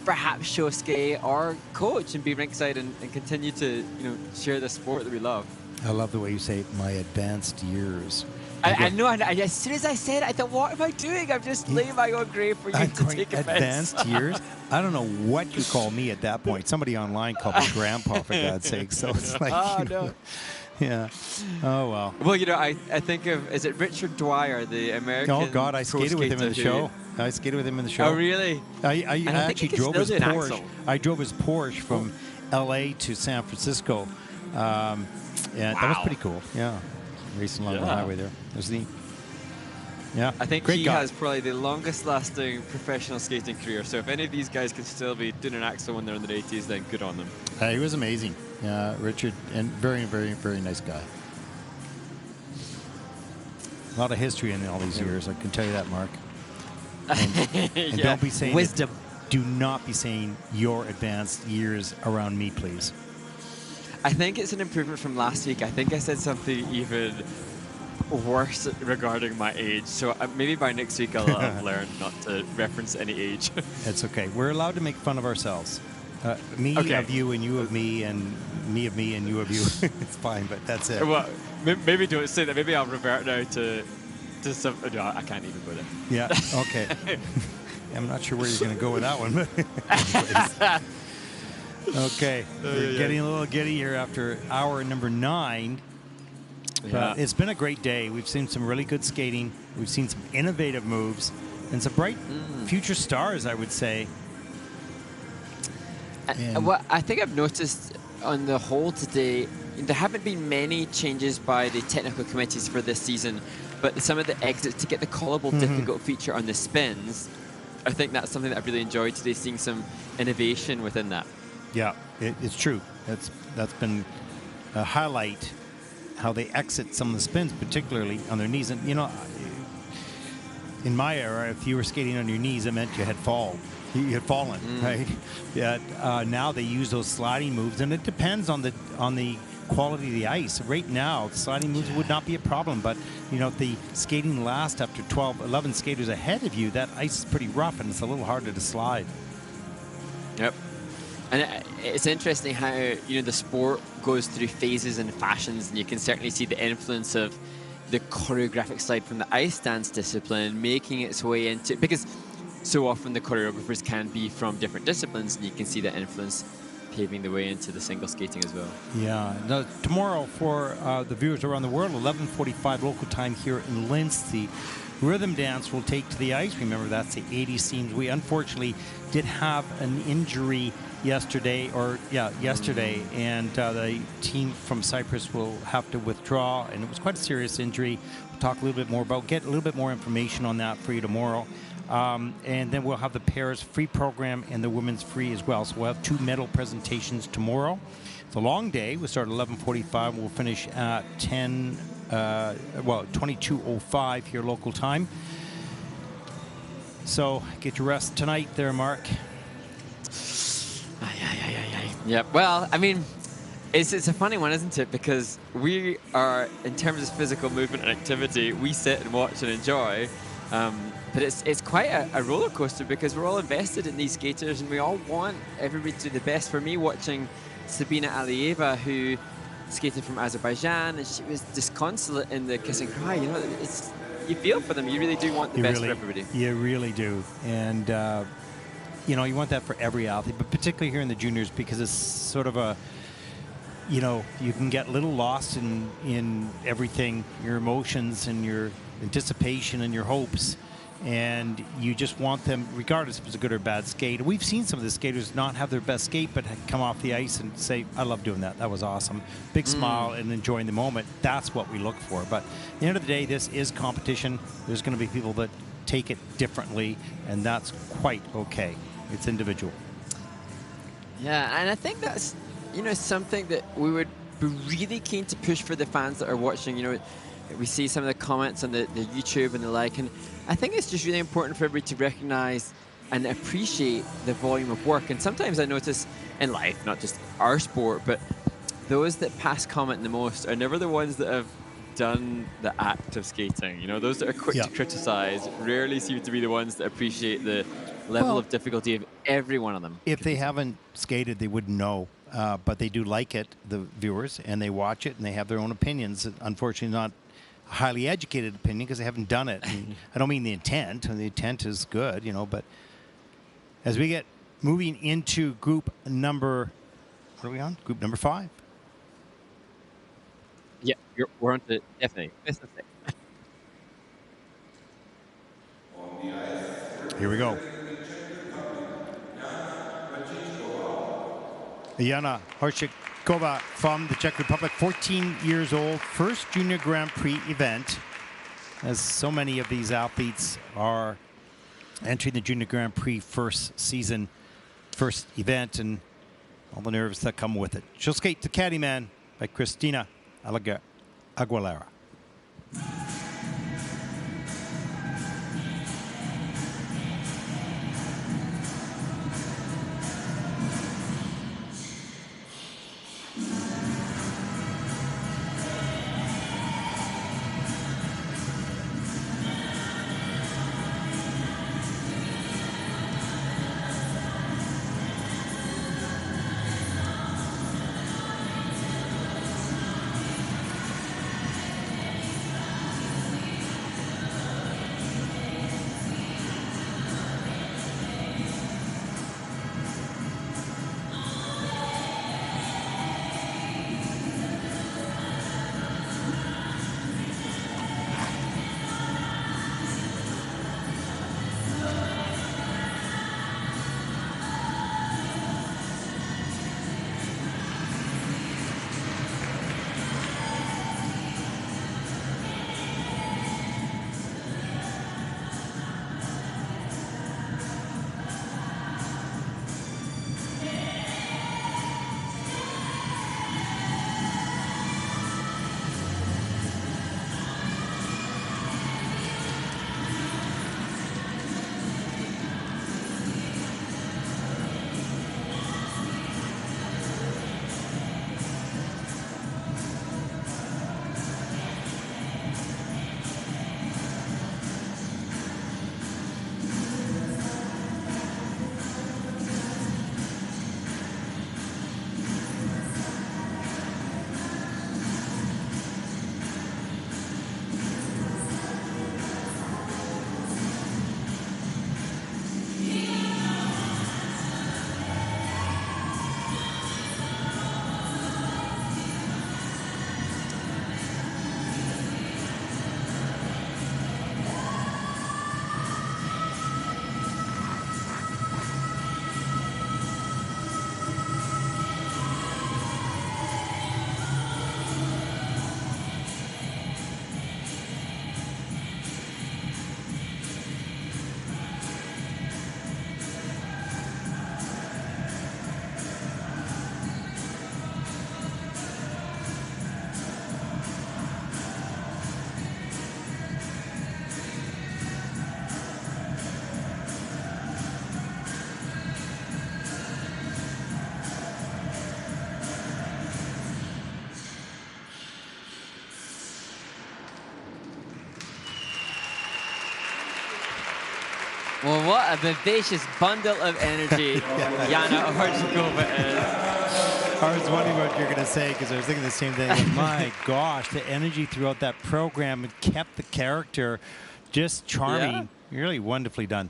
perhaps show skate or coach and be rinkside and continue to, you know, share the sport that we love. I love the way you say my advanced years. I know. As soon as I said it, I thought, what am I doing? I'm just laying my own grave for you to take offense. Advanced years? I don't know what you call me at that point. Somebody online called me grandpa, for God's sake. So it's like, oh, you know, no. Yeah. Oh, well. Well, you know, I think of, is it Richard Dwyer, the American Oh, God, I skated with him in the show. I skated with him in the show. Oh, really? I actually drove his Porsche. Axel. I drove his Porsche from L.A. to San Francisco. Yeah, that was pretty cool. Yeah. Racing along the highway there. It was neat. Yeah. I think Great he guy. has probably the longest lasting professional skating career. So if any of these guys can still be doing an axle when they're in their 80s, then good on them. He was amazing. Richard, and very, very, very nice guy. A lot of history in all these years, I can tell you that, Mark. And don't be saying wisdom. Do not be saying your advanced years around me, please. I think it's an improvement from last week. I think I said something even worse regarding my age. So maybe by next week I'll learn not to reference any age. It's okay. We're allowed to make fun of ourselves. Me of you and you of me and me of me and you of you. It's fine, but that's it. Well, maybe don't say that. Maybe I'll revert now to some. No, I can't even go there. Yeah. Okay. I'm not sure where you're going to go with that one. But okay. We're getting a little giddy here after hour number 9. But it's been a great day. We've seen some really good skating. We've seen some innovative moves and some bright future stars, I would say. What I think I've noticed on the whole today, there haven't been many changes by the technical committees for this season, but some of the exits to get the callable difficult feature on the spins, I think that's something that I've really enjoyed today, seeing some innovation within that. Yeah, it's true. That's been a highlight, how they exit some of the spins, particularly on their knees. And, you know, in my era, if you were skating on your knees, it meant you had fallen. You had fallen, right? Yeah. Now they use those sliding moves, and it depends on the quality of the ice. Right now, sliding moves would not be a problem, but you know, if the skating lasts after 11 skaters ahead of you, that ice is pretty rough, and it's a little harder to slide. Yep. And it's interesting how, you know, the sport goes through phases and fashions, and you can certainly see the influence of the choreographic side from the ice dance discipline making its way into, because so often the choreographers can be from different disciplines, and you can see that influence paving the way into the single skating as well. Yeah. Now, tomorrow for the viewers around the world, 11:45 local time here in Linz, the rhythm dance will take to the ice. Remember, that's the 80s themes. We unfortunately did have an injury yesterday, and the team from Cyprus will have to withdraw, and it was quite a serious injury. We'll talk a little bit more about, get a little bit more information on that for you tomorrow. And then we'll have the pairs free program and the women's free as well. So we'll have 2 medal presentations tomorrow. It's a long day. We'll start at 11:45. We'll finish at 22:05 here local time. So get your rest tonight there, Mark. Yeah, well, I mean, it's a funny one, isn't it? Because we are, in terms of physical movement and activity, we sit and watch and enjoy. But it's quite a roller coaster, because we're all invested in these skaters and we all want everybody to do the best. For me, watching Sabina Alieva, who skated from Azerbaijan, and she was disconsolate in the kiss and cry. You know, you feel for them. You really do want the best for everybody. You really do. And, you know, you want that for every athlete, but particularly here in the juniors because it's sort of a, you know, you can get a little lost in everything, your emotions and your anticipation and your hopes. And you just want them, regardless if it's a good or bad skate. We've seen some of the skaters not have their best skate, but come off the ice and say, I love doing that. That was awesome. Big smile and enjoying the moment. That's what we look for. But at the end of the day, this is competition. There's going to be people that take it differently, and that's quite okay. It's individual. Yeah, and I think that's, you know, something that we would be really keen to push for the fans that are watching. You know, we see some of the comments on the YouTube and the like, and I think it's just really important for everybody to recognize and appreciate the volume of work. And sometimes I notice in life, not just our sport, but those that pass comment the most are never the ones that have done the act of skating. You know, those that are quick to criticize rarely seem to be the ones that appreciate the level of difficulty of every one of them. If they haven't skated, they wouldn't know. But they do like it, the viewers, and they watch it, and they have their own opinions. Unfortunately, not a highly educated opinion because they haven't done it. And I don't mean the intent, and the intent is good, you know, but as we get moving into group number, what are we on? Group number 5. Yeah, we're on to definitely. Here we go. Jana Horšíková from the Czech Republic, 14 years old, first Junior Grand Prix event, as so many of these athletes are entering the Junior Grand Prix first season, first event, and all the nerves that come with it. She'll skate to Caddyman by Christina Aguilera. Well, what a vivacious bundle of energy Jana Horšíková is. I was wondering what you're going to say because I was thinking the same thing. But my gosh, the energy throughout that program and kept the character just charming. Really wonderfully done.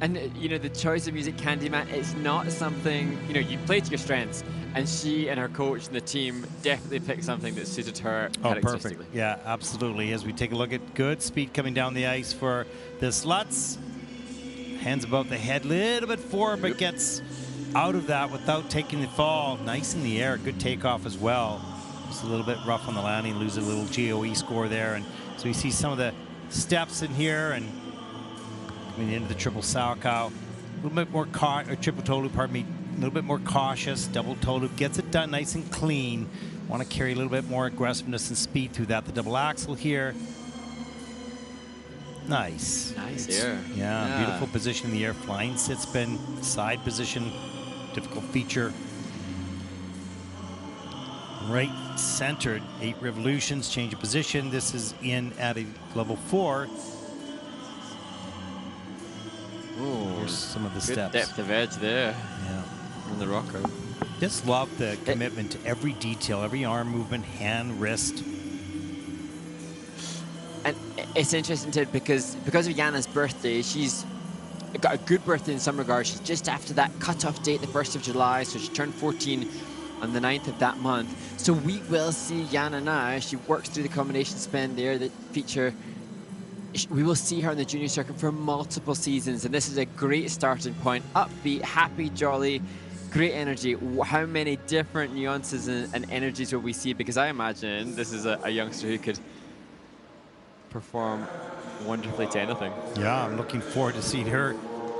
And, you know, the choice of music, Candyman, it's not something, you know, you play to your strengths. And she and her coach and the team definitely picked something that suited her characteristically. Perfect. Yeah, absolutely. As we take a look at good speed coming down the ice for the sluts. Hands above the head, little bit forward, but gets out of that without taking the fall. Nice in the air. Good takeoff as well. Just a little bit rough on the landing. Lose a little GOE score there. And so you see some of the steps in here and coming into the triple Salchow. A little bit more triple toe loop, pardon me. A little bit more cautious. Double toe loop gets it done nice and clean. Want to carry a little bit more aggressiveness and speed through that. The double axle here. Nice. Nice air. Yeah, beautiful position in the air. Flying sit spin, side position, difficult feature. Right centered, 8 revolutions, change of position. This is in at a level 4. Oh, here's some of the good steps. Depth of edge there. Yeah. On the rocker. Just love the commitment to every detail, every arm movement, hand, wrist. And it's interesting too because of Jana's birthday, she's got a good birthday in some regards. She's just after that cutoff date, the 1st of July, so she turned 14 on the 9th of that month. So we will see Jana now. She works through the combination spin there, the feature. We will see her on the junior circuit for multiple seasons, and this is a great starting point. Upbeat, happy, jolly, great energy. How many different nuances and energies will we see? Because I imagine this is a youngster who could perform wonderfully to anything. Yeah, I'm looking forward to seeing her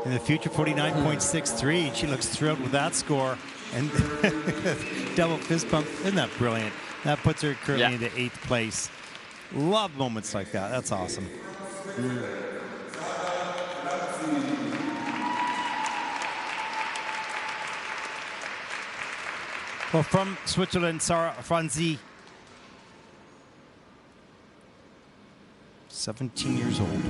in the future. 49.63. She looks thrilled with that score. And double fist bump. Isn't that brilliant? That puts her currently into 8th place. Love moments like that. That's awesome. Well, from Switzerland, Franzi, 17 years old.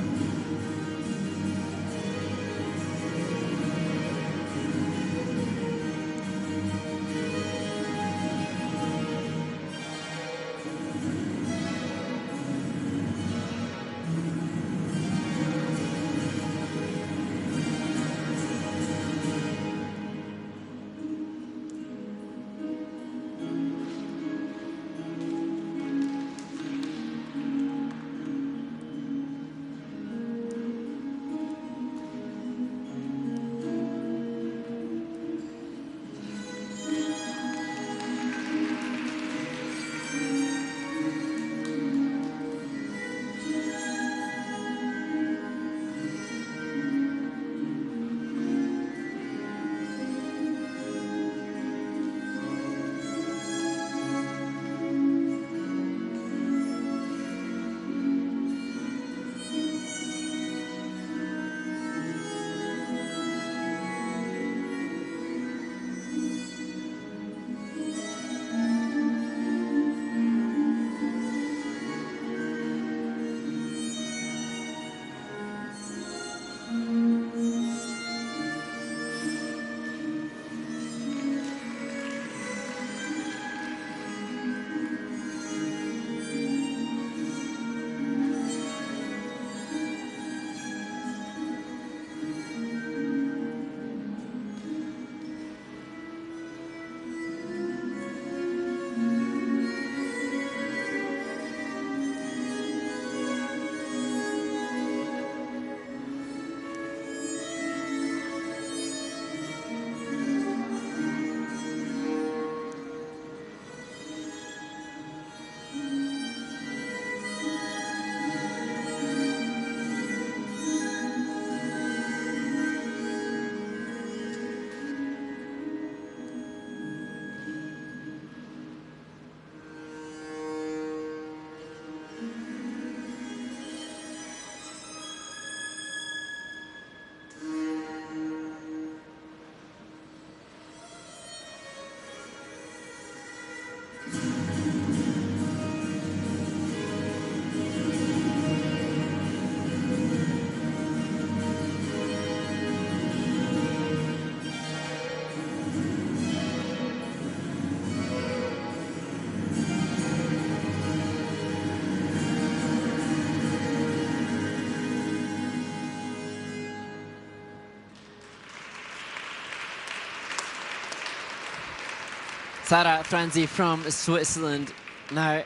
Cara, Franzi from Switzerland. Now,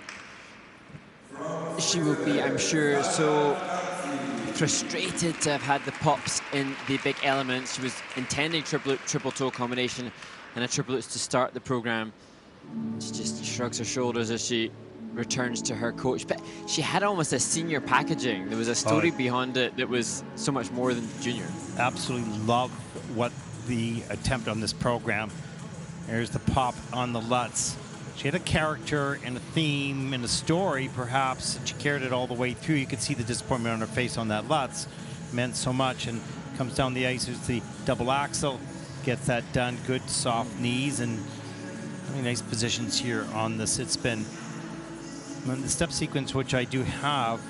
she will be, I'm sure, so frustrated to have had the pops in the big elements. She was intending triple toe combination and a triple to start the program. She just shrugs her shoulders as she returns to her coach. But she had almost a senior packaging. There was a story behind it that was so much more than junior. Absolutely love what the attempt on this program. There's the pop on the Lutz. She had a character and a theme and a story, perhaps, and she carried it all the way through. You could see the disappointment on her face on that Lutz. Meant so much, and comes down the ice. There's the double axel. Gets that done. Good soft knees and really nice positions here on the sit spin. And the step sequence, which I do have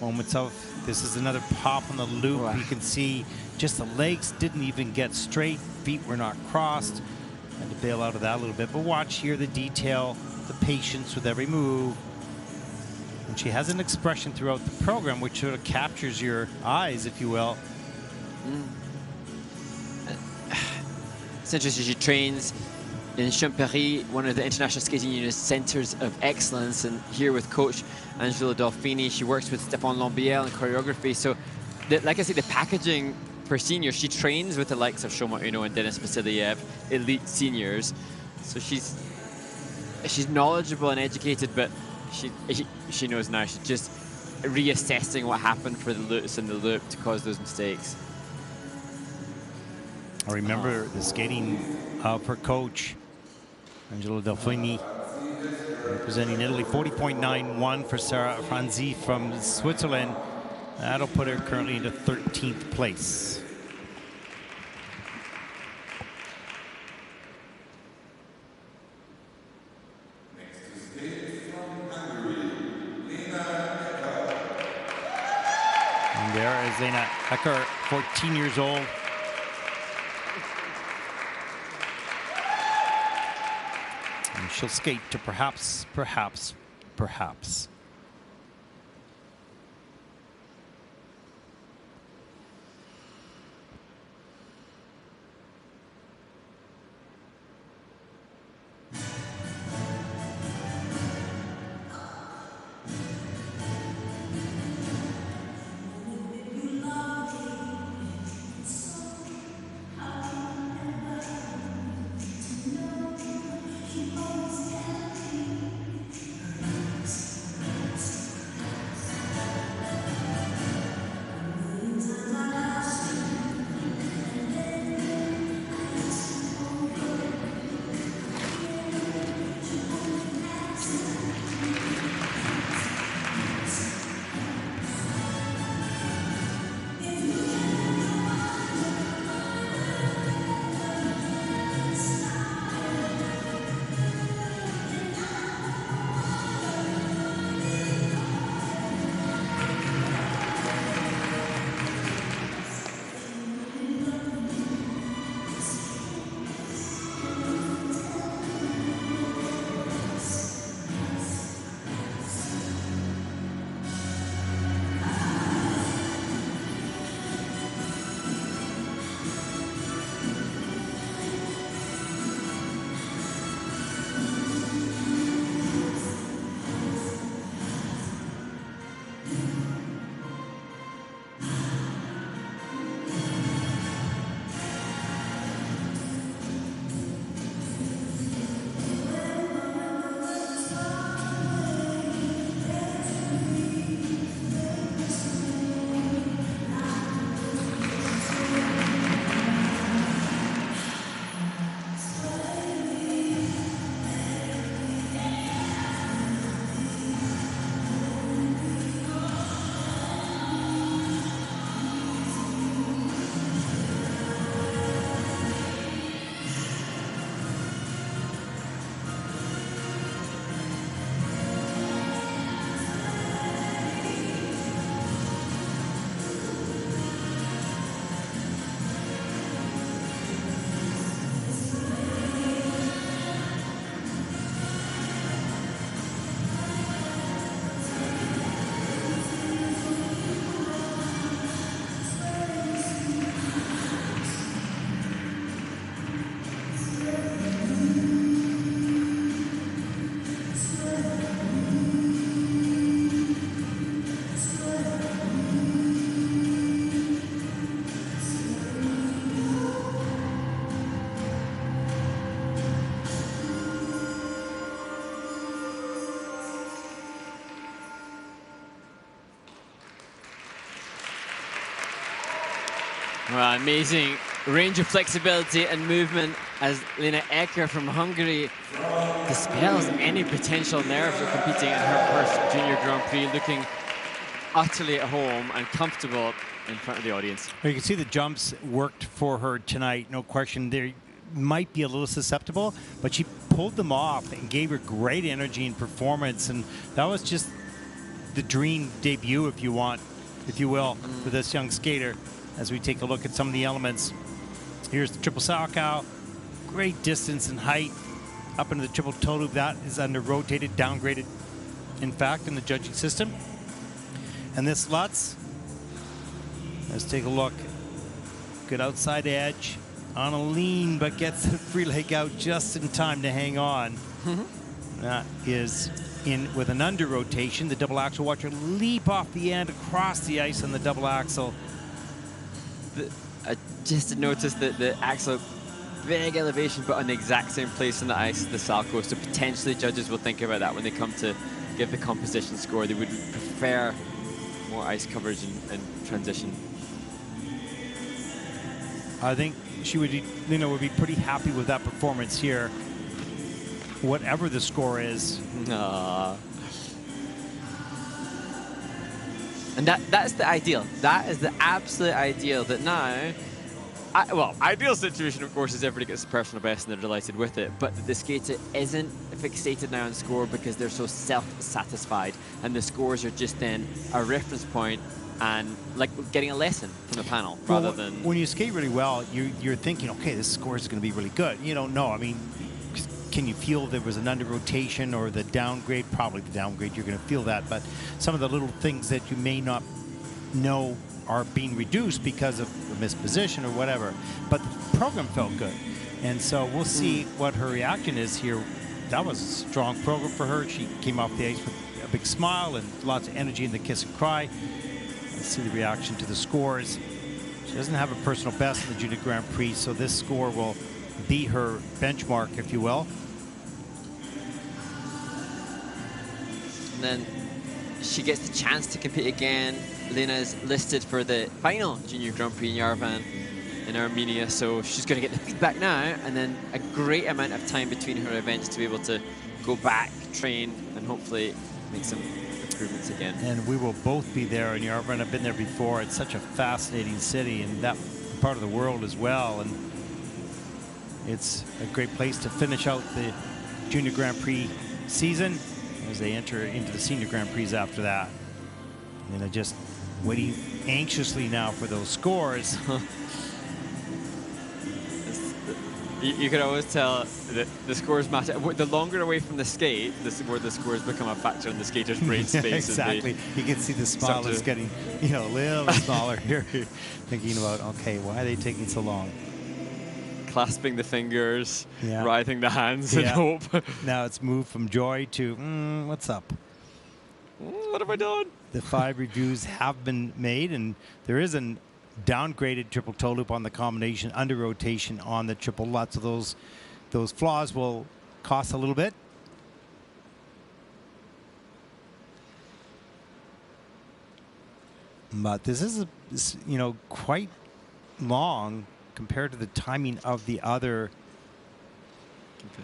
moments of, this is another pop on the loop. Wow. You can see just the legs didn't even get straight. Feet were not crossed. Had to bail out of that a little bit. But watch here the detail, the patience with every move. And she has an expression throughout the program which sort of captures your eyes, if you will. It's interesting, she trains in Champéry, one of the International Skating Union's centers of excellence, and here with coach Angelo Dolfini, she works with Stéphane Lambiel in choreography. So, like I said, the packaging for seniors, she trains with the likes of Shoma Uno and Denis Vasilyev, elite seniors. So she's knowledgeable and educated, but she knows now. She's just reassessing what happened for the Lutz and the loop to cause those mistakes. I remember the skating of her coach, Angelo Delfini, representing Italy, 40.91 for Franzi from Switzerland. That'll put her currently into 13th place. And there is Zeyna Ecker, 14 years old. And she'll skate to perhaps. Well, amazing range of flexibility and movement as Lena Ecker from Hungary dispels any potential nerves of competing in her first Junior Grand Prix, looking utterly at home and comfortable in front of the audience. Well, you can see the jumps worked for her tonight, no question. They might be a little susceptible, but she pulled them off and gave her great energy and performance, and that was just the dream debut, if you will, for this young skater. As we take a look at some of the elements, here's the triple Salchow, great distance and height up into the triple toe loop. That is under rotated, downgraded, in fact, in the judging system. And this Lutz, let's take a look. Good outside edge on a lean, but gets the free leg out just in time to hang on. That is in with an under rotation. The double axel, watch her leap off the end across the ice on the double axel. I just noticed that the axle, big elevation, but on the exact same place on the ice as the Salchow. So potentially judges will think about that when they come to give the composition score. They would prefer more ice coverage and transition. I think Lena would be pretty happy with that performance here, whatever the score is. And that's the ideal. That is the absolute ideal. That now, ideal situation, of course, is everybody gets a personal best and they're delighted with it. But the skater isn't fixated now on score because they're so self-satisfied, and the scores are just then a reference point and like getting a lesson from the panel rather than. When you skate really well, you're thinking, okay, this score is going to be really good. You don't know. I mean, can you feel there was an under rotation or the downgrade? Probably the downgrade, you're going to feel that. But some of the little things that you may not know are being reduced because of a missed position or whatever. But the program felt good. And so we'll see what her reaction is here. That was a strong program for her. She came off the ice with a big smile and lots of energy in the kiss and cry. Let's see the reaction to the scores. She doesn't have a personal best in the Junior Grand Prix, so this score will be her benchmark, if you will. And then she gets the chance to compete again. Lena is listed for the final Junior Grand Prix in Yerevan in Armenia, so she's going to get the feedback now, and then a great amount of time between her events to be able to go back, train, and hopefully make some improvements again. And we will both be there in Yerevan. I've been there before. It's such a fascinating city, and that part of the world as well. And it's a great place to finish out the Junior Grand Prix season as they enter into the Senior Grand Prix after that. And they're just waiting anxiously now for those scores. You can always tell that the scores matter. The longer away from the skate, the more the scores become a factor in the skater's brain space. Exactly. You can see the smile is getting, a little smaller here. Thinking about, okay, why are they taking so long? Clasping the fingers, writhing the hands in hope. Now it's moved from joy to, what's up? What have I done? The 5 reviews have been made, and there is an downgraded triple toe loop on the combination, under rotation on the triple. Lots of those flaws will cost a little bit. But this is quite long compared to the timing of the other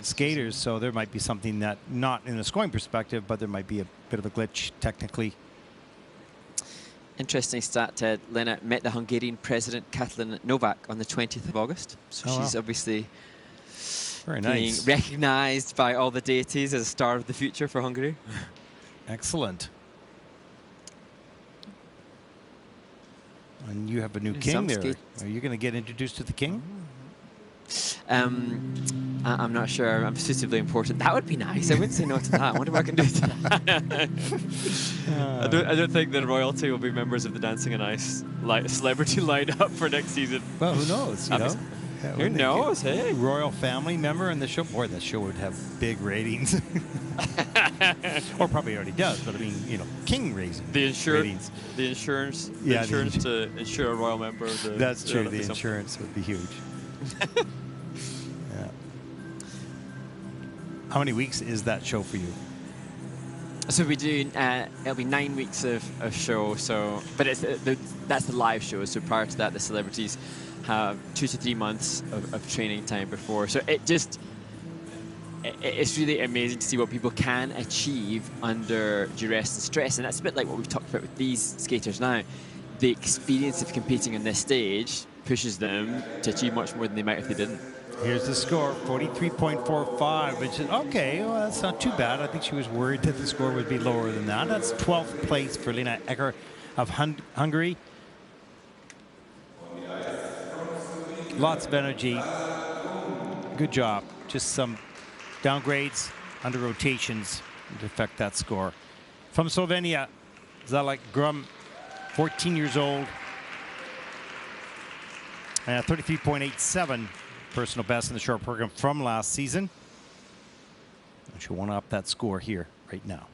skaters, so there might be something that, not in a scoring perspective, but there might be a bit of a glitch technically. Interesting stat, Ted. Lena met the Hungarian president, Katalin Novak, on the 20th of August. So she's obviously being recognized by all the deities as a star of the future for Hungary. Excellent. And you have a new king there. Are you going to get introduced to the king? I'm not sure. I'm suitably important. That would be nice. I wouldn't say no to that. I wonder what I can do to that. I don't think the royalty will be members of the Dancing on Ice celebrity lineup for next season. Well, who knows? Who knows? Hey, royal family member in the show. Boy, that show would have big ratings. Or probably already does. But I mean, king ratings. The insurance to insure a royal member. That's true. The insurance would be huge. Yeah. How many weeks is that show for you? So we do, it'll be 9 weeks of show, so, but it's that's the live show, so prior to that the celebrities have 2 to 3 months of training time before. So it's really amazing to see what people can achieve under duress and stress, and that's a bit like what we've talked about with these skaters now. The experience of competing on this stage pushes them to achieve much more than they might if they didn't. Here's the score, 43.45, which is okay. Well, that's not too bad. I think she was worried that the score would be lower than that. That's 12th place for Lena Egger of Hungary. Lots of energy. Good job. Just some downgrades under rotations to affect that score. From Slovenia, Zalek Grum, 14 years old. 33.87 personal best in the short program from last season. She'll want to up that score here right now.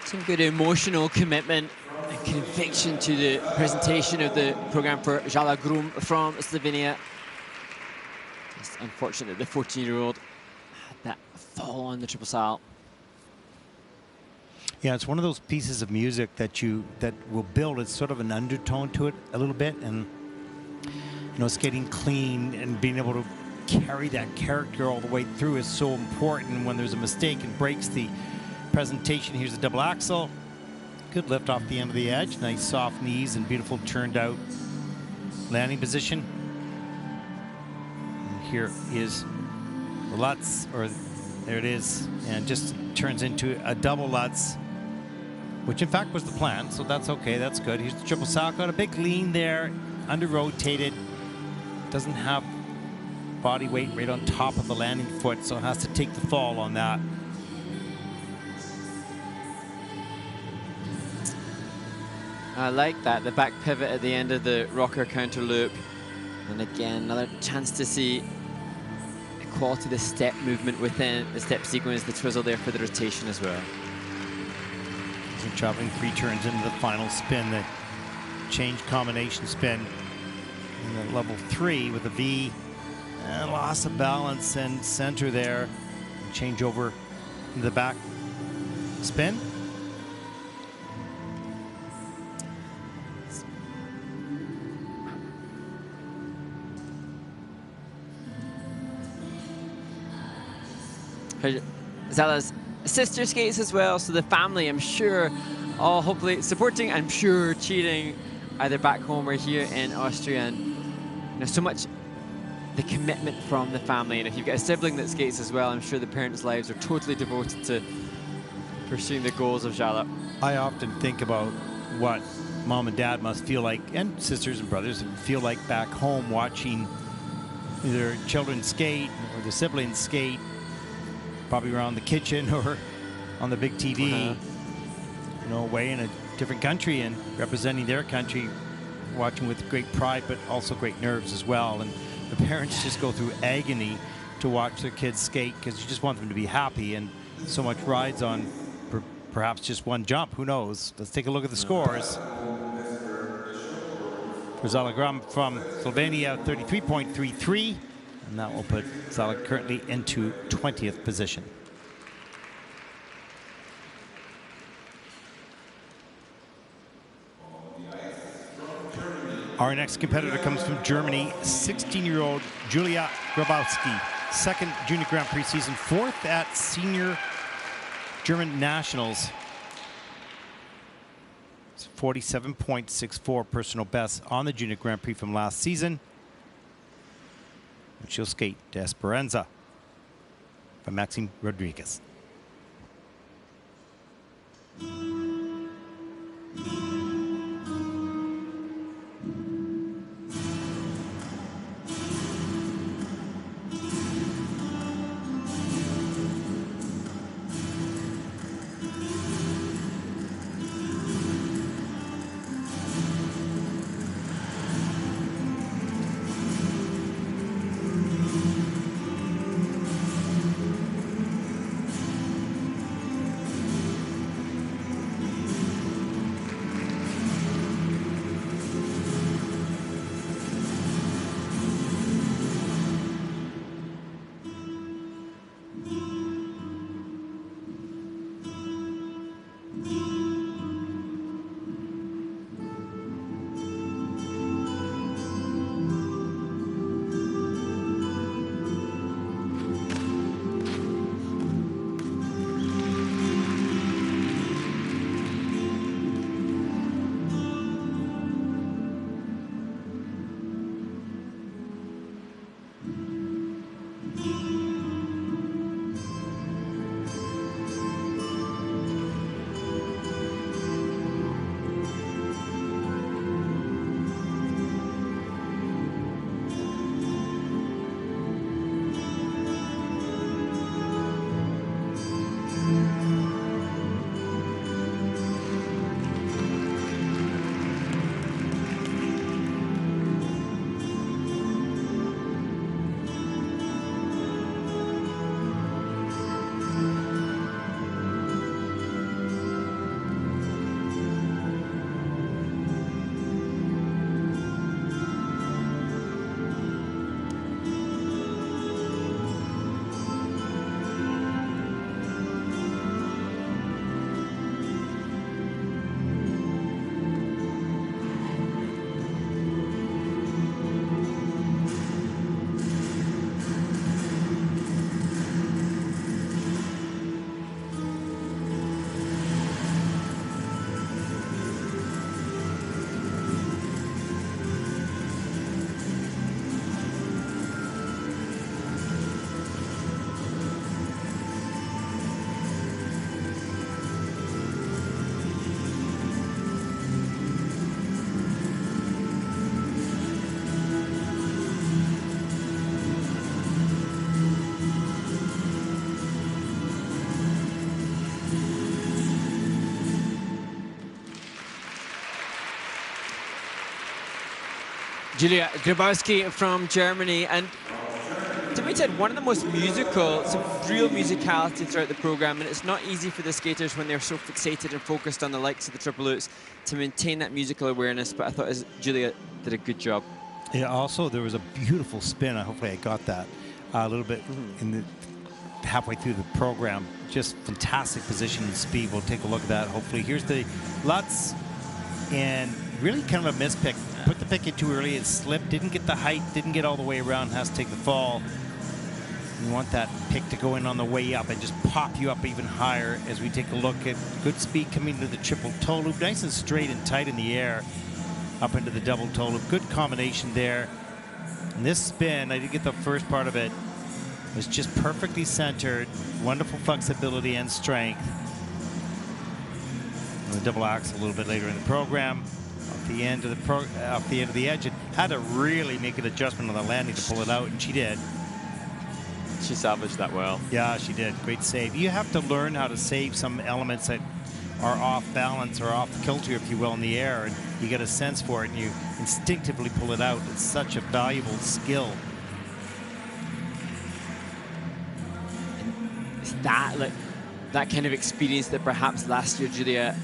Some good emotional commitment and conviction to the presentation of the program for Jala Grum from Slovenia. Just unfortunate the 14-year-old had that fall on the triple sal. Yeah, it's one of those pieces of music that will build. It's sort of an undertone to it a little bit, and skating clean and being able to carry that character all the way through is so important. When there's a mistake, it breaks the presentation. Here's a double axel. Good lift off the end of the edge. Nice soft knees and beautiful turned out landing position. And here is the Lutz, or there it is, and just turns into a double Lutz, which in fact was the plan, so that's okay, that's good. Here's the triple sal. Got a big lean there, under rotated. Doesn't have body weight right on top of the landing foot, so it has to take the fall on that. I like that, the back pivot at the end of the rocker counter loop. And again, another chance to see the quality of the step movement within the step sequence, the twizzle there for the rotation as well. So traveling 3 turns into the final spin, the change combination spin in the level 3 with a V, and loss of balance and center there. Change over into the back spin. Zella's sister skates as well, so the family, I'm sure, all hopefully supporting, I'm sure cheering, either back home or here in Austria. And you know, so much the commitment from the family. And if you've got a sibling that skates as well, I'm sure the parents' lives are totally devoted to pursuing the goals of Jala. I often think about what mom and dad must feel like, and sisters and brothers feel like back home, watching their children skate or their siblings skate, probably around the kitchen or on the big TV, you know, away in a different country and representing their country, watching with great pride, but also great nerves as well. And the parents just go through agony to watch their kids skate because you just want them to be happy, and so much rides on perhaps just one jump. Who knows? Let's take a look at the scores. For Zalagram from Slovenia, 33.33. And that will put Zala currently into 20th position. Our next competitor comes from Germany, 16-year-old Julia Grabowski. Second Junior Grand Prix season, 4th at Senior German Nationals. 47.64 personal best on the Junior Grand Prix from last season. And she'll skate to Esperanza by Maxime Rodriguez. Julia Grabowski from Germany, and to be said, one of the most musical, some real musicality throughout the program, and it's not easy for the skaters when they're so fixated and focused on the likes of the triple oops to maintain that musical awareness, but I thought Julia did a good job. Yeah, also there was a beautiful spin. Hopefully I got that a little bit in the halfway through the program. Just fantastic position and speed. We'll take a look at that. Hopefully, here's the Lutz, and really kind of a mispick. Put the pick in too early. It slipped. Didn't get the height. Didn't get all the way around. Has to take the fall. You want that pick to go in on the way up and just pop you up even higher. As we take a look at good speed coming to the triple toe loop, nice and straight and tight in the air, up into the double toe loop. Good combination there. And this spin, I did get the first part of it. Was just perfectly centered, wonderful flexibility and strength. And the double axel a little bit later in the program, off the end of the edge, and had to really make an adjustment on the landing to pull it out, and she did. She salvaged that well. Yeah, she did. Great save. You have to learn how to save some elements that are off balance or off kilter, if you will, in the air, and you get a sense for it, and you instinctively pull it out. It's such a valuable skill. That kind of experience that perhaps last year Julia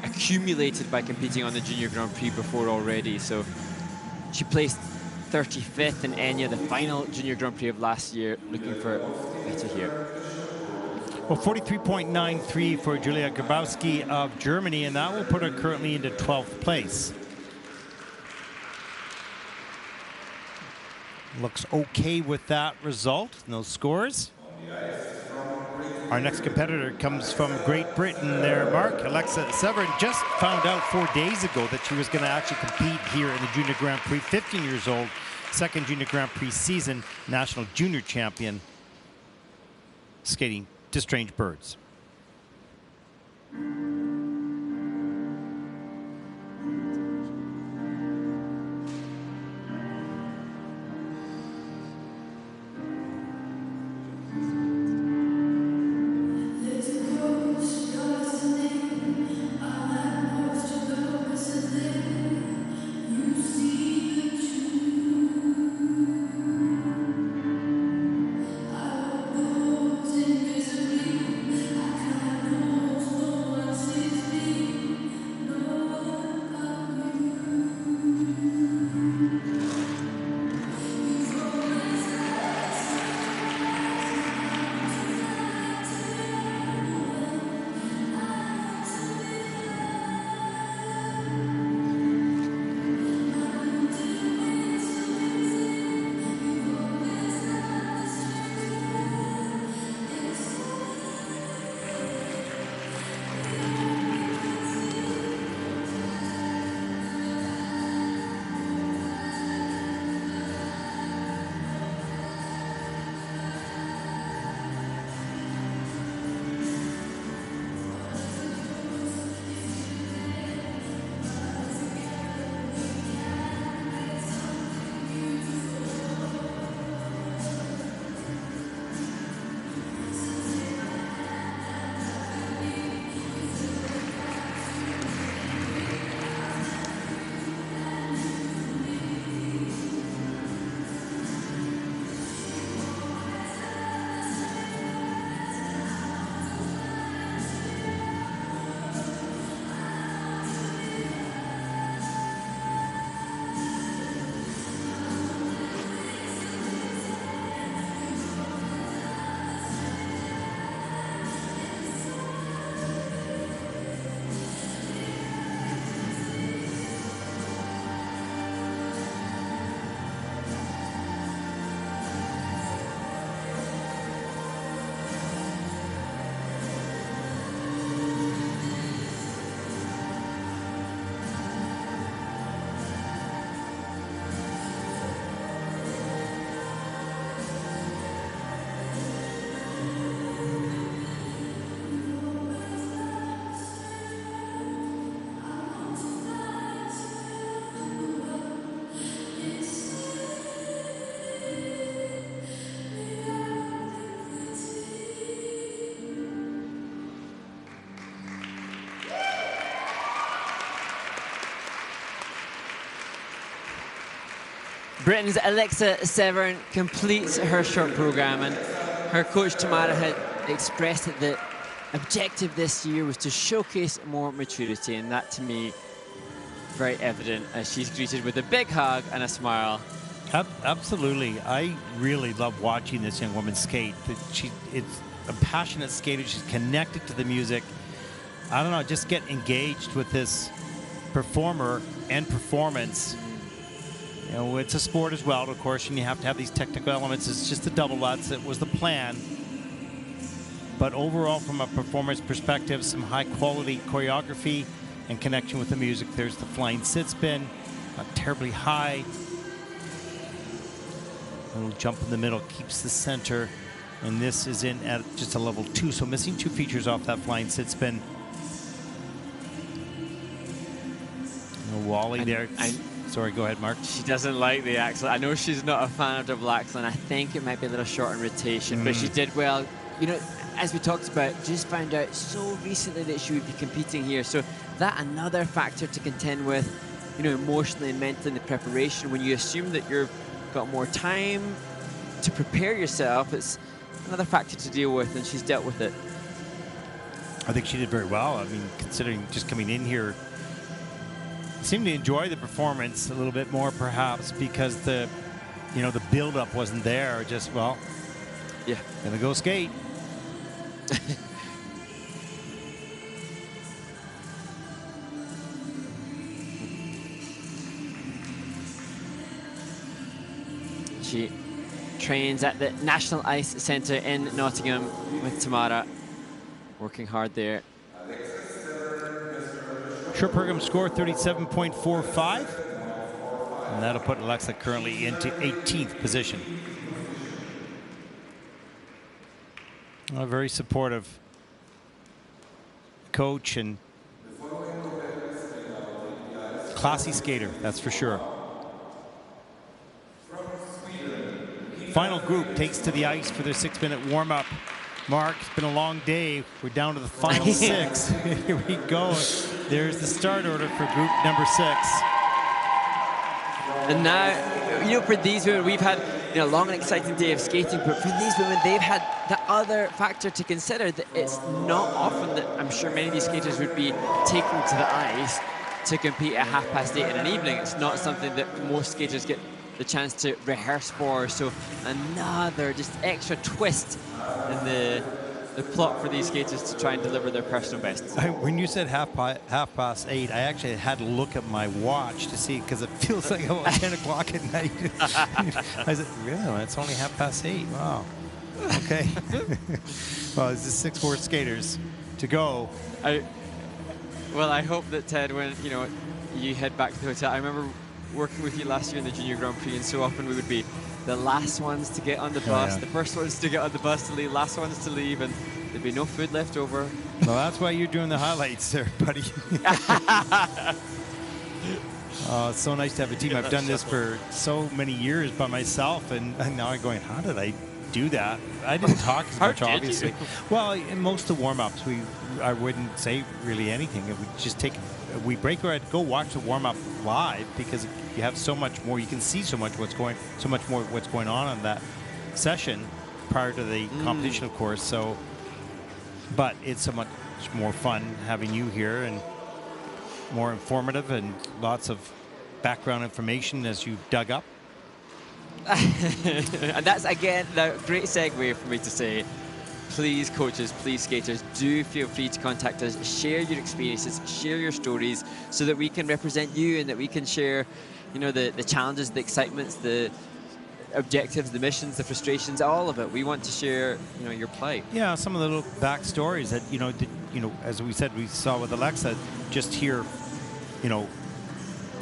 accumulated by competing on the Junior Grand Prix before already. So she placed 35th in Enya, the final Junior Grand Prix of last year, looking for better here. Well, 43.93 for Julia Grabowski of Germany, and that will put her currently into 12th place. Looks okay with that result, those scores. Our next competitor comes from Great Britain there, Mark. Alexa Severin just found out 4 days ago that she was going to actually compete here in the Junior Grand Prix. 15 years old, second Junior Grand Prix season, national junior champion, skating to Strange Birds. Britain's Alexa Severn completes her short program, and her coach Tamara had expressed that the objective this year was to showcase more maturity, and that to me very evident as she's greeted with a big hug and a smile. Absolutely. I really love watching this young woman skate. It's a passionate skater. She's connected to the music. I don't know, just get engaged with this performer and performance. You know, it's a sport as well, of course, and you have to have these technical elements. It's just the double lutz. It was the plan. But overall, from a performance perspective, some high-quality choreography and connection with the music. There's the flying sit spin, not terribly high. A little jump in the middle, keeps the center. And this is in at just a level 2, so missing 2 features off that flying sit spin. A Wally there. Sorry, go ahead, Mark. She doesn't like the axle. I know she's not a fan of double axle, and I think it might be a little short in rotation, but she did well. You know, as we talked about, just found out so recently that she would be competing here. So that another factor to contend with, you know, emotionally and mentally in the preparation. When you assume that you've got more time to prepare yourself, it's another factor to deal with, and she's dealt with it. I think she did very well. I mean, considering just coming in here, seemed to enjoy the performance a little bit more, perhaps, because the, you know, the build-up wasn't there. Just, well, yeah, gonna go skate. She trains at the National Ice Centre in Nottingham with Tamara, working hard there. Short program score 37.45, and that'll put Alexa currently into 18th position. A very supportive coach and classy skater, that's for sure. Final group takes to the ice for their 6-minute warm-up. Mark, it's been a long day. We're down to the final 6. Here we go. There's the start order for group number 6. And now, you know, for these women, we've had, you know, a long and exciting day of skating, but for these women, they've had the other factor to consider, that it's not often that I'm sure many of these skaters would be taken to the ice to compete at 8:30 in an evening. It's not something that most skaters get the chance to rehearse for, so another just extra twist in the plot for these skaters to try and deliver their personal bests. When you said half past 8, I actually had to look at my watch to see, because it feels like about 10 o'clock at night. I said, really? It's only 8:30. Wow. Okay. Well, it's just 6 more skaters to go. Well, I hope that, Ted, when you head back to the hotel, I remember working with you last year in the Junior Grand Prix, and so often we would be the last ones to get on the bus, the first ones to get on the bus to leave, last ones to leave, and there'd be no food left over. Well, that's why you're doing the highlights there, buddy. Oh, it's so nice to have a team. I've done this for so many years by myself, and now I'm going, how did I do that? I didn't talk as much, obviously. Well, in most of the warm-ups, I wouldn't say really anything. It would just take, we break or I'd go watch the warm-up live, because you have so much more, you can see so much more what's going on in that session prior to the competition, of course. So, but it's so much more fun having you here, and more informative, and lots of background information as you dug up. And that's, again, the great segue for me to say, please, coaches, please, skaters, do feel free to contact us, share your experiences, share your stories, so that we can represent you, and that we can share, you know, the challenges, the excitements, the objectives, the missions, the frustrations, all of it. We want to share, you know, your plight. Yeah, some of the little backstories that, as we said, we saw with Alexa, just here,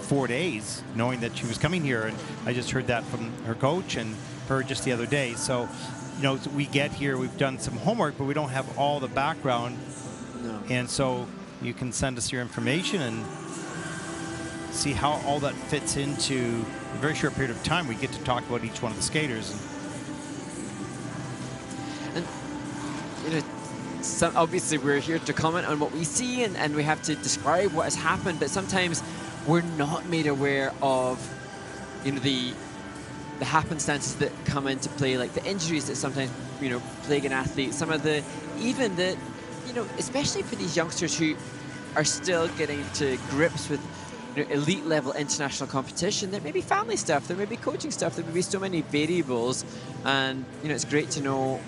4 days, knowing that she was coming here, and I just heard that from her coach and her just the other day. So, we get here, we've done some homework, but we don't have all the background. No. And so you can send us your information and see how all that fits into a very short period of time. We get to talk about each one of the skaters. And obviously we're here to comment on what we see, and we have to describe what has happened, but sometimes we're not made aware of, the the happenstances that come into play, like the injuries that sometimes, you know, plague an athlete, some of the, even the, you know, especially for these youngsters who are still getting to grips with, you know, elite level international competition, there may be family stuff, there may be coaching stuff, there may be so many variables, and, you know, it's great to know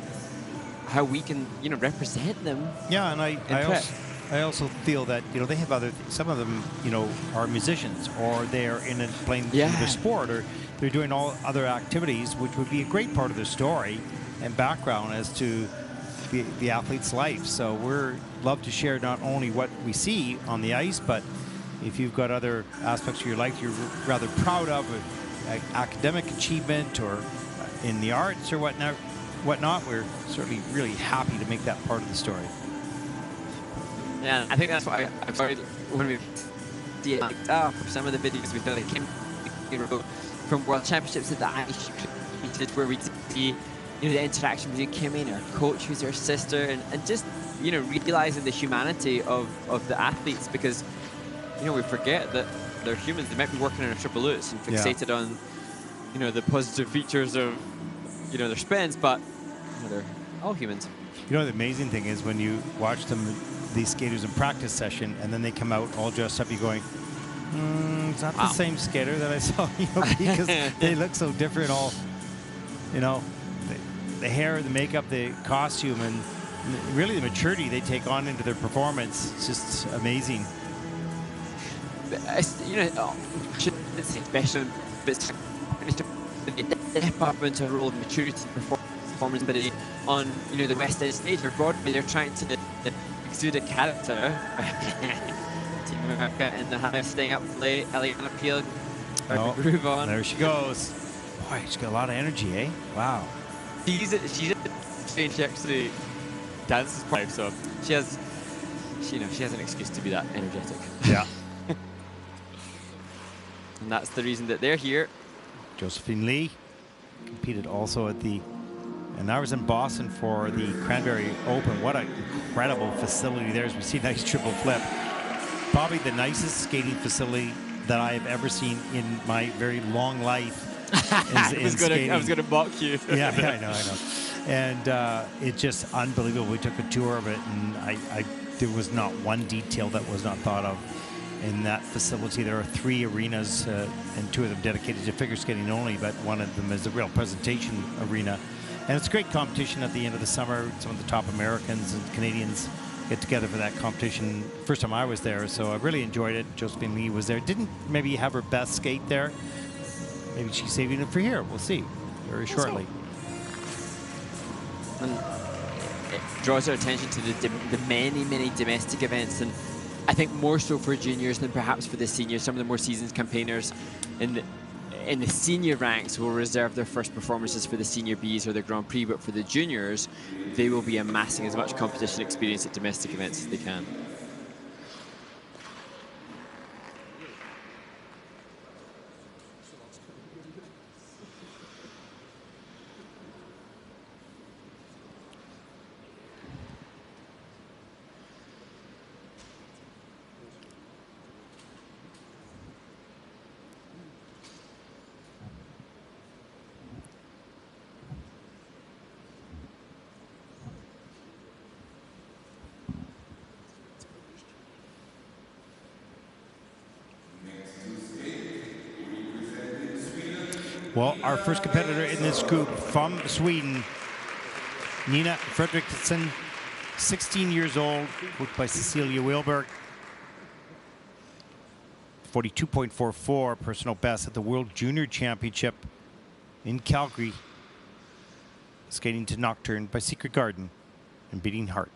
how we can, you know, represent them. Yeah, and I also feel that, you know, they have other, some of them, you know, are musicians, or they're playing their sport, or they're doing all other activities, which would be a great part of their story and background as to the athlete's life. So we're love to share not only what we see on the ice, but if you've got other aspects of your life you're rather proud of, academic achievement or in the arts or whatnot, we're certainly really happy to make that part of the story. Yeah, I think that's why I'm sorry when we see it for some of the videos we feel like came from World Championships at the ice where we see, you know, the interaction between Kimmy and her coach, who's her sister, and just, you know, realizing the humanity of the athletes, because, you know, we forget that they're humans. They might be working on a triple lutz and fixated on, you know, the positive features of, you know, their spins, but, you know, they're all humans. You know, the amazing thing is when you watch them, these skaters in practice session, and then they come out all dressed up, you're going, it's not the same skater that I saw, you know, because they look so different. All, you know, the hair, the makeup, the costume, and really the maturity they take on into their performance. It's just amazing. You know, especially step up into a role of maturity and performance ability on, you know, the West End stage or Broadway. They're trying to exude a character. Team America in the house, staying up late. Eliana Peel, groove on. There she goes. Boy, she's got a lot of energy, eh? Wow. She actually dances quite, so she has an excuse to be that energetic. Yeah. And that's the reason that they're here. Josephine Lee competed also at and I was in Boston for the Cranberry Open. What an incredible facility there is. We see a nice triple flip. Probably the nicest skating facility that I have ever seen in my very long life. I was going to mock you. Yeah, I know. And it's just unbelievable. We took a tour of it, and there was not one detail that was not thought of in that facility. There are 3 arenas, and 2 of them dedicated to figure skating only, but one of them is a real presentation arena. And it's a great competition at the end of the summer. Some of the top Americans and Canadians get together for that competition. First time I was there, so I really enjoyed it. Josephine Lee was there. Didn't maybe have her best skate there. Maybe she's saving it for here. We'll see very shortly. And it draws our attention to the many domestic events, and I think more so for juniors than perhaps for the seniors. Some of the more seasoned campaigners in the senior ranks will reserve their first performances for the senior Bs or the Grand Prix, but for the juniors, they will be amassing as much competition experience at domestic events as they can. Well, our first competitor in this group from Sweden, Nina Fredriksson, 16 years old, worked by Cecilia Wilberg. 42.44 personal best at the World Junior Championship in Calgary. Skating to Nocturne by Secret Garden and Beating Heart.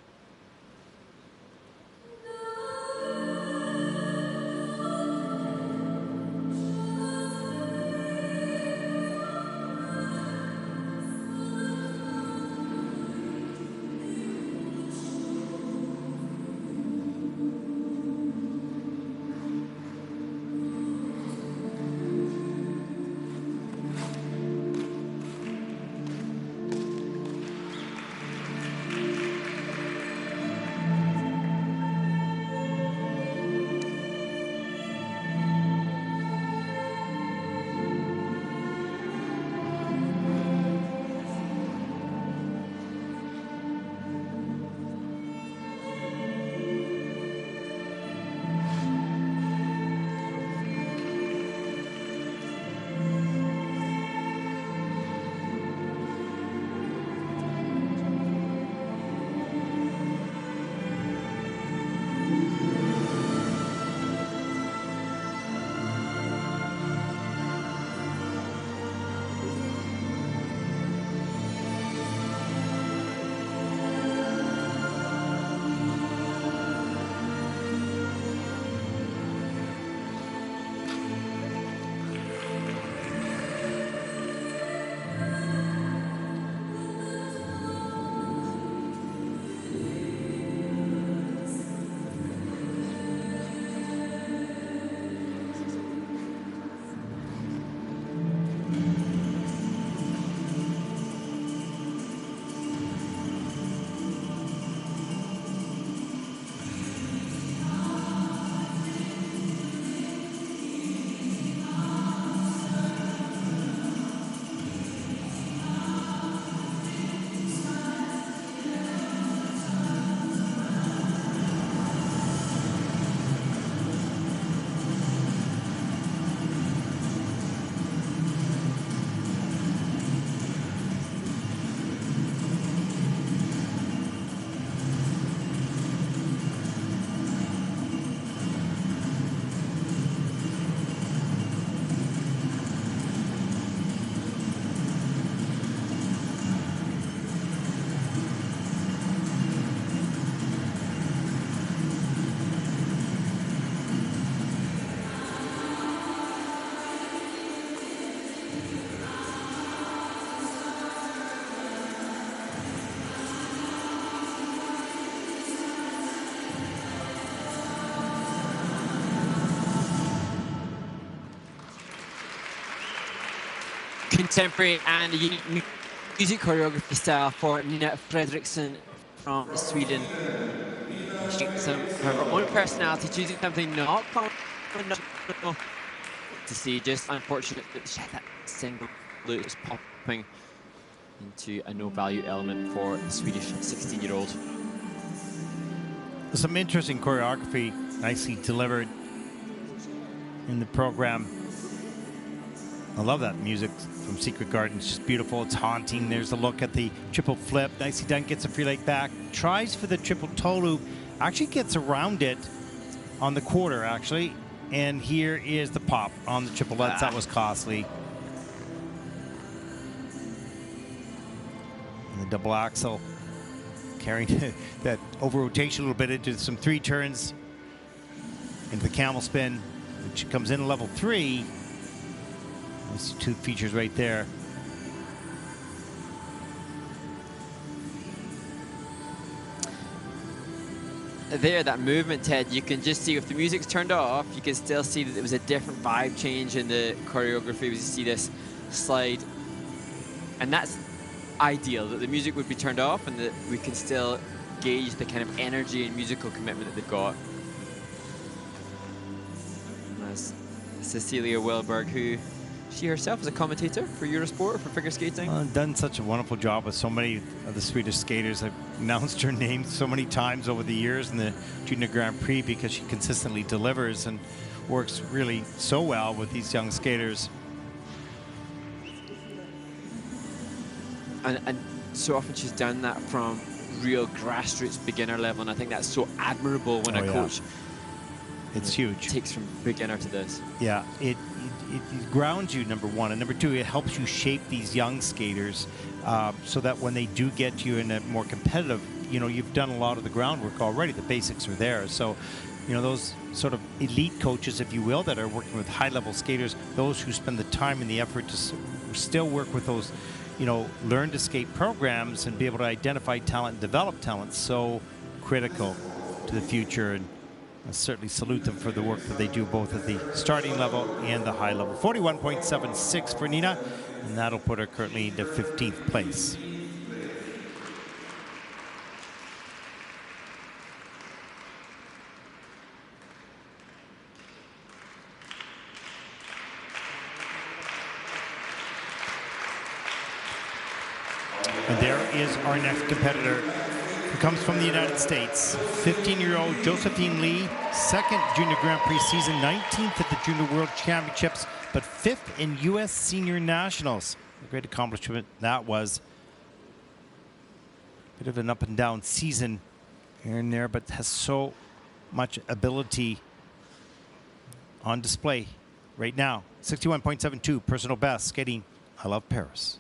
contemporary and unique music choreography style for Nina Fredriksson from Sweden. Some of her own personality, choosing something not conventional to see. Just unfortunate that she had that single loop just popping into a no-value element for the Swedish 16-year-old. Some interesting choreography, nicely delivered in the program. I love that music from Secret Garden. It's just beautiful. It's haunting. There's a look at the triple flip. Nicely done. Gets a free leg back. Tries for the triple toe loop. Actually gets around it on the quarter, actually. And here is the pop on the triple lutz. That was costly. And the double axel carrying that over rotation a little bit into some 3 turns into the camel spin, which comes in level 3. Those 2 features right there. There, that movement, Ted, you can just see if the music's turned off, you can still see that there was a different vibe change in the choreography as you see this slide. And that's ideal, that the music would be turned off and that we can still gauge the kind of energy and musical commitment that they've got. That's Cecilia Welberg, who she herself is a commentator for Eurosport for figure skating. Done such a wonderful job with so many of the Swedish skaters. I've announced her name so many times over the years in the Junior Grand Prix because she consistently delivers and works really so well with these young skaters. And so often she's done that from real grassroots beginner level, and I think that's so admirable when a coach it's huge takes from beginner to this. Yeah, it grounds you, number one, and number two, it helps you shape these young skaters so that when they do get you in a more competitive, you know, you've done a lot of the groundwork already. The basics are there. So, you know, those sort of elite coaches, if you will, that are working with high-level skaters, those who spend the time and the effort to still work with those, you know, learn to skate programs and be able to identify talent and develop talent, so critical to the future. And I certainly salute them for the work that they do both at the starting level and the high level. 41.76 for Nina, and that'll put her currently into 15th place. And there is our next competitor, who comes from the United States. 15-year-old Josephine Lee, second Junior Grand Prix season, 19th at the Junior World Championships, but 5th in U.S. Senior Nationals. A great accomplishment that was. Bit of an up and down season here and there, but has so much ability on display right now. 61.72 personal best, skating I Love Paris.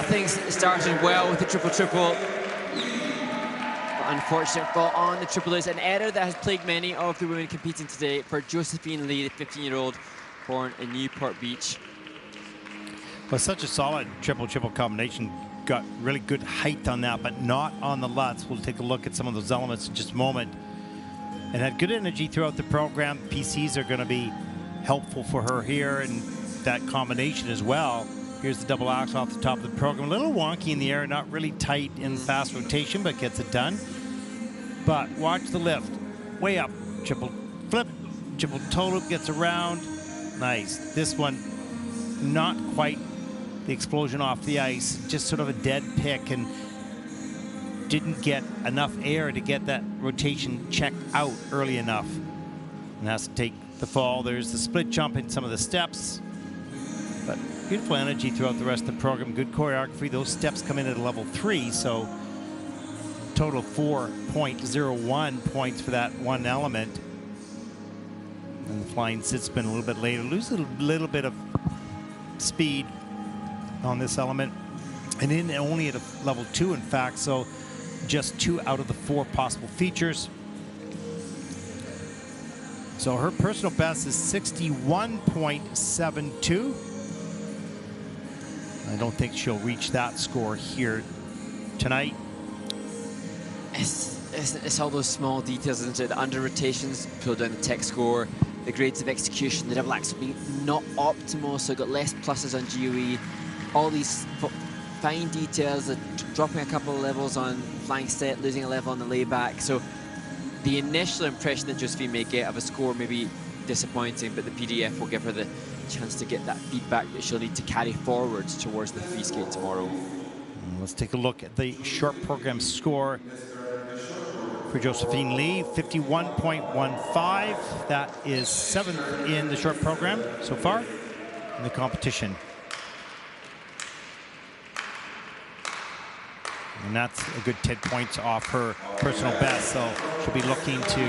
Things started well with the triple-triple. Unfortunate fall on the triple is an error that has plagued many of the women competing today for Josephine Lee, the 15-year-old born in Newport Beach. Well, such a solid triple-triple combination. Got really good height on that, but not on the Lutz. We'll take a look at some of those elements in just a moment. And had good energy throughout the program. PCs are going to be helpful for her here, and that combination as well. Here's the double axel off the top of the program. A little wonky in the air, not really tight in fast rotation, but gets it done. But watch the lift. Way up. Triple flip. Triple toe loop gets around. Nice. This one, not quite the explosion off the ice. Just sort of a dead pick and didn't get enough air to get that rotation checked out early enough. And has to take the fall. There's the split jump in some of the steps. But beautiful energy throughout the rest of the program. Good choreography. Those steps come in at a level 3, so total 4.01 points for that one element. And the flying sit spin a little bit later. Lose a little bit of speed on this element. And in only at a level 2, in fact, so just 2 out of the 4 possible features. So her personal best is 61.72. I don't think she'll reach that score here tonight. It's all those small details, isn't it? The under rotations pull down the tech score, the grades of execution, the double axel being not optimal, so got less pluses on GOE. All these fine details, dropping a couple of levels on flying set, losing a level on the layback. So the initial impression that Josephine may get of a score may be disappointing, but the PDF will give her the chance to get that feedback that she'll need to carry forwards towards the free skate tomorrow. Let's take a look at the short program score for Josephine Lee, 51.15. That is 7th in the short program so far in the competition. And that's a good 10 points off her personal best, so she'll be looking to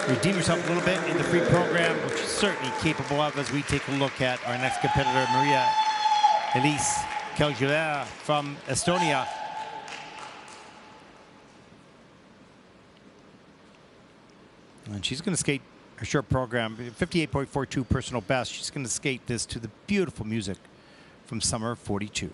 redeem herself a little bit in the free program, which she's certainly capable of as we take a look at our next competitor, Maria Elise Keljuler from Estonia. And she's going to skate her short program, 58.42 personal best. She's going to skate this to the beautiful music from Summer 42.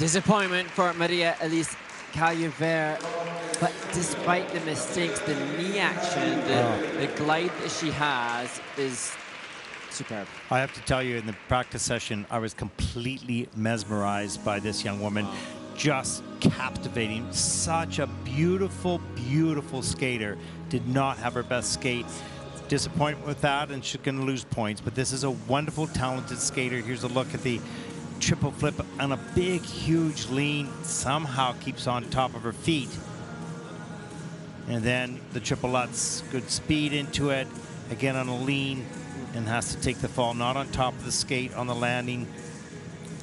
Disappointment for Maria Elise Callever, but despite the mistakes, the knee action, the glide that she has is superb. I have to tell you, in the practice session, I was completely mesmerized by this young woman. Just captivating. Such a beautiful, beautiful skater. Did not have her best skate. Disappointment with that, and she's going to lose points. But this is a wonderful, talented skater. Here's a look at the triple flip on a big, huge lean. Somehow keeps on top of her feet. And then the triple Lutz. Good speed into it. Again on a lean, and has to take the fall. Not on top of the skate, on the landing.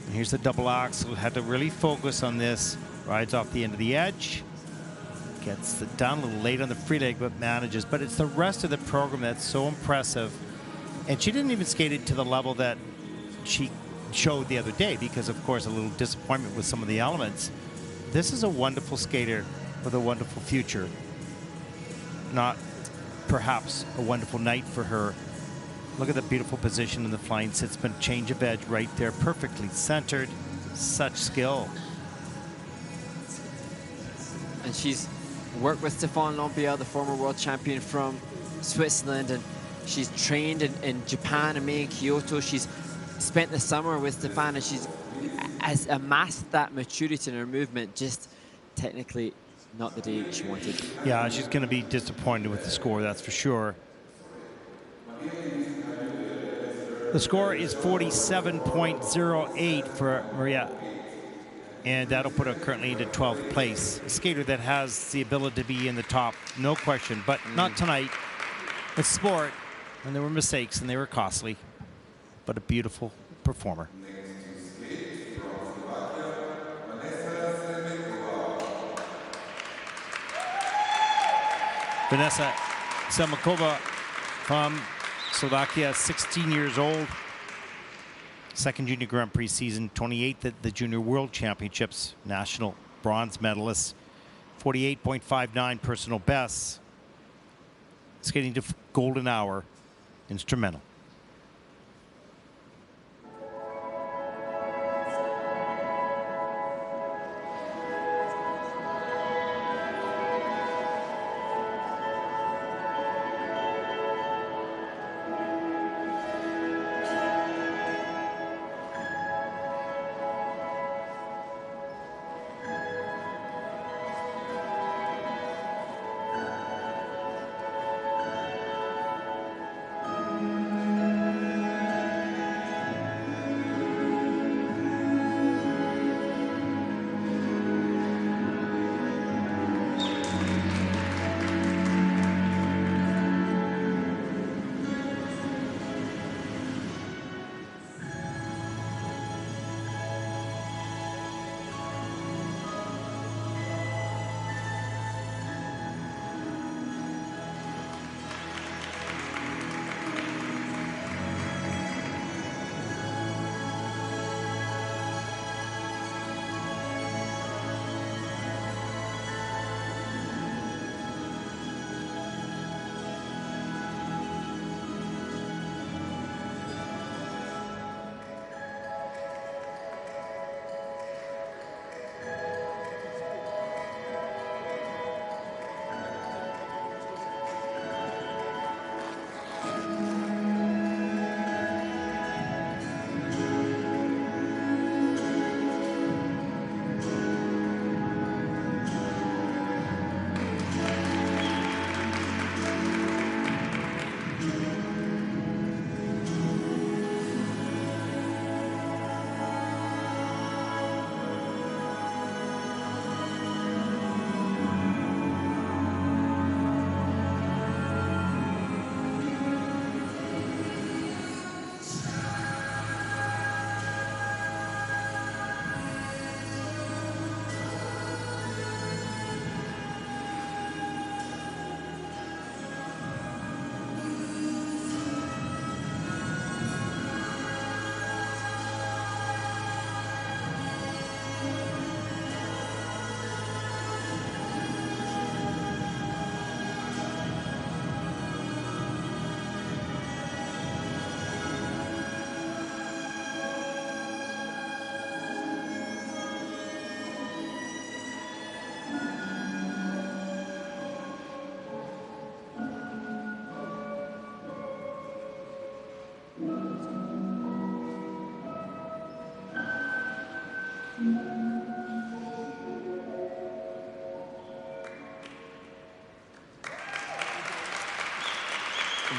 And here's the double axel. Had to really focus on this. Rides off the end of the edge. Gets it done a little late on the free leg, but manages. But it's the rest of the program that's so impressive. And she didn't even skate it to the level that she showed the other day, because of course a little disappointment with some of the elements. This is a wonderful skater with a wonderful future. Not perhaps a wonderful night for her. Look at the beautiful position in the flying sit spin, change of edge right there, perfectly centered. Such skill. And she's worked with Stéphane Lombia, the former world champion from Switzerland, and she's trained in Japan and May and Kyoto. She's spent the summer with Stéphane, and she's has amassed that maturity in her movement. Just technically not the day she wanted. Yeah, she's going to be disappointed with the score, that's for sure. The score is 47.08 for Maria, and that'll put her currently into 12th place. A skater that has the ability to be in the top, no question, but not tonight. It's sport, and there were mistakes, and they were costly, but a beautiful performer. Vanessa Selmakova from Slovakia, 16 years old. Second Junior Grand Prix season, 28th at the Junior World Championships, national bronze medalist, 48.59 personal best. Skating to golden hour, instrumental.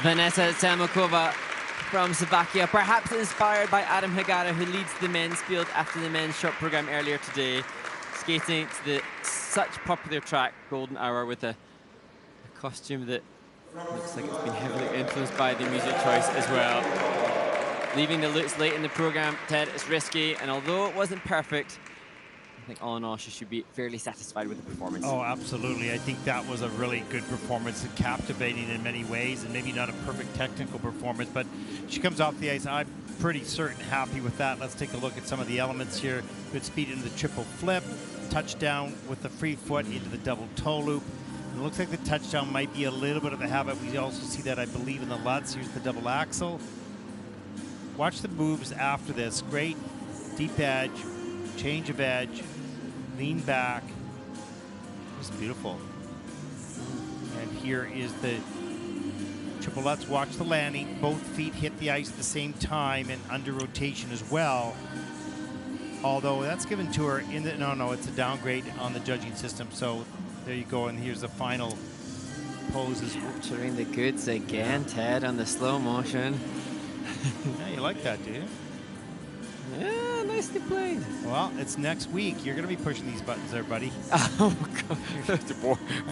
Vanessa Samakova from Slovakia, perhaps inspired by Adam Hagara, who leads the men's field after the men's short program earlier today, skating to the such popular track Golden Hour with a costume that looks like it's been heavily influenced by the music choice as well. Leaving the looks late in the program, Ted, it's risky, and although it wasn't perfect, I think all in all she should be fairly satisfied with the performance. Oh, absolutely. I think that was a really good performance and captivating in many ways, and maybe not a perfect technical performance, but she comes off the ice. I'm pretty certain happy with that. Let's take a look at some of the elements here. Good speed into the triple flip, touchdown with the free foot into the double toe loop. And it looks like the touchdown might be a little bit of a habit. We also see that, I believe, in the Lutz. Here's the double axel. Watch the moves after this. Great deep edge, change of edge, lean back. Just beautiful. And here is the triple Lutz. Watch the landing. Both feet hit the ice at the same time and under rotation as well. Although that's given to her in the, no, it's a downgrade on the judging system. So there you go. And here's the final poses. Capturing the goods again, Ted, on the slow motion. Yeah, you like that, do you? Yeah, nicely played. Well, it's next week. You're going to be pushing these buttons there, buddy. Oh, God.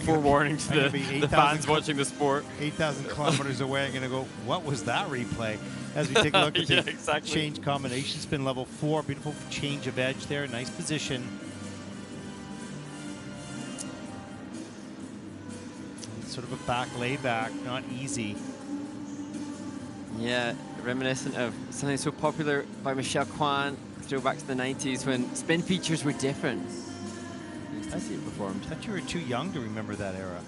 Forewarning to the fans watching the sport. 8,000 kilometers away, I'm going to go, what was that replay? As we take a look at the exactly. change combination, spin level 4. Beautiful change of edge there. Nice position. Sort of a back layback, not easy. Yeah, reminiscent of something so popular by Michelle Kwan, throwback to the 90s when spin features were different. Nice to see it performed. I thought you were too young to remember that era.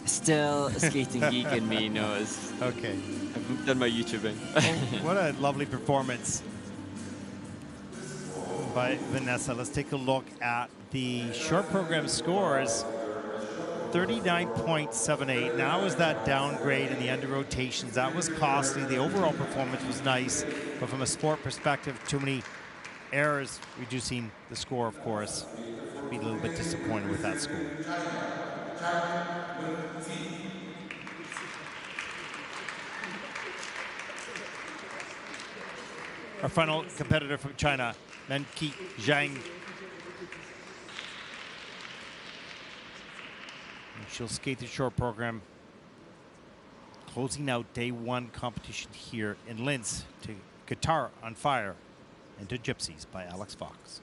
Still a skating geek in me knows. Okay. I've done my YouTubing. Oh, what a lovely performance by Vanessa. Let's take a look at the short program scores. 39.78. Now is that downgrade in the under rotations. That was costly. The overall performance was nice, but from a sport perspective, too many errors, reducing the score, of course. Be a little bit disappointed with that score. Our final competitor from China, Nanki Zhang. She'll skate the short program, closing out day one competition here in Linz to Guitar on Fire and to Gypsies by Alex Fox.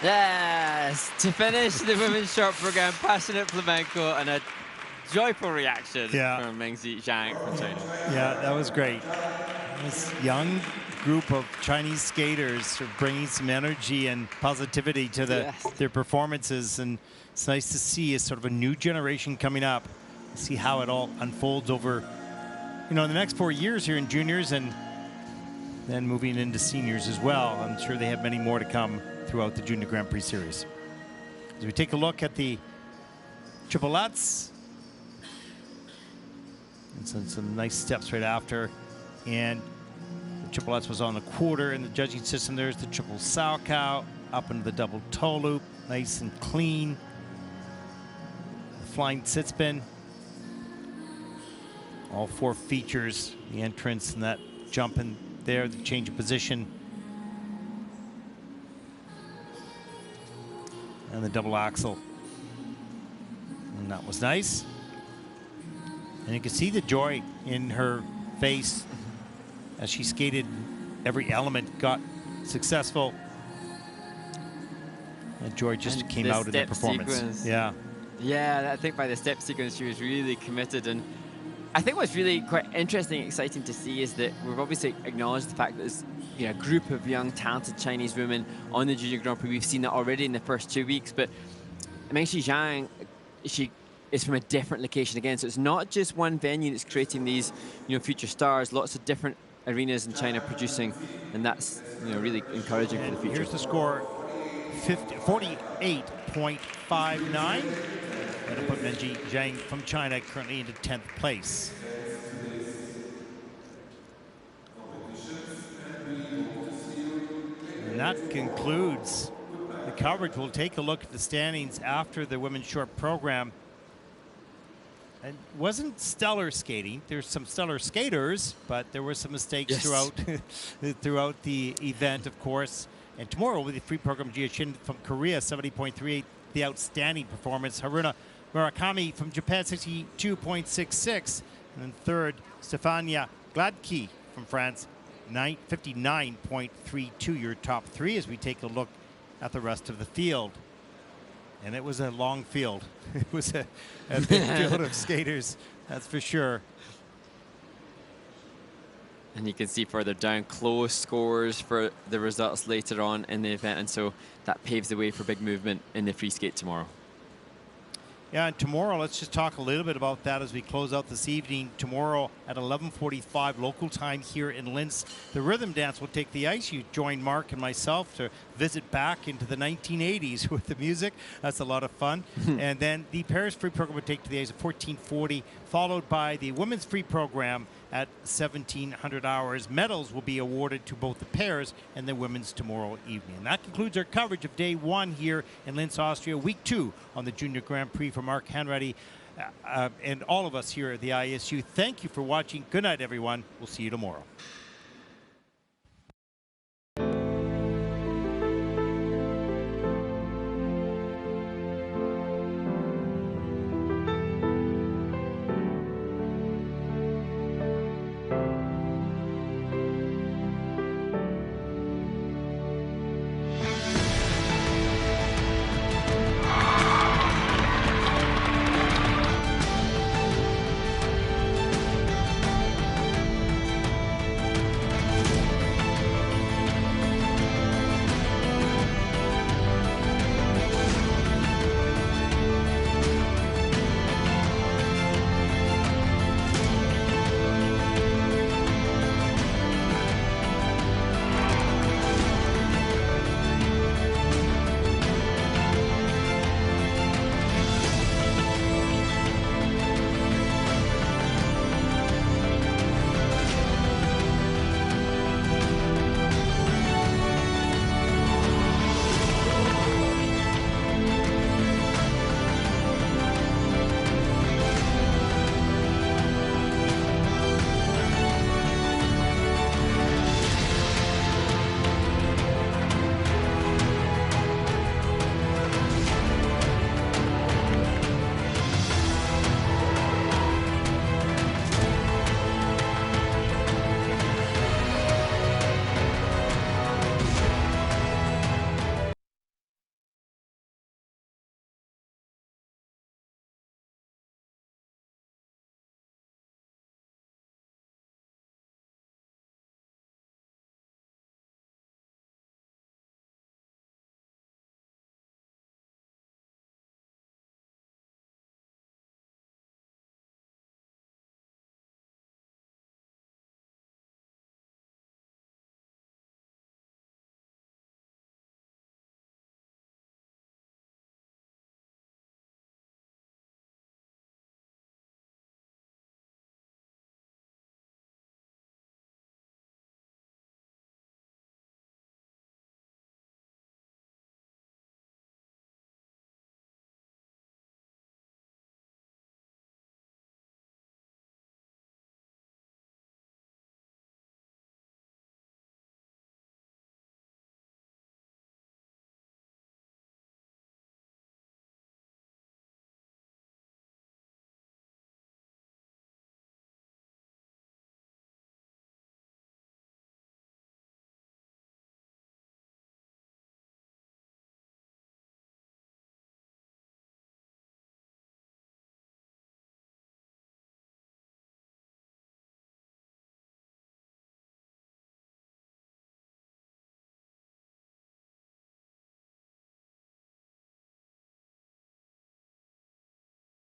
Yes, to finish the women's short program, passionate flamenco and a joyful reaction from Mengzi Zhang from China. Yeah, that was great. This young group of Chinese skaters are bringing some energy and positivity to their performances, and it's nice to see a sort of a new generation coming up. See how it all unfolds over, the next 4 years here in juniors, and then moving into seniors as well. I'm sure they have many more to come throughout the Junior Grand Prix Series. As we take a look at the triplets, and some nice steps right after, and the triplets was on the quarter in the judging system. There's the triple sow cow up into the double toe loop, nice and clean. The flying sit spin. All 4 features, the entrance and that jump in there, the change of position, and the double axel. And that was nice. And you can see the joy in her face as she skated. Every element got successful. And joy just came out in the performance. Sequence. Yeah. Yeah, I think by the step sequence she was really committed. And I think what's really quite interesting and exciting to see is that we've obviously acknowledged the fact that there's a group of young, talented Chinese women on the Junior Grand Prix. We've seen that already in the first 2 weeks, but Mengzi Zhang, she is from a different location again. So it's not just one venue that's creating these, future stars. Lots of different arenas in China producing, and that's, really encouraging for the future. Here's the score, 48.59. That'll put Mengzi Zhang from China currently into 10th place. And that concludes the coverage. We'll take a look at the standings after the women's short program. It wasn't stellar skating. There's some stellar skaters, but there were some mistakes throughout the event, of course. And tomorrow with the free program, Jia Shin from Korea, 70.38, the outstanding performance. Haruna Murakami from Japan, 62.66. And then third, Stefania Gladki from France, 59.32, your top 3, as we take a look at the rest of the field. And it was a long field. It was a big field of skaters, that's for sure. And you can see further down close scores for the results later on in the event, and so that paves the way for big movement in the free skate tomorrow. Yeah, and tomorrow, let's just talk a little bit about that as we close out this evening. Tomorrow at 11:45 local time here in Linz, the rhythm dance will take the ice. You join Mark and myself to visit back into the 1980s with the music. That's a lot of fun. And then the Paris free program will take to the ice at 14:40, followed by the women's free program at 1700 hours. Medals will be awarded to both the pairs and the women's tomorrow evening. And that concludes our coverage of day 1 here in Linz, Austria, week 2 on the Junior Grand Prix. For Mark Hanratty and all of us here at the ISU, thank you for watching. Good night, everyone. We'll see you tomorrow.